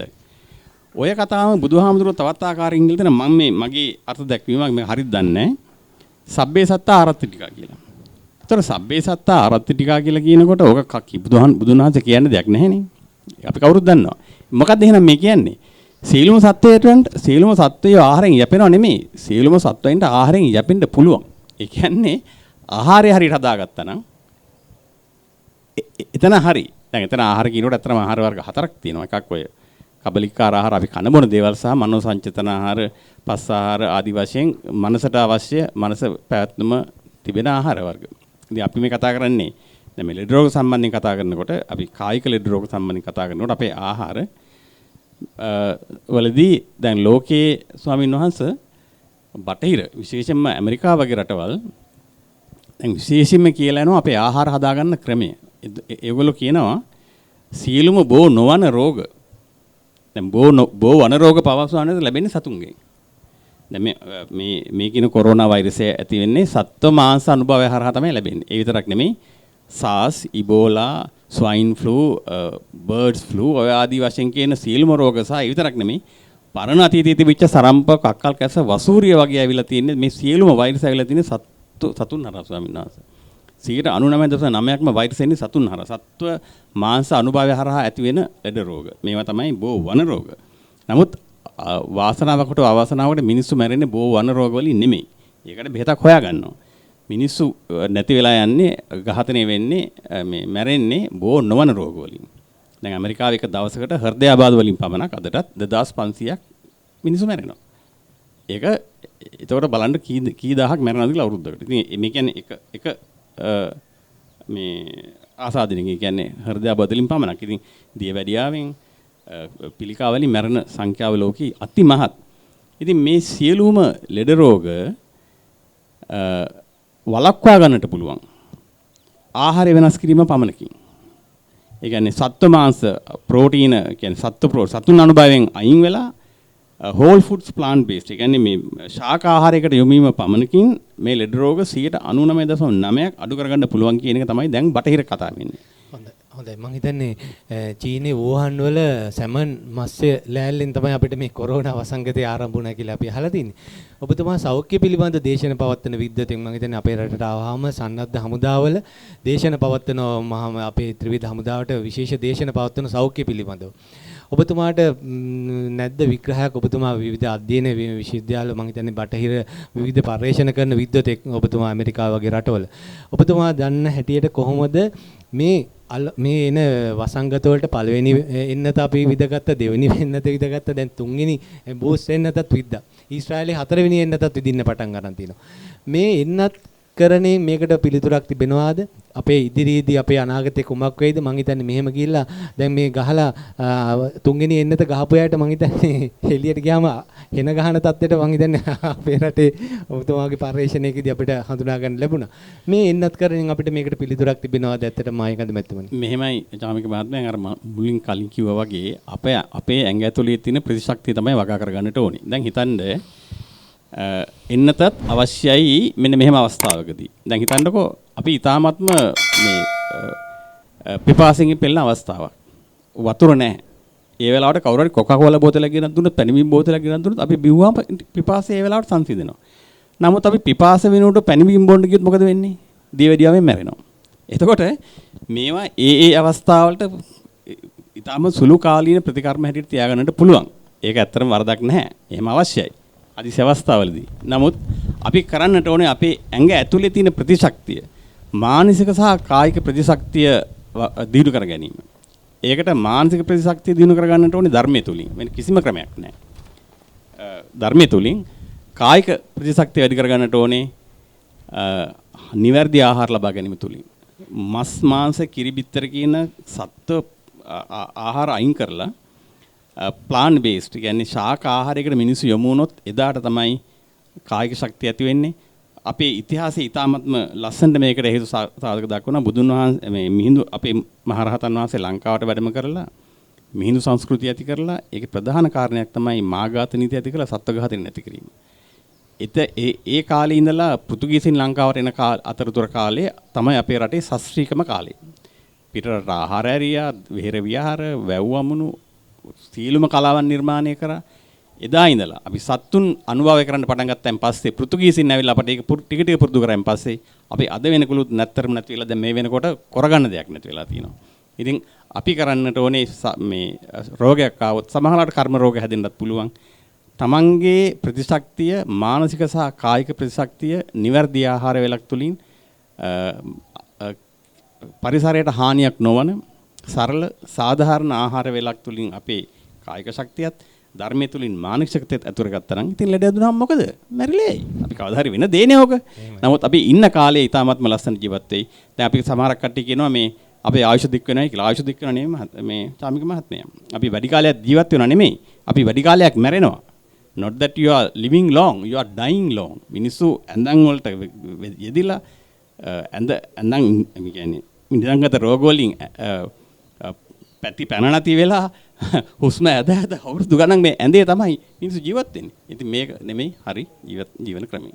ඔය කතාවම බුදුහාමුදුරුවෝ තවත් ආකාරයකින් කියලා දෙන මම මේ මගේ අර්ථ දැක්වීමක් මේ හරියට දන්නේ නැහැ. සබ්බේ සත්තා ආරත්ති ටිකා කියලා. ඒතර සබ්බේ සත්තා ආරත්ති ටිකා කියලා කියනකොට ඕක කක්කි බුදුන් වහන්සේ කියන්න දෙයක් නැහැනේ. අපි කවුරුත් දන්නවා. මොකක්ද එහෙනම් මේ කියන්නේ? සීලම සත්වයෝ ආහාරයෙන් යැපෙනව නෙමෙයි. සීලම සත්වයින්ට ආහාරයෙන් යැපෙන්න පුළුවන්. ඒ කියන්නේ ආහාරය හරියට හදාගත්තා නම් එතන හරි. දැන් එතන ආහාර කියනකොට ඇත්තටම ආහාර වර්ග හතරක් තියෙනවා. එකක් ඔය කබලිකාර ආහාර අපි කන බොන දේවල් සහ මනෝ සංචේතන ආහාර, පස්ස ආහාර ආදි වශයෙන් මනසට අවශ්‍ය මනස පැවැත්ම තිබෙන ආහාර වර්ග. ඉතින් අපි මේ කතා කරන්නේ දැන් මේ ලෙඩ රෝග සම්බන්ධයෙන් කතා කරනකොට අපි කායික ලෙඩ රෝග සම්බන්ධයෙන් කතා කරනකොට අපේ ආහාර වලදී දැන් ලෝකයේ ස්වාමීන් වහන්සේ බටහිර විශේෂයෙන්ම ඇමරිකාව වගේ රටවල් දැන් විශේෂයෙන්ම කියලා යනවා අපේ ආහාර හදාගන්න ක්‍රමය. ඒගොල්ලෝ කියනවා සියලුම බෝ නොවන රෝග දැන් බෝ වන රෝග පවස්වානට ලැබෙන්නේ සතුන්ගෙන්. දැන් මේ කියන කොරෝනා වෛරසය ඇති වෙන්නේ සත්ව මාංශ අනුභවය හරහා තමයි ලැබෙන්නේ. ඒ විතරක් නෙමෙයි SARS, Ebola, swine flu, birds flu ඔය ආදී වශයෙන් කියන සියලුම රෝග සහ ඒ විතරක් නෙමෙයි පරණ අතීතයේ තිබිච්ච සරම්ප කක්කල් කැස වසූරිය වගේ ඇවිල්ලා තියෙන්නේ මේ සියලුම වෛරස් ඇවිල්ලා තියෙන්නේ සතුන් හරහා ස්වාමීන් වහන්සේ. 99.9%ක්ම වෛරස් එන්නේ සතුන් හරහා. සත්ව මාංශ අනුභවය හරහා ඇති වෙන ලෙඩ රෝග. මේවා තමයි බෝ වන රෝග. නමුත් වාසනාවකට අවාසනාවකට මිනිස්සු මැරෙන්නේ බෝ වන රෝග වලින් නෙමෙයි. ඒකට බෙහෙතක් හොයාගන්නවා. මිනිස්සු නැති වෙලා යන්නේ ඝාතනය වෙන්නේ මේ මැරෙන්නේ බෝ නොවන රෝග වලින්. දැන් ඇමරිකාවේ එක දවසකට හෘදයාබාධ වලින් පමණක් අදටත් 2500ක් මිනිස්සු මැරෙනවා. ඒක එතකොට බලන්න කී දහයක් මැරෙනවද කියලා අවුරුද්දකට. ඉතින් මේ කියන්නේ එක මේ ආසාදිනින් කියන්නේ හෘදයාබාධ වලින් පමණක්. ඉතින් දියවැඩියාවෙන් පිළිකා වලින් මැරෙන සංඛ්‍යාව ලෝකී අතිමහත්. ඉතින් මේ සියලුම ලෙඩ රෝග වළක්වා ගන්නට පුළුවන් ආහාරය වෙනස් කිරීම පමණකින්. ඒ කියන්නේ සත්ව මාංශ ප්‍රෝටීන කියන්නේ සතුන් අනුභවයෙන් අයින් වෙලා whole foods plant based. ඒ කියන්නේ මේ ශාකාහාරයකට යොමු වීම පමණකින් මේ ලෙඩ රෝග 99.9ක් අඩු කරගන්න පුළුවන් කියන එක තමයි දැන් බටහිර කතාව වෙන්නේ. හොඳයි මම හිතන්නේ චීනේ වුහාන් වල සැමන් මත්ස්‍ය ලෑල්ලෙන් තමයි අපිට මේ කොරෝනා වසංගතය ආරම්භ වුණා කියලා අපි අහලා තින්නේ. ඔබතුමා සෞඛ්‍ය පිළිබඳ දේශන පවත්වන විද්වතෙක් මම හිතන්නේ අපේ රටට ආවම සන්නද්ධ හමුදාවල දේශන පවත්වන මහා අපේ ත්‍රිවිධ හමුදාවට විශේෂ දේශන පවත්වන සෞඛ්‍ය පිළිබඳව. ඔබතුමාට නැද්ද විග්‍රහයක් ඔබතුමා විවිධ අධ්‍යයන විශ්වවිද්‍යාල මම හිතන්නේ බටහිර විවිධ පර්යේෂණ කරන විද්වතෙක් ඔබතුමා ඇමරිකාව වගේ රටවල. ඔබතුමා දන්න හැටියට කොහොමද මේ එන වසංගත වලට පළවෙනි එන්නත අපි විදගත්ත දෙවෙනි එන්නත විදගත්ත දැන් තුන්වෙනි බූස් එන්නතත් විද්දා. ඊශ්‍රායලේ හතරවෙනි එන්නතත් විදින්න පටන් ගන්න තියෙනවා. මේ එන්නත් කරන්නේ මේකට පිළිතුරක් තිබෙනවාද? අපේ ඉදිරියේදී අපේ අනාගතේ කුමක් වෙයිද? මං හිතන්නේ මෙහෙම ගිහිල්ලා දැන් මේ ගහලා තුන්වෙනි එන්නත ගහපු අයට මං හිතන්නේ එළියට ගියාම හෙන ගහන තත්ත්වයට මං හිතන්නේ අපේ රටේ ඔබතුමාගේ පර්යේෂණයකදී අපිට හඳුනා ගන්න ලැබුණා. මේ එන්නත් කරමින් අපිට මේකට පිළිතුරක් තිබෙනවාද? ඇත්තටම මායකද මැතිතුමනි? මෙහෙමයි චාමික මහත්මයා අර මුලින් කලින් කිව්වා වගේ අපේ ඇඟ ඇතුලේ තියෙන ප්‍රතිශක්තිය තමයි වගා කරගන්නට ඕනේ. දැන් හිතන්නේ එන්නතත් අවශ්‍යයි මෙන්න මෙහෙම අවස්ථාවකදී. දැන් හිතන්නකෝ අපි ඊ타මත්ම මේ පිපාසයෙන් පෙළෙන අවස්ථාවක්. වතුර නැහැ. ඒ වෙලාවට කවුරු හරි කොකාකෝලා බෝතලයක් ගෙනත් දුන්නොත් පැණිබීම් බෝතලයක් ගෙනත් දුන්නොත් අපි බිව්වම පිපාසය ඒ වෙලාවට සංසිඳෙනවා. නමුත් අපි පිපාස වෙනුවට පැණිබීම් බොන්න ගියොත් මොකද වෙන්නේ? දියවැඩියාවෙන් මැරෙනවා. එතකොට මේවා ඒ අවස්ථාවලට ඊටම සුළු කාලීන ප්‍රතිකර්ම හැටියට තියාගන්නට පුළුවන්. ඒක ඇත්තටම වරදක් නැහැ. එහෙම අවශ්‍යයි. අදිසි අවස්ථාවලදී. නමුත් අපි කරන්නට ඕනේ අපේ ඇඟ ඇතුලේ තියෙන ප්‍රතිශක්තිය මානසික සහ කායික ප්‍රතිශක්තිය දිනු කර ගැනීම. ඒකට මානසික ප්‍රතිශක්තිය දිනු කර ගන්නට ඕනේ ධර්මයේ තුලින්. වෙන කිසිම ක්‍රමයක් නැහැ. ධර්මයේ තුලින් කායික ප්‍රතිශක්තිය වැඩි කර ගන්නට ඕනේ නිවැරදි ආහාර ලබා ගැනීම තුලින්. මස් මාංශ කිරි බිත්තර කියන සත්ව ආහාර අයින් කරලා ප්ලාන්ට් බේස්ඩ් කියන්නේ ශාක ආහාරයකට මිනිස්සු යොමු වුණොත් එදාට තමයි කායික ශක්තිය ඇති වෙන්නේ. අපේ ඉතිහාසයේ ඊටාත්ම ලස්සනට මේකට හේතු සාධක දක්වනවා. බුදුන් වහන්සේ මේ මිහිඳු අපේ මහරහතන් වහන්සේ ලංකාවට වැඩම කරලා මිහිඳු සංස්කෘතිය ඇති කරලා ඒකේ ප්‍රධාන කාරණයක් තමයි මාඝාත නීති ඇති කරලා සත්ව ඝාතනය නැති කිරීම. ඒ කාලේ ඉඳලා පෘතුගීසින් ලංකාවට එන අතරතුර කාලේ තමයි අපේ රටේ ශාස්ත්‍රීයකම කාලේ. පිටරට ආහාර ඇරියා, විහෙර විහාර, වැව් අමුණු සීලුම කලාවන් නිර්මාණය කරා. එදා ඉඳලා අපි සත්තුන් අනුභවය කරන්න පටන් ගත්තන් පස්සේ පෘතුගීසින් ඇවිල්ලා අපට ඒක ටික ටික පුරුදු කරාන් පස්සේ අපි අද වෙනකලුත් නැත්තරම නැති වෙලා දැන් මේ වෙනකොට කරගන්න දෙයක් නැති වෙලා තියෙනවා. ඉතින් අපි කරන්නට ඕනේ මේ රෝගයක් ආවොත් සමහරවිට කර්ම රෝග හැදෙන්නත් පුළුවන්. තමන්ගේ ප්‍රතිශක්තිය මානසික සහ කායික ප්‍රතිශක්තිය නිවැරදි ආහාර වේලක් තුලින් පරිසරයට හානියක් නොවන සරල සාධාරණ ආහාර වේලක් තුලින් අපේ කායික ශක්තියත් ධර්මයේ තුලින් මානසික ශක්තියත් අතුර ගත්තා නම් ඉතින් ලෙඩ දුනහම මොකද? මැරිලේයි. අපි කවදා හරි වෙන දේනේ ඕක. නමුත් අපි ඉන්න කාලේ ඊටාත්ම ලස්සන ජීවත් වෙයි. දැන් අපි සමහරක් කට්ටිය කියනවා මේ අපේ ආයුෂ දික් වෙනවායි කියලා. ආයුෂ දික් වෙනව නෙමෙයි මේ චාමික මහත්මයා. අපි වැඩි කාලයක් ජීවත් වෙනව නෙමෙයි. අපි වැඩි කාලයක් මැරෙනවා. Not that you are living long, you are dying long. මිනිස්සු ඇඳන් වලට යෙදිලා ඇඳන් කියන්නේ නිදන්ගත රෝග වලින් පැති පැන නැති වෙලා හුස්ම ඇද අවුරුදු ගණන් මේ ඇඳේ තමයි මිනිස්සු ජීවත් වෙන්නේ. ඉතින් මේක නෙමෙයි හරි ජීවන ක්‍රමය.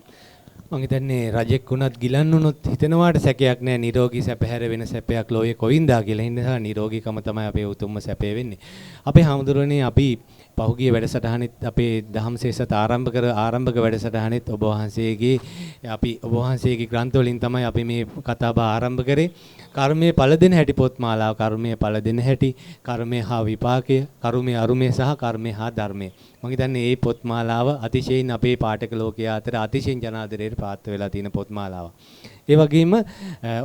මම හිතන්නේ රජෙක් වුණත් ගිලන් වුණොත් හිතනවාට සැකයක් නැහැ නිරෝගී සැප හැර වෙන සැපයක් ලෝකේ කොවින්දා කියලා. හින්දා නිරෝගීකම තමයි අපේ උතුම්ම සැපේ වෙන්නේ. අපේ හැමදෙරෝනේ අපි පහුගිය වැඩසටහනෙත් අපේ දහම්සේසත් ආරම්භක වැඩසටහනෙත් ඔබ වහන්සේගේ ග්‍රන්ථ වලින් තමයි අපි මේ කතාබහ ආරම්භ කරේ. කර්මයේ ඵල දෙන හැටි පොත් මාලාව, කර්මයේ ඵල දෙන හැටි, කර්මය හා විපාකය, කර්මයේ අරුමය සහ කර්මය හා ධර්මය. මම හිතන්නේ මේ පොත් මාලාව අතිශයින් අපේ පාඨක ලෝකයා අතර අතිශයින් ජනාදරයට පාත්‍ර වෙලා තියෙන පොත් මාලාවක්. ඒ වගේම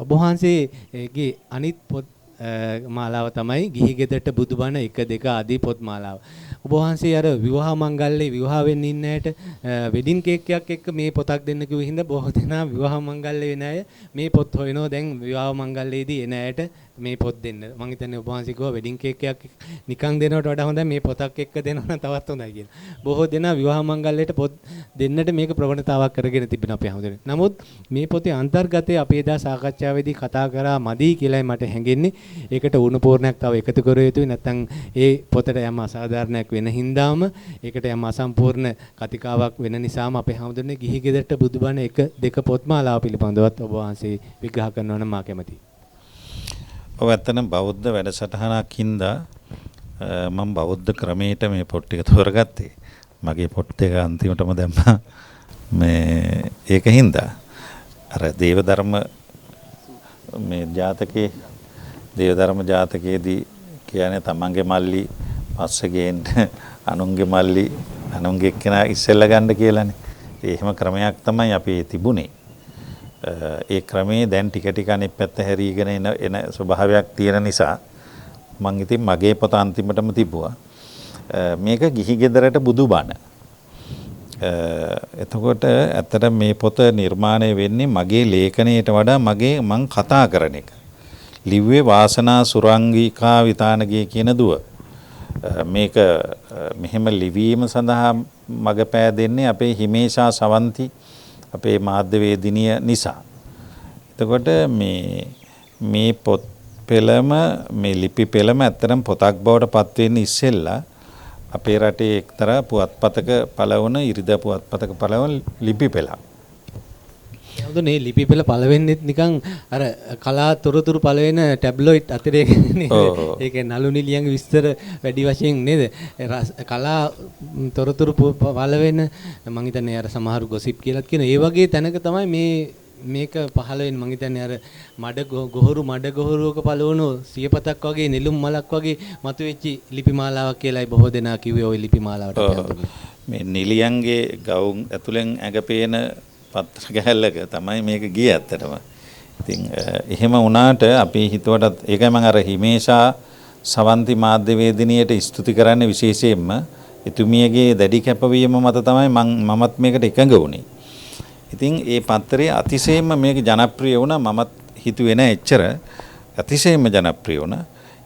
ඔබ වහන්සේගේ අනිත් පොත් මාලාව තමයි ගිහි ගෙදරට බුදුබණ 1 2 ආදී පොත් මාලාව. ඔබ වහන්සේ අර විවාහ මංගල්‍යයේ විවාහ වෙන්න ඉන්න ඇයට වෙඩින් කේක් එකක් එක්ක මේ පොතක් දෙන්න කිව්ව හින්දා බොහෝ දෙනා විවාහ මංගල්‍ය වෙන අය මේ පොත් හොයනවා. දැන් විවාහ මංගල්‍යයේදී එන ඇයට මේ පොත් දෙන්න. මම හිතන්නේ ඔබ වහන්සේ කිව්වා වෙඩින් කේක් එකක් නිකන් දෙනවට වඩා හොඳයි මේ පොතක් එක්ක දෙනවා නම් තවත් හොඳයි කියලා. බොහෝ දෙනා විවාහ මංගල්‍යයට පොත් දෙන්නට මේක ප්‍රවණතාවක් කරගෙන තිබෙන අපේ හැමදෙරේ. නමුත් මේ පොතේ අන්තර්ගතයේ අපි එදා සාකච්ඡාවේදී කතා කරා මදි කියලායි මට හැඟෙන්නේ. ඒකට උණු පූර්ණයක් තව එකතු කර යුතුයි. නැත්නම් ඒ පොතට යම් අසාධාරණයක් වෙන හින්දාම ඒකට යම් අසම්පූර්ණ කතිකාවක් වෙන නිසාම අපේ හැමදෙරේ ගිහි ගෙදරට බුදුබණ 1 2 පොත් මාලාව පිළිබඳවත් ඔබ වහන්සේ විග්‍රහ කරනවා නම් මා කැමතියි. ඔව් ඇත්තටම බෞද්ධ වැඩසටහනක් හින්දා මම බෞද්ධ ක්‍රමයට මේ පොත් ටික තෝරගත්තේ. මගේ පොත් එක අන්තිමටම දැම්මා මේ ඒක හින්දා අර දේවධර්ම මේ ජාතකයේ දේවධර්ම ජාතකයේදී කියන්නේ තමන්ගේ මල්ලි පස්සේ ගේන්න අනුන්ගේ මල්ලි අනුන්ගේ එක්කෙනා ඉස්සෙල්ලා ගන්න කියලානේ. එහෙම ක්‍රමයක් තමයි අපි තිබුණේ. ඒ ක්‍රමේ දැන් ටික ටික අනිත් පැත්ත හැරීගෙන එන ස්වභාවයක් තියෙන නිසා මම ඉතින් මගේ පොත අන්තිමටම තිබුවා. මේක ගිහි ගෙදරට බුදුබණ. එතකොට ඇත්තට මේ පොත නිර්මාණය වෙන්නේ මගේ ලේඛනයට වඩා මං කතා කරන එක. ලිව්වේ වාසනා සුරංගිකා විතානගේ කියන දුව. මේක මෙහෙම ලිවීම සඳහා මග පෑදෙන්නේ අපේ හිමේෂා සවන්ති අපේ මාධ්‍යවේදිනිය නිසා. එතකොට මේ පොත් පෙළම මේ ලිපි පෙළම ඇත්තටම පොතක් බවට පත් වෙන්නේ ඉස්සෙල්ලා අපේ රටේ එක්තරා පුවත්පතක පළවන ඉරිදා පුවත්පතක පළවන ලිපි පෙළක්. හඳුනේ ලිපි පෙළ පළවෙන්නෙත් නිකන් අර කලා තොරතුරු පළවෙන ටැබ්ලොයිඩ් අතිරේකනේ. ඒක නළු නිලියන්ගේ විස්තර වැඩි වශයෙන් නේද? කලා තොරතුරු පළවෙන මම හිතන්නේ අර සමහරු ගොසිප් කියලාත් කියන ඒ වගේ තැනක තමයි මේ මේක පහළ වෙන මං හිතන්නේ අර මඩ ගොහරුවක පළවුණු සියපතක් වගේ නෙළුම් මලක් වගේ මතුවෙච්ච ලිපි මාලාවක් කියලායි බොහෝ දෙනා කිව්වේ ওই ලිපි මාලාවට අපි මේ නිලියන්ගේ ගවුම් ඇතුලෙන් ඇඟපේන පත්‍ර ගැහැල්ලක තමයි මේක ගියේ ඇත්තටම. ඉතින් එහෙම වුණාට අපි හිතුවටත් ඒකයි මම අර හිමේෂා සවන්ති මාධ්‍යවේදිනියට ස්තුති කරන්න විශේෂයෙන්ම එතුමියගේ දැඩි කැපවීම මත තමයි මමත් මේකට එකඟ වුණේ. ඉතින් ඒ පත්‍රයේ අතිශයින්ම මේක ජනප්‍රිය වුණා. මමත් හිතුවේ නෑ එච්චර අතිශයින්ම ජනප්‍රිය වුණා.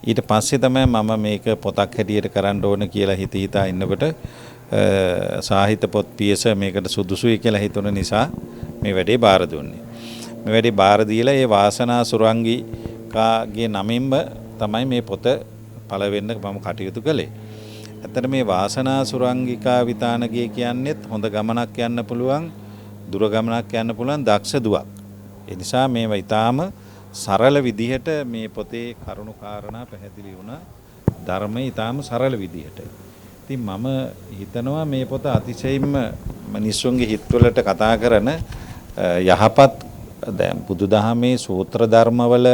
ඊට පස්සේ තමයි මම මේක පොතක් හැටියට කරන්න ඕන කියලා හිතා ඉන්නකොට සාහිත්‍ය පොත් පියස මේකට සුදුසුයි කියලා හිතුන නිසා මේ වැඩේ බාර දුන්නේ. මේ වැඩේ බාර දීලා ඒ වාසනා සුරංගිකාගේ නමින්ම තමයි මේ පොත පළවෙන්න මම කටයුතු කළේ. ඇත්තට මේ වාසනා සුරංගිකා විතානගේ කියන්නේත් හොඳ ගමනක් යන්න පුළුවන්, දුර ගමනක් යන්න පුළුවන් දක්ෂ දුවක්. ඒ නිසා මේවා ඊටාම සරල විදිහට මේ පොතේ කරුණු කාරණා පැහැදිලි වුණා. ධර්මයේ ඊටාම සරල විදිහට. ඉතින් මම හිතනවා මේ පොත අතිශයින්ම මිනිස්සුන්ගේ හිතවලට කතා කරන යහපත් දැන් බුදුදහමේ සූත්‍ර ධර්මවල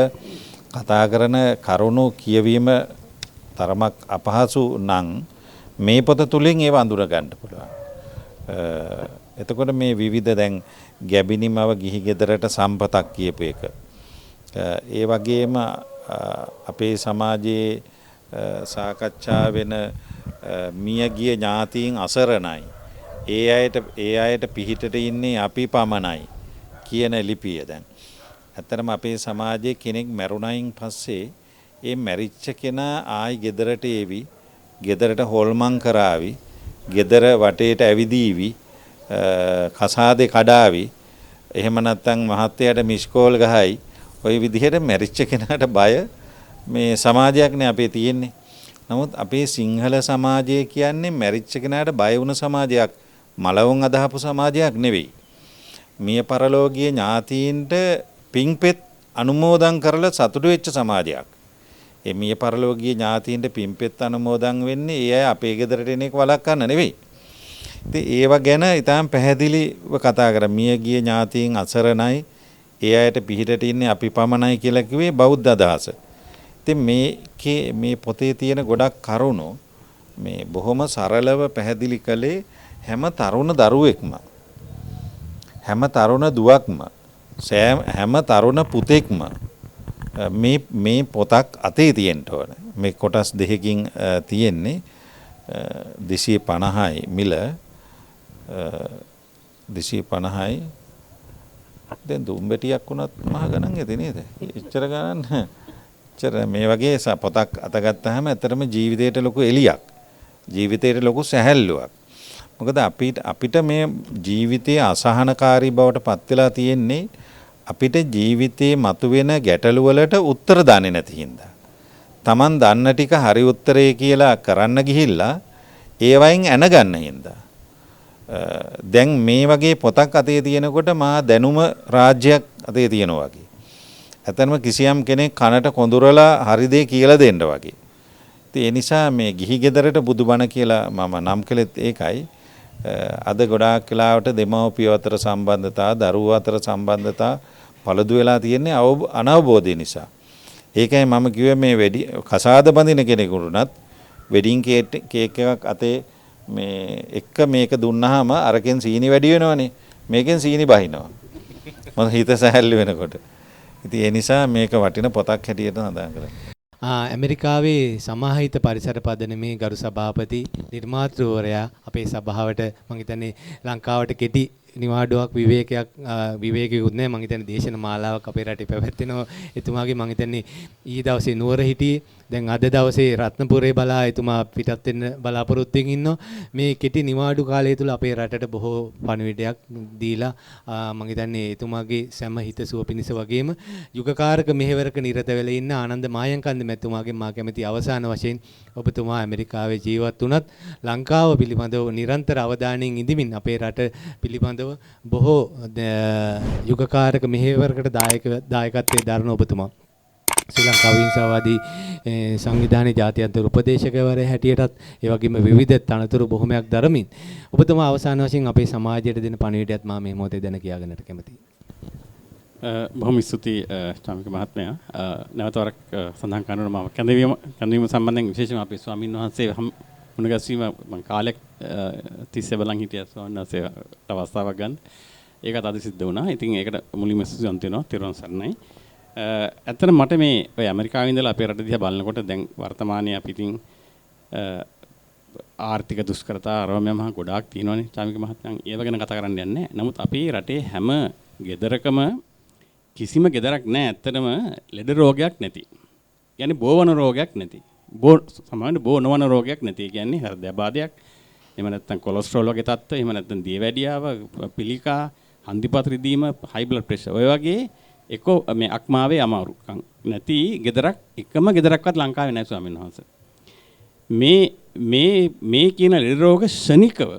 කතා කරන කරුණු කියවීම තරමක් අපහසු නම් මේ පොත තුලින් ඒව අඳුර ගන්න පුළුවන්. එතකොට මේ විවිධ දැන් ගැබිනිමව ගිහි ගෙදරට සම්පතක් කියපු එක. ඒ වගේම අපේ සමාජයේ සාකච්ඡා වෙන මියගිය ඥාතීන් අසරණයි. ඒ අයට පිහිටට ඉන්නේ අපි පමණයි කියන ලිපිය දැන්. ඇත්තටම අපේ සමාජයේ කෙනෙක් මැරුණයින් පස්සේ ඒ මැරිච්ච කෙනා ආයි ගෙදරට එවි, ගෙදරට හොල්මන් කරાવી, ගෙදර වටේට ඇවිදීවි, කසාදේ කඩාවි. එහෙම නැත්නම් මහත්තයාට මිස්කෝල් ගහයි. ওই විදිහට මැරිච්ච කෙනාට බය මේ සමාජයක්නේ අපේ තියෙන්නේ. නමුත් අපේ සිංහල සමාජය කියන්නේ මැරිච්ච කෙනාට බය වුණ සමාජයක්, මලවුන් අදහපු සමාජයක් නෙවෙයි. මිය පරලෝකීය ඥාතීන්ට පින්පෙත් අනුමෝදන් කරලා සතුටු වෙච්ච සමාජයක්. ඒ මිය පරලෝකීය ඥාතීන්ට පින්පෙත් අනුමෝදන් වෙන්නේ ඒ අය අපේ ගෙදරට එන එක වළක්වන්න නෙවෙයි. ඉතින් ඒව ගැන ඊටාම් පැහැදිලිව කතා කරා. මියගිය ඥාතීන් අසරණයි, ඒ අයට පිහිටට ඉන්නේ අපි පමණයි කියලා කිව්වේ බෞද්ධ අදහස. ඉතින් මේ පොතේ තියෙන ගොඩක් කරුණු මේ බොහොම සරලව පැහැදිලි කළේ හැම තරුණ දරුවෙක්ම, හැම තරුණ දුවක්ම, හැම තරුණ පුතෙක්ම මේ පොතක් අතේ තියෙන්න ඕන. මේ කොටස් දෙකකින් තියෙන්නේ 250යි මිල 250යි. දැන් දුම්බෙටියක් වුණත් මහ ගණන් ඇති නේද? එච්චර ගණන් එච්චර මේ වගේ පොතක් අතගත්තාම ඇත්තටම ජීවිතේට ලොකු එළියක්, ජීවිතේට ලොකු සැහැල්ලුවක්. මොකද අපිට මේ ජීවිතයේ අසහනකාරී බවට පත් වෙලා තියෙන්නේ අපිට ජීවිතේ මතුවෙන ගැටලු වලට උත්තර දන්නේ නැති හින්දා. Taman දන්න ටික හරි උත්තරේ කියලා කරන්න ගිහිල්ලා ඒවයින් ඇනගන්න හින්දා. දැන් මේ වගේ පොතක් අතේ තියෙනකොට මා දැනුම රාජ්‍යයක් අතේ තියෙනවා වගේ. ඇතනම කිසියම් කෙනෙක් කනට කොඳුරලා හරි දේ කියලා දෙන්න වගේ. ඉතින් ඒ නිසා මේ ගිහි ගෙදරට බුදුබණ කියලා මම නම් කළෙත් ඒකයි. අද ගොඩාක් වෙලාවට දෙමව්පියෝ අතර සම්බන්ධතා, දරුවෝ අතර සම්බන්ධතා පළදු වෙලා තියෙන්නේ අනවබෝධය නිසා. ඒකයි මම කිව්වේ මේ කසාද බඳින කෙනෙකුටත් වෙඩින් කේක් එකක් අතේ මේක දුන්නාම අරකින් සීනි වැඩි වෙනවනේ, මේකෙන් සීනි බහිනවා. මොකද හිත සැහැල්ලු වෙනකොට. ඉතින් ඒ නිසා මේක වටින පොතක් හැටියට සඳහන් කරනවා. ඇමරිකාවේ සමාහිත පරිසර පදනමේ ගරු සභාපති නිර්මාතෘවරයා අපේ සභාවට මම හිතන්නේ ලංකාවට කෙටි නිවාඩුවක් විවේකයකුත් නැහැ. මම හිතන්නේ දේශන මාලාවක් අපේ රටේ පැවැත්වෙනවා. එතුමාගේ මම හිතන්නේ ඊ දවසේ නුවර හිටියේ. දැන් අද දවසේ රත්නපුරේ බලා එතුමා පිටත් වෙන්න බලාපොරොත්තු වෙමින් ඉන්නවා. මේ කෙටි නිවාඩු කාලය තුල අපේ රටට බොහෝ පණිවිඩයක් දීලා මම හිතන්නේ එතුමාගේ සෑම හිතසුව පිණිස වගේම යුගකාරක මෙහෙවරක නිරත වෙලා ඉන්න ආනන්ද මායංකන්ද මැතිතුමාගේ මා කැමති අවසාන වශයෙන් ඔබතුමා ඇමරිකාවේ ජීවත් වුණත් ලංකාව පිළිබඳව නිරන්තර අවධානයෙන් ඉඳිමින් අපේ රට පිළිබඳව බොහෝ යුගකාරක මෙහෙවරකට දායකත්වයේ දරන ඔබතුමා ශ්‍රී ලංකා විහිංසාවාදී සංවිධානයේ ජාත්‍යන්තර උපදේශකවරයා හැටියටත් ඒ වගේම විවිධ තනතුරු බොහොමයක් දරමින් ඔබතුමා අවසාන වශයෙන් අපේ සමාජයට දෙන පණිවිඩයත් මා මේ මොහොතේ දැන කියාගන්නට කැමතියි. බොහොම ස්තුතියි චාමික මහත්මයා. නැවත වරක් සඳහන් කරනවා මම කැඳවීම සම්බන්ධයෙන් විශේෂයෙන්ම අපේ ස්වාමීන් වහන්සේ මුණ ගැසීම මම කාලයක් තිස්සේ බලන් හිටියා ස්වාමීන් වහන්සේට අවස්ථාවක් ගන්න. ඒකත් අද සිද්ධ වුණා. ඉතින් ඒකට මුලින්ම ස්තුතිවන්ත වෙනවා. තිරුවන් සරණයි. ඇත්තට මට මේ ඔය ඇමරිකාවේ ඉඳලා අපේ රට දිහා බලනකොට දැන් වර්තමානයේ අපි ඉතින් ආර්ථික දුෂ්කරතා ආරෝමයම ගොඩාක් තියෙනවානේ චාමික මහත්මයන්. ඒව ගැන කතා කරන්න යන්නේ නැහැ. නමුත් අපේ රටේ හැම ගෙදරකම කිසිම ගෙදරක් නැහැ ඇත්තටම ලෙඩ රෝගයක් නැති. කියන්නේ බෝවන රෝගයක් නැති. සාමාන්‍ය බෝ නොවන රෝගයක් නැති. කියන්නේ හෘදයාබාධයක්, එහෙම නැත්නම් කොලෙස්ටරෝල් වගේ තත්ත්ව, එහෙම නැත්නම් දියවැඩියාව, පිළිකා, හන්දිපත් රිදීම, හයි බ්ලඩ් ප්‍රෙෂර්. ඔය වගේ එක මේ අක්මාවේ අමාරුකම් නැති ගෙදරක් එකම ගෙදරක්වත් ලංකාවේ නැහැ ස්වාමීන් වහන්සේ. මේ කියන ලෙඩ රෝග ශනිකව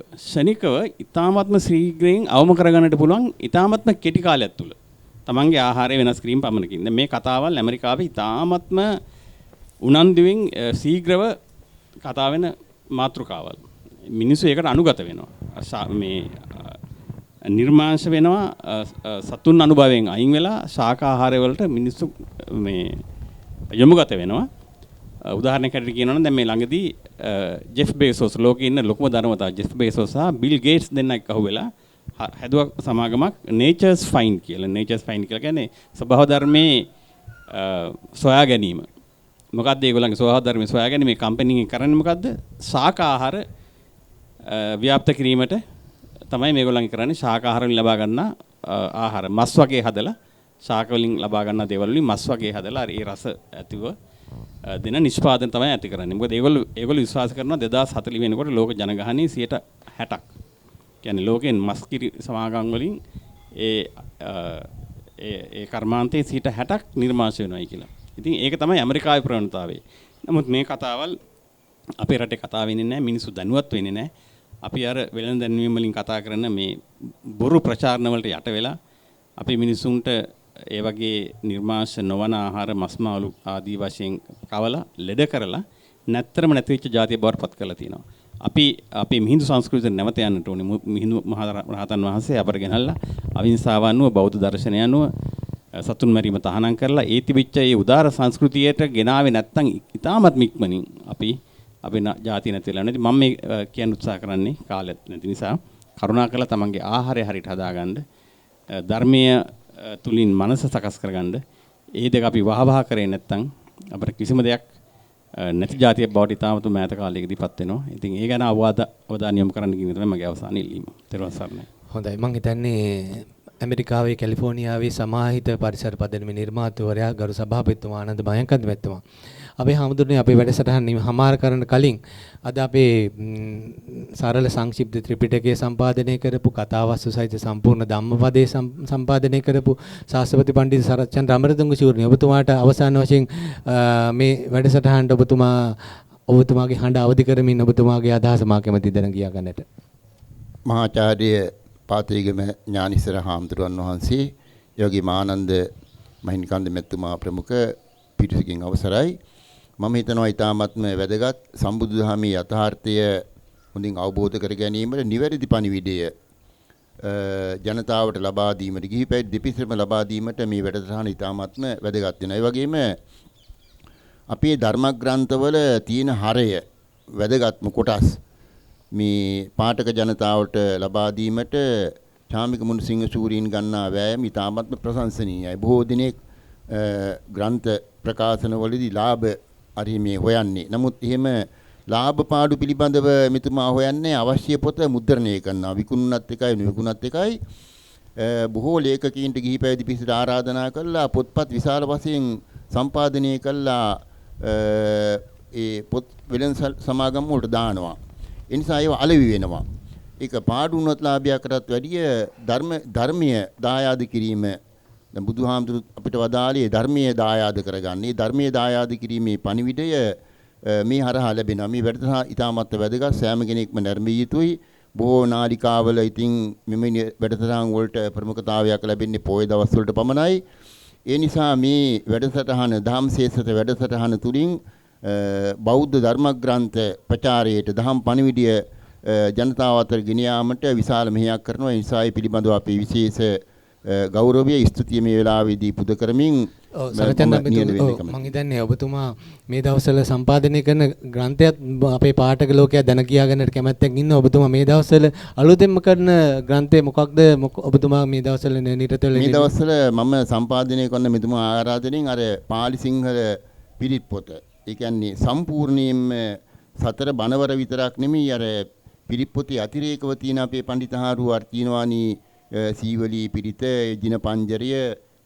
ඊ타ත්ම ශීඝ්‍රයෙන් අවම කරගන්නට පුළුවන් ඊ타ත්ම කෙටි කාලයක් තුල. තමන්ගේ ආහාරය වෙනස් කිරීම පමණකින්. මේ කතාවල් ඇමරිකාවේ ඊ타ත්ම උනන්දුවෙන් ශීඝ්‍රව කතා වෙන මාතෘකාවල්. මිනිස්සු ඒකට අනුගත වෙනවා. මේ නිර්මාංශ වෙනවා සතුන් අනුභවයෙන් අයින් වෙලා ශාකාහාරය වලට මිනිස්සු මේ යොමුගත වෙනවා. උදාහරණයක් හැටියට කියනවා නම් දැන් මේ ළඟදී ජෙෆ් බේසෝස් ලෝකේ ඉන්න ලොකුම ධනවතා ජෙෆ් බේසෝස් සහ බිල් ගේට්ස් දෙන්නා එක්ක අහුවෙලා හැදුවා සමාගමක් Nature's Find කියලා. Nature's Find කියලා කියන්නේ ස්වභාව ධර්මයේ සොයා ගැනීම. මොකද්ද ඒගොල්ලන්ගේ ස්වභාව ධර්මයේ සොයා ගැනීම මේ කම්පැනි එක කරන්නේ මොකද්ද? ශාකාහාර ව්‍යාප්ත කිරීමට තමයි මේගොල්ලන් කරන්නේ. ශාකාහාර වලින් ලබා ගන්න ආහාර මස් වගේ හදලා ශාක වලින් ලබා ගන්න දේවල් වලින් මස් වගේ හදලා ඒ රස ඇතිව දෙන නිෂ්පාදන තමයි ඇති කරන්නේ. මොකද ඒගොල්ලෝ විශ්වාස කරනවා 2040 වෙනකොට ලෝක ජනගහනයේ 60%ක් කියන්නේ ලෝකෙන් මස් කිරි සමාගම් වලින් ඒ කර්මාන්තයේ 60%ක් නිර්මාණය වෙනවායි කියලා. ඉතින් ඒක තමයි ඇමරිකාවේ ප්‍රවණතාවය. නමුත් මේ කතාවල් අපේ රටේ කතා වෙන්නේ නැහැ. මිනිස්සු දැනුවත් වෙන්නේ නැහැ. අපි අර වෙළඳ දැන්වීම වලින් කතා කරන මේ බොරු ප්‍රචාරණ වලට යට වෙලා අපේ මිනිසුන්ට ඒ වගේ නිර්මාංශ නොවන ආහාර මස්මාළු ආදී වශයෙන් කවලා ලෙඩ කරලා නැත්තරම නැති වෙච්ච જાතිය බවට පත් කරලා තියෙනවා. අපි අපේ මිහිඳු සංස්කෘතියට නැවත යන්නට ඕනේ. මිහිඳු මහ රහතන් වහන්සේ අපර ගෙනල්ලා අවිහිංසාව අනුව බෞද්ධ දර්ශනය අනුව සතුන් මරීම තහනම් කරලා ඒ තිබිච්ච ඒ උදාර සංස්කෘතියට ගෙනාවේ නැත්තම් ඉතාමත් ඉක්මනින් අපි අපේ જાතිය නැති වෙලා නැති. මම මේ කියන්න උත්සාහ කරන්නේ කාලෙත් නැති නිසා කරුණාකරලා තමන්ගේ ආහාරය හරියට හදාගන්න ධර්මීය තුලින් මනස සකස් කරගන්න. ඒ දෙක අපි වහවහ කරේ නැත්නම් අපිට කිසිම දෙයක් නැති જાතියක් බවට ඉතාමත් මෑත කාලයකදීපත් වෙනවා. ඉතින් ඒ ගැන අවධානය යොමු කරන්න කියන තමයි මගේ අවසාන ඉල්ලීම. ත්වන් සරණයි. හොඳයි මම හිතන්නේ ඇමරිකාවේ කැලිෆෝනියාවේ සමාහිත පරිසර පදනමේ නිර්මාතෘවරයා ගරු සභාපතිතුමා ආනන්ද මයංකන්ද මැතිතුමා අපේ හැමදෙරේ අපේ වැඩසටහන හමාර කරන්න කලින් අද අපේ සරල සංක්ෂිප්ත ත්‍රිපිටකය සම්පාදනය කරපු කතාවස්තු සහිත සම්පූර්ණ ධම්මපදයේ සම්පාදනය කරපු ශාස්ත්‍රපති පණ්ඩිත සරච්චන්ද්‍ර අමරතුංග ශූරණි ඔබතුමාට අවසාන වශයෙන් මේ වැඩසටහනට ඔබතුමාගේ හඬ අවදි කරමින් ඔබතුමාගේ අදහස මා කැමති දැන කියා ගන්නට. මහාචාර්ය පාතේගම ඥානිසර හාමුදුරුවන් වහන්සේ යෝගී මානන්ද මහින්කන්ද මෙතුමා ප්‍රමුඛ පිරිසකින් අවසරයි. මම හිතනවා ඊටාත්ම වැදගත් සම්බුදු දහමේ යථාර්ථය හොඳින් අවබෝධ කර ගැනීමට නිවැරදි පණිවිඩය ජනතාවට ලබා දීමට ගිහි පැවිදි දෙපිසම ලබා දීමට මේ වැඩසටහන ඊටාත්ම වැදගත් වෙනවා. ඒ වගේම අපේ ධර්මග්‍රන්ථවල තියෙන හරය වැදගත්ම කොටස් මේ පාඨක ජනතාවට ලබා දීමට චාමික මුනිසිංහ සූරීන් ගන්නා වෑයම ඊටාත්ම ප්‍රශංසනීයයි. බොහෝ දිනෙක ග්‍රන්ථ ප්‍රකාශන වලදී ලාභ හරි මේ හොයන්නේ. නමුත් එහෙම ලාභ පාඩු පිළිබඳව මෙතුමා හොයන්නේ අවශ්‍ය පොත මුද්‍රණය කරනවා. විකුණුනත් එකයි නෙවිකුණත් එකයි. බොහෝ ලේඛකීන්ට ගිහි පැවිදි පිරිසට ආරාධනා කළා පොත්පත් විශාල වශයෙන් සම්පාදනය කළා ඒ පොත් වෙළඳ සමාගම් වලට දානවා. ඒ නිසා ඒව අලෙවි වෙනවා. ඒක පාඩු වුණත් ලාභයකටත් වැඩිය ධර්මීය දායාද කිරීම දැන් බුදුහාමුදුරු අපිට වදාළේ ධර්මීය දායාද කරගන්නේ. ධර්මීය දායාද කිරීමේ පණිවිඩය මේ හරහා ලැබෙනවා. මේ වැඩසටහන ඉතාමත් වැදගත්. සෑම කෙනෙක්ම නැරඹිය යුතුයි. බොහෝ නාලිකාවල ඉතින් මෙවැනි වැඩසටහන් වලට ප්‍රමුඛතාවයක් ලැබෙන්නේ පොය දවස් වලට පමණයි. ඒ නිසා මේ වැඩසටහන ධම්සේසත වැඩසටහන තුලින් බෞද්ධ ධර්මග්‍රන්ථ ප්‍රචාරයට දහම් පණිවිඩය ජනතාව අතර ගෙන යාමට විශාල මෙහෙයක් කරනවා. ඒ නිසා ඒ පිළිබඳව අපි විශේෂ ගෞරවය ස්තුතිය මේ වෙලාවේදී පුද කරමින් මම හිතන්නේ ඔබතුමා මේ දවස්වල සම්පාදනය කරන ග්‍රන්ථයත් අපේ පාඨක ලෝකයා දැන කියා ගන්නට කැමැත්තෙන් ඉන්න ඔබතුමා මේ දවස්වල අලුතෙන්ම කරන ග්‍රන්ථය මොකක්ද ඔබතුමා මේ දවස්වල නිරත වෙලා මේ දවස්වල මම සම්පාදනය කරන මෙතුමා ආරාධනෙන් අර පාලි සිංහල පිරිත් පොත ඒ කියන්නේ සම්පූර්ණයෙන්ම සතර බණවර විතරක් නෙමෙයි අර පිරිත් පොතේ අතිරේකව තියෙන අපේ පඬිතහාරු අර්ථීනවානී සීවලී පිරිත දින පංජරය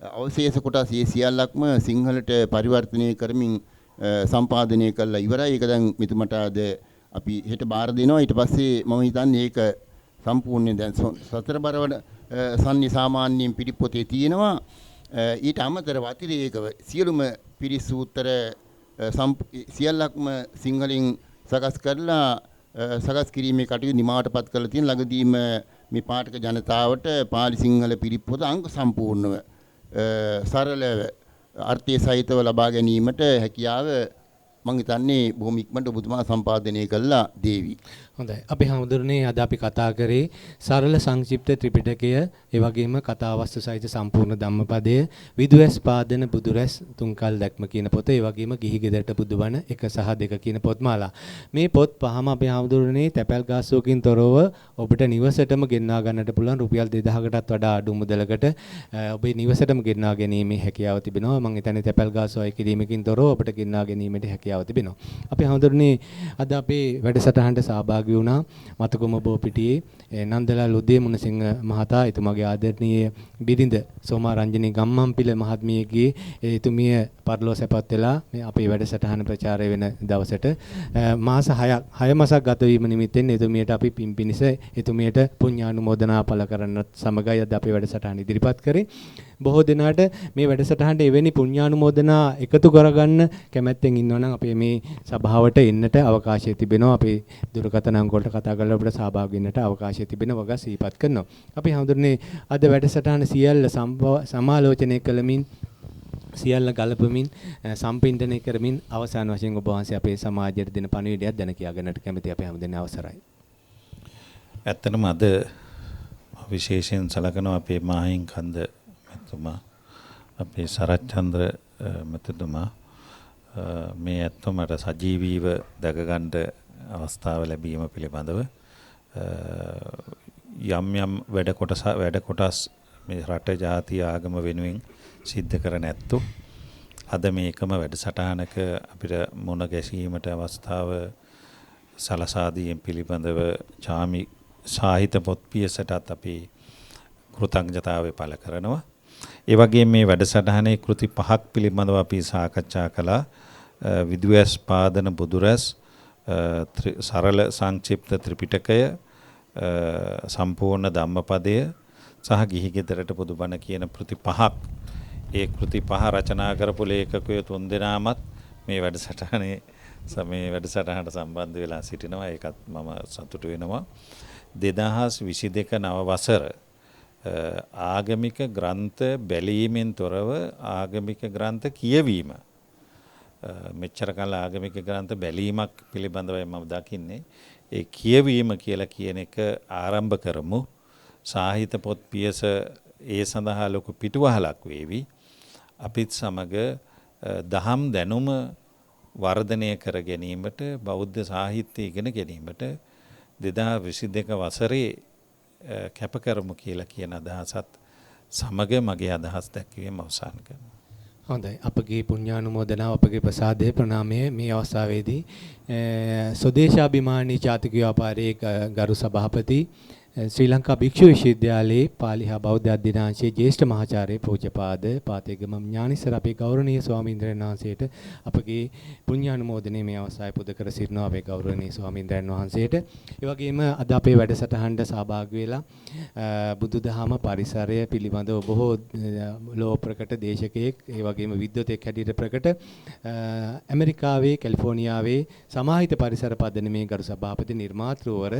අවශේෂ කොටස් ඒ සියල්ලක්ම සිංහලට පරිවර්තනය කරමින් සම්පාදනය කළා ඉවරයි. ඒක දැන් මෙතුමට අද අපි හෙට බාර දෙනවා. ඊට පස්සේ මම හිතන්නේ ඒක සම්පූර්ණයෙන් දැන් සතර බරවල සම්නි සාමාන්‍යයෙන් පිරිත් පොතේ තියෙනවා. ඊට අමතරව අතිරේකව සියලුම පිරිත් සූත්‍ර සියල්ලක්ම සිංහලෙන් සකස් කරලා සකස් කිරීමේ කටයුතු නිමාවටපත් කරලා තියෙන ළඟදීම මේ පාඨක ජනතාවට පාලි සිංහල පිරිත් පොත අංග සම්පූර්ණව සරල අර්ථය සහිතව ලබා ගැනීමට හැකියාව මම හිතන්නේ බොහොම ඉක්මනට ඔබතුමා සම්පාදනය කළා දේවි. හොඳයි. අපි හැමදෙරනේ අද අපි කතා කරේ සරල සංක්ෂිප්ත ත්‍රිපිටකය, ඒ වගේම කතාවස්තු සහිත සම්පූර්ණ ධම්මපදය, විදුඇස් පාදන බුදුරැස් තුන්කල් දැක්ම කියන පොත, ඒ වගේම ගිහි ගෙදරට බුදුබණ 1 සහ 2 කියන පොත්මාලා. මේ පොත් පහම අපි හැමදෙරනේ තැපැල් ගාස්තුවකින් තොරව ඔබට නිවසටම ගෙන්වා ගන්නට පුළුවන් රුපියල් 2000කටත් වඩා අඩු මුදලකට ඔබේ නිවසටම ගෙන්වා ගැනීමේ හැකියාව තිබෙනවා. මම හිතන්නේ තැපැල් ගාස්තුව අය කිරීමකින් තොරව ඔබට ගෙන්වා ගැනීමේ හැකියාව තිබෙනවා. අපි හැමදෙරනේ අද අපේ වැඩසටහනට සහභාගී වුණා. මතකුම බෝපිටියේ නන්දලාල් උදේ මුණසිංහ මහතා, එතුමාගේ ආදරණීය බිරිඳ සෝමා රංජනී ගම්මන්පිල මහත්මියගේ එතුමිය පරලෝ සැපත් වෙලා මේ අපේ වැඩසටහන ප්‍රචාරය වෙන දවසට මාස 6 මාසක් ගත වීම නිමිත්තෙන් එතුමියට අපි පින් පිනිස එතුමියට පුණ්‍යානුමෝදනා පළ කරන්නත් සමගයි අද අපේ වැඩසටහන ඉදිරිපත් කරේ. බොහෝ දෙනාට මේ වැඩසටහනට එවැනි පුණ්‍යානුමෝදනා එකතු කරගන්න කැමැත්තෙන් ඉන්නවනම් අපේ මේ සභාවට එන්නට අවකාශය තිබෙනවා. අපේ දුරකථන අංක වලට කතා කරලා අපිට සහභාගී වෙන්නට අවකාශය තිබෙන වගා සිහිපත් කරනවා. අපි හඳුන්නේ අද වැඩසටහන සියල්ල සමාලෝචනය කළමින් සියල්ල ගලපමින් සම්පින්දනය කරමින් අවසාන වශයෙන් ඔබ වහන්සේ අපේ සමාජයට දෙන පණිවිඩයක් දැන කියා ගන්නට කැමැති අපි හැමදෙනා අවසරයි. ඇත්තටම අද විශේෂයෙන් සලකනවා අපේ මාහින් කන්ද මෙතුමා, අපේ සරච්චන්ද්‍ර මෙතුමා මේ ඇත්තමට සජීවීව දැක ගන්න අවස්ථාව ලැබීම පිළිබඳව යම් යම් වැඩ කොටස් මේ රට ජාතිය ආගම වෙනුවෙන් සිද්ධ කරන ඇත්තෝ අද මේකම වැඩසටහනක අපිට මුණ ගැසීමට අවස්ථාව සලසා දීම පිළිබඳව චාමි සාහිත්‍ය පොත් පියසටත් අපි කෘතඥතාවය පළ කරනවා. ඒ වගේම මේ වැඩසටහනේ කෘති 5ක් පිළිබඳව අපි සාකච්ඡා කළා. විදුඇස් පාදන බුදුරැස්, සරල සංක්ෂිප්ත ත්‍රිපිටකය, සම්පූර්ණ ධම්මපදය සහ ගිහි ගෙදරට බුදුබණ කියන කෘති 5ක්. ඒ කෘති 5 රචනා කරපු ලේඛකයෝ 3 දෙනාමත් මේ වැඩසටහනේ වැඩසටහනට සම්බන්ධ වෙලා සිටිනවා. ඒකත් මම සතුටු වෙනවා. 2022 නව වසර ආගමික ග්‍රන්ථ බැලීමෙන් තොරව ආගමික ග්‍රන්ථ කියවීම, මෙච්චර කල ආගමික ග්‍රන්ථ බැලීමක් පිළිබඳවයි මම දකින්නේ. ඒ කියවීම කියලා කියන එක ආරම්භ කරමු. සාහිත්‍ය පොත් පියස ඒ සඳහා ලොකු පිටුවහලක් වේවි. අපිත් සමග දහම් දැනුම වර්ධනය කර ගැනීමට, බෞද්ධ සාහිත්‍ය ඉගෙන ගැනීමට 2022 වසරේ කැප කරමු කියලා කියන අදහසත් සමග මගේ අදහස් දැක්වීම අවසන් කරනවා. හොඳයි. අපගේ පුණ්‍යානුමෝදනාව, අපගේ ප්‍රසාදය, ප්‍රණාමය මේ අවස්ථාවේදී ස්වදේශාභිමානී ජාතික ව්‍යාපාරයේ ගරු සභාපති ශ්‍රී ලංකා භික්ෂු විශ්වවිද්‍යාලයේ පාලි හා බෞද්ධ අධ්‍යනාංශයේ ජ්‍යෙෂ්ඨ මහාචාර්ය පූජ්‍යපාද පාතේගම ඥානිසර අපේ ගෞරවනීය ස්වාමීන්ද්‍රයන් වහන්සේට අපගේ පුණ්‍යානුමෝදනය මේ අවස්ථාවේ පුද කර සිටිනවා අපේ ගෞරවනීය ස්වාමීන්ද්‍රයන් වහන්සේට. ඒ වගේම අද අපේ වැඩසටහනට සහභාගී වෙලා බුදුදහම පරිසරය පිළිබඳව බොහෝ ලෝ ප්‍රකට දේශකයෙක්, ඒ වගේම විද්වතෙක් හැටියට ප්‍රකට ඇමරිකාවේ කැලිෆෝනියාවේ සමාහිත පරිසර පදනමේ ගරු සභාපති නිර්මාතෘවර,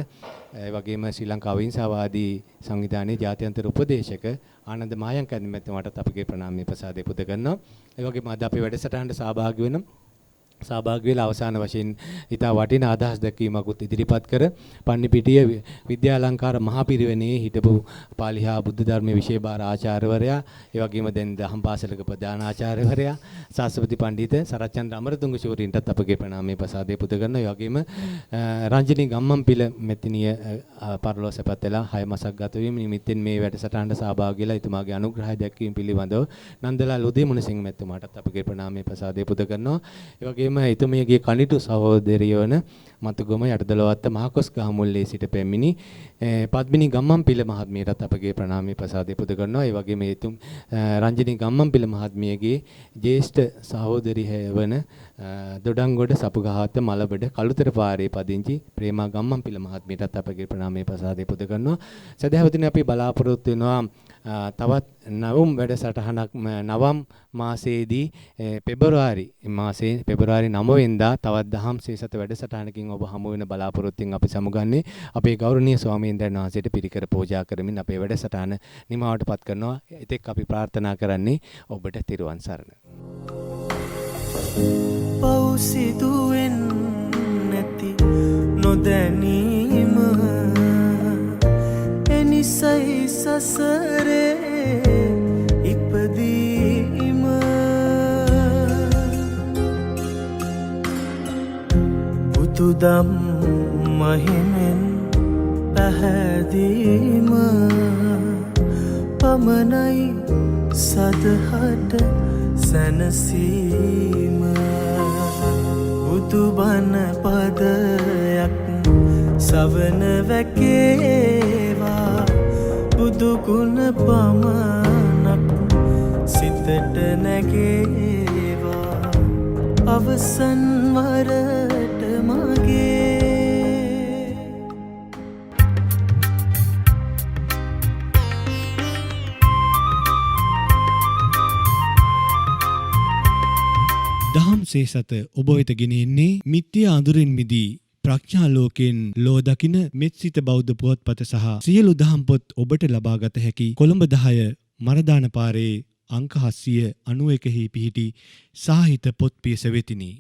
ඒ වගේම ශ්‍රී ලංකාවේ අහිංසාවාදී සංවිධානයේ ජාත්‍යන්තර උපදේශක ආනන්ද මායංක මැතිතුමාටත් අපගේ ප්‍රණාමය ප්‍රසාදය පුද කරනවා. ඒ වගේම අද අපේ වැඩසටහනට සහභාගී වෙන සහභාගී වෙලා අවසාන වශයෙන් ඊට වටින අදහස් දැක්වීමකුත් ඉදිරිපත් කර පන්නිපිටිය විද්‍යාලංකාර මහපිරිවෙනේ හිටපු පාලි හා බුද්ධ ධර්මයේ විෂය භාර ආචාර්යවරයා, ඒ වගේම දැන් දහම් පාසලක ප්‍රධාන ආචාර්යවරයා, ශාස්ත්‍රපති පඬිත සරච්චන්ද්‍ර අමරතුංග ශූරීන්ටත් අපගේ ප්‍රණාමය ප්‍රසාදය පුද කරනවා. ඒ වගේම රංජනී ගම්මන්පිල මෙතිනිය පරලොව සැපත් වෙලා 6 මාසක් ගත වීම නිමිත්තෙන් මේ වැඩසටහනට සහභාගී වෙලා එතුමාගේ අනුග්‍රහය දැක්වීම පිළිබඳව නන්දලාල් උදේමුණසිංහ මැතිතුමාටත් අපගේ ප්‍රණාමය ප්‍රසාදය පුද කරනවා. ඒ වගේම එතුමියගේ කනිටු සහෝදරිය වන මතුගම යටදොළවත්ත මහකොස්ගහ මුල්ලේ සිට පැමිණි පද්මිනී ගම්මන්පිල මහත්මියටත් අපගේ ප්‍රණාමය ප්‍රසාදය පුද කරනවා. ඒ වගේම රංජනී ගම්මන්පිල මහත්මියගේ ජ්‍යෙෂ්ඨ සහෝදරිය වන දොඩංගොඩ සපුගහවත්ත මලබඩ කළුතර පාරේ පදිංචි ප්‍රේමා ගම්මන්පිල මහත්මියටත් අපගේ ප්‍රණාමය ප්‍රසාදය පුද කරනවා. සදහවතුනි අපි බලාපොරොත්තු වෙනවා තවත් නවම් වැඩසටහනක් නවම් මාසයේදී පෙබරවාරි 9 වෙනිදා තවත් දහම් සේසත වැඩසටහනකින් ඔබ හමු වෙන බලාපොරොත්තුෙන් අපි සමුගන්නේ. අපේ ගෞරවනීය ස්වාමීන් වහන්සේට පිරිකර පූජා කරමින් අපේ වැඩසටහන නිමාවටපත් කරනවා. එතෙක් අපි ප්‍රාර්ථනා කරන්නේ ඔබට තිරුවන් සරණ. පෞසිදුවෙන් නැති නොදැනීම එනිසයි සසරේ ඉපදීම බුදුදම් මහිමෙන් පැහැදීම පමණයි සදහට සැනසීම බුදුබණ පදයක් සවන වැකේවා බුදුගුණ පමණක් සිතට නැගේවා අවසන් වරට මගේ දහම් සේසත ඔබ වෙත ගෙනෙන්නේ මිත්‍යා අඳුරින් මිදී ප්‍රඥා ලෝකයෙන් ලෝ දකින මෙත්සිත බෞද්ධ පුවත්පත සහ සියලු දහම් පොත් ඔබට ලබා ගත හැකි කොළඹ 10 මරදාන පාරේ අංක 791 හි පිහිටි සාහිත්‍ය පොත් පියස වෙතිනි.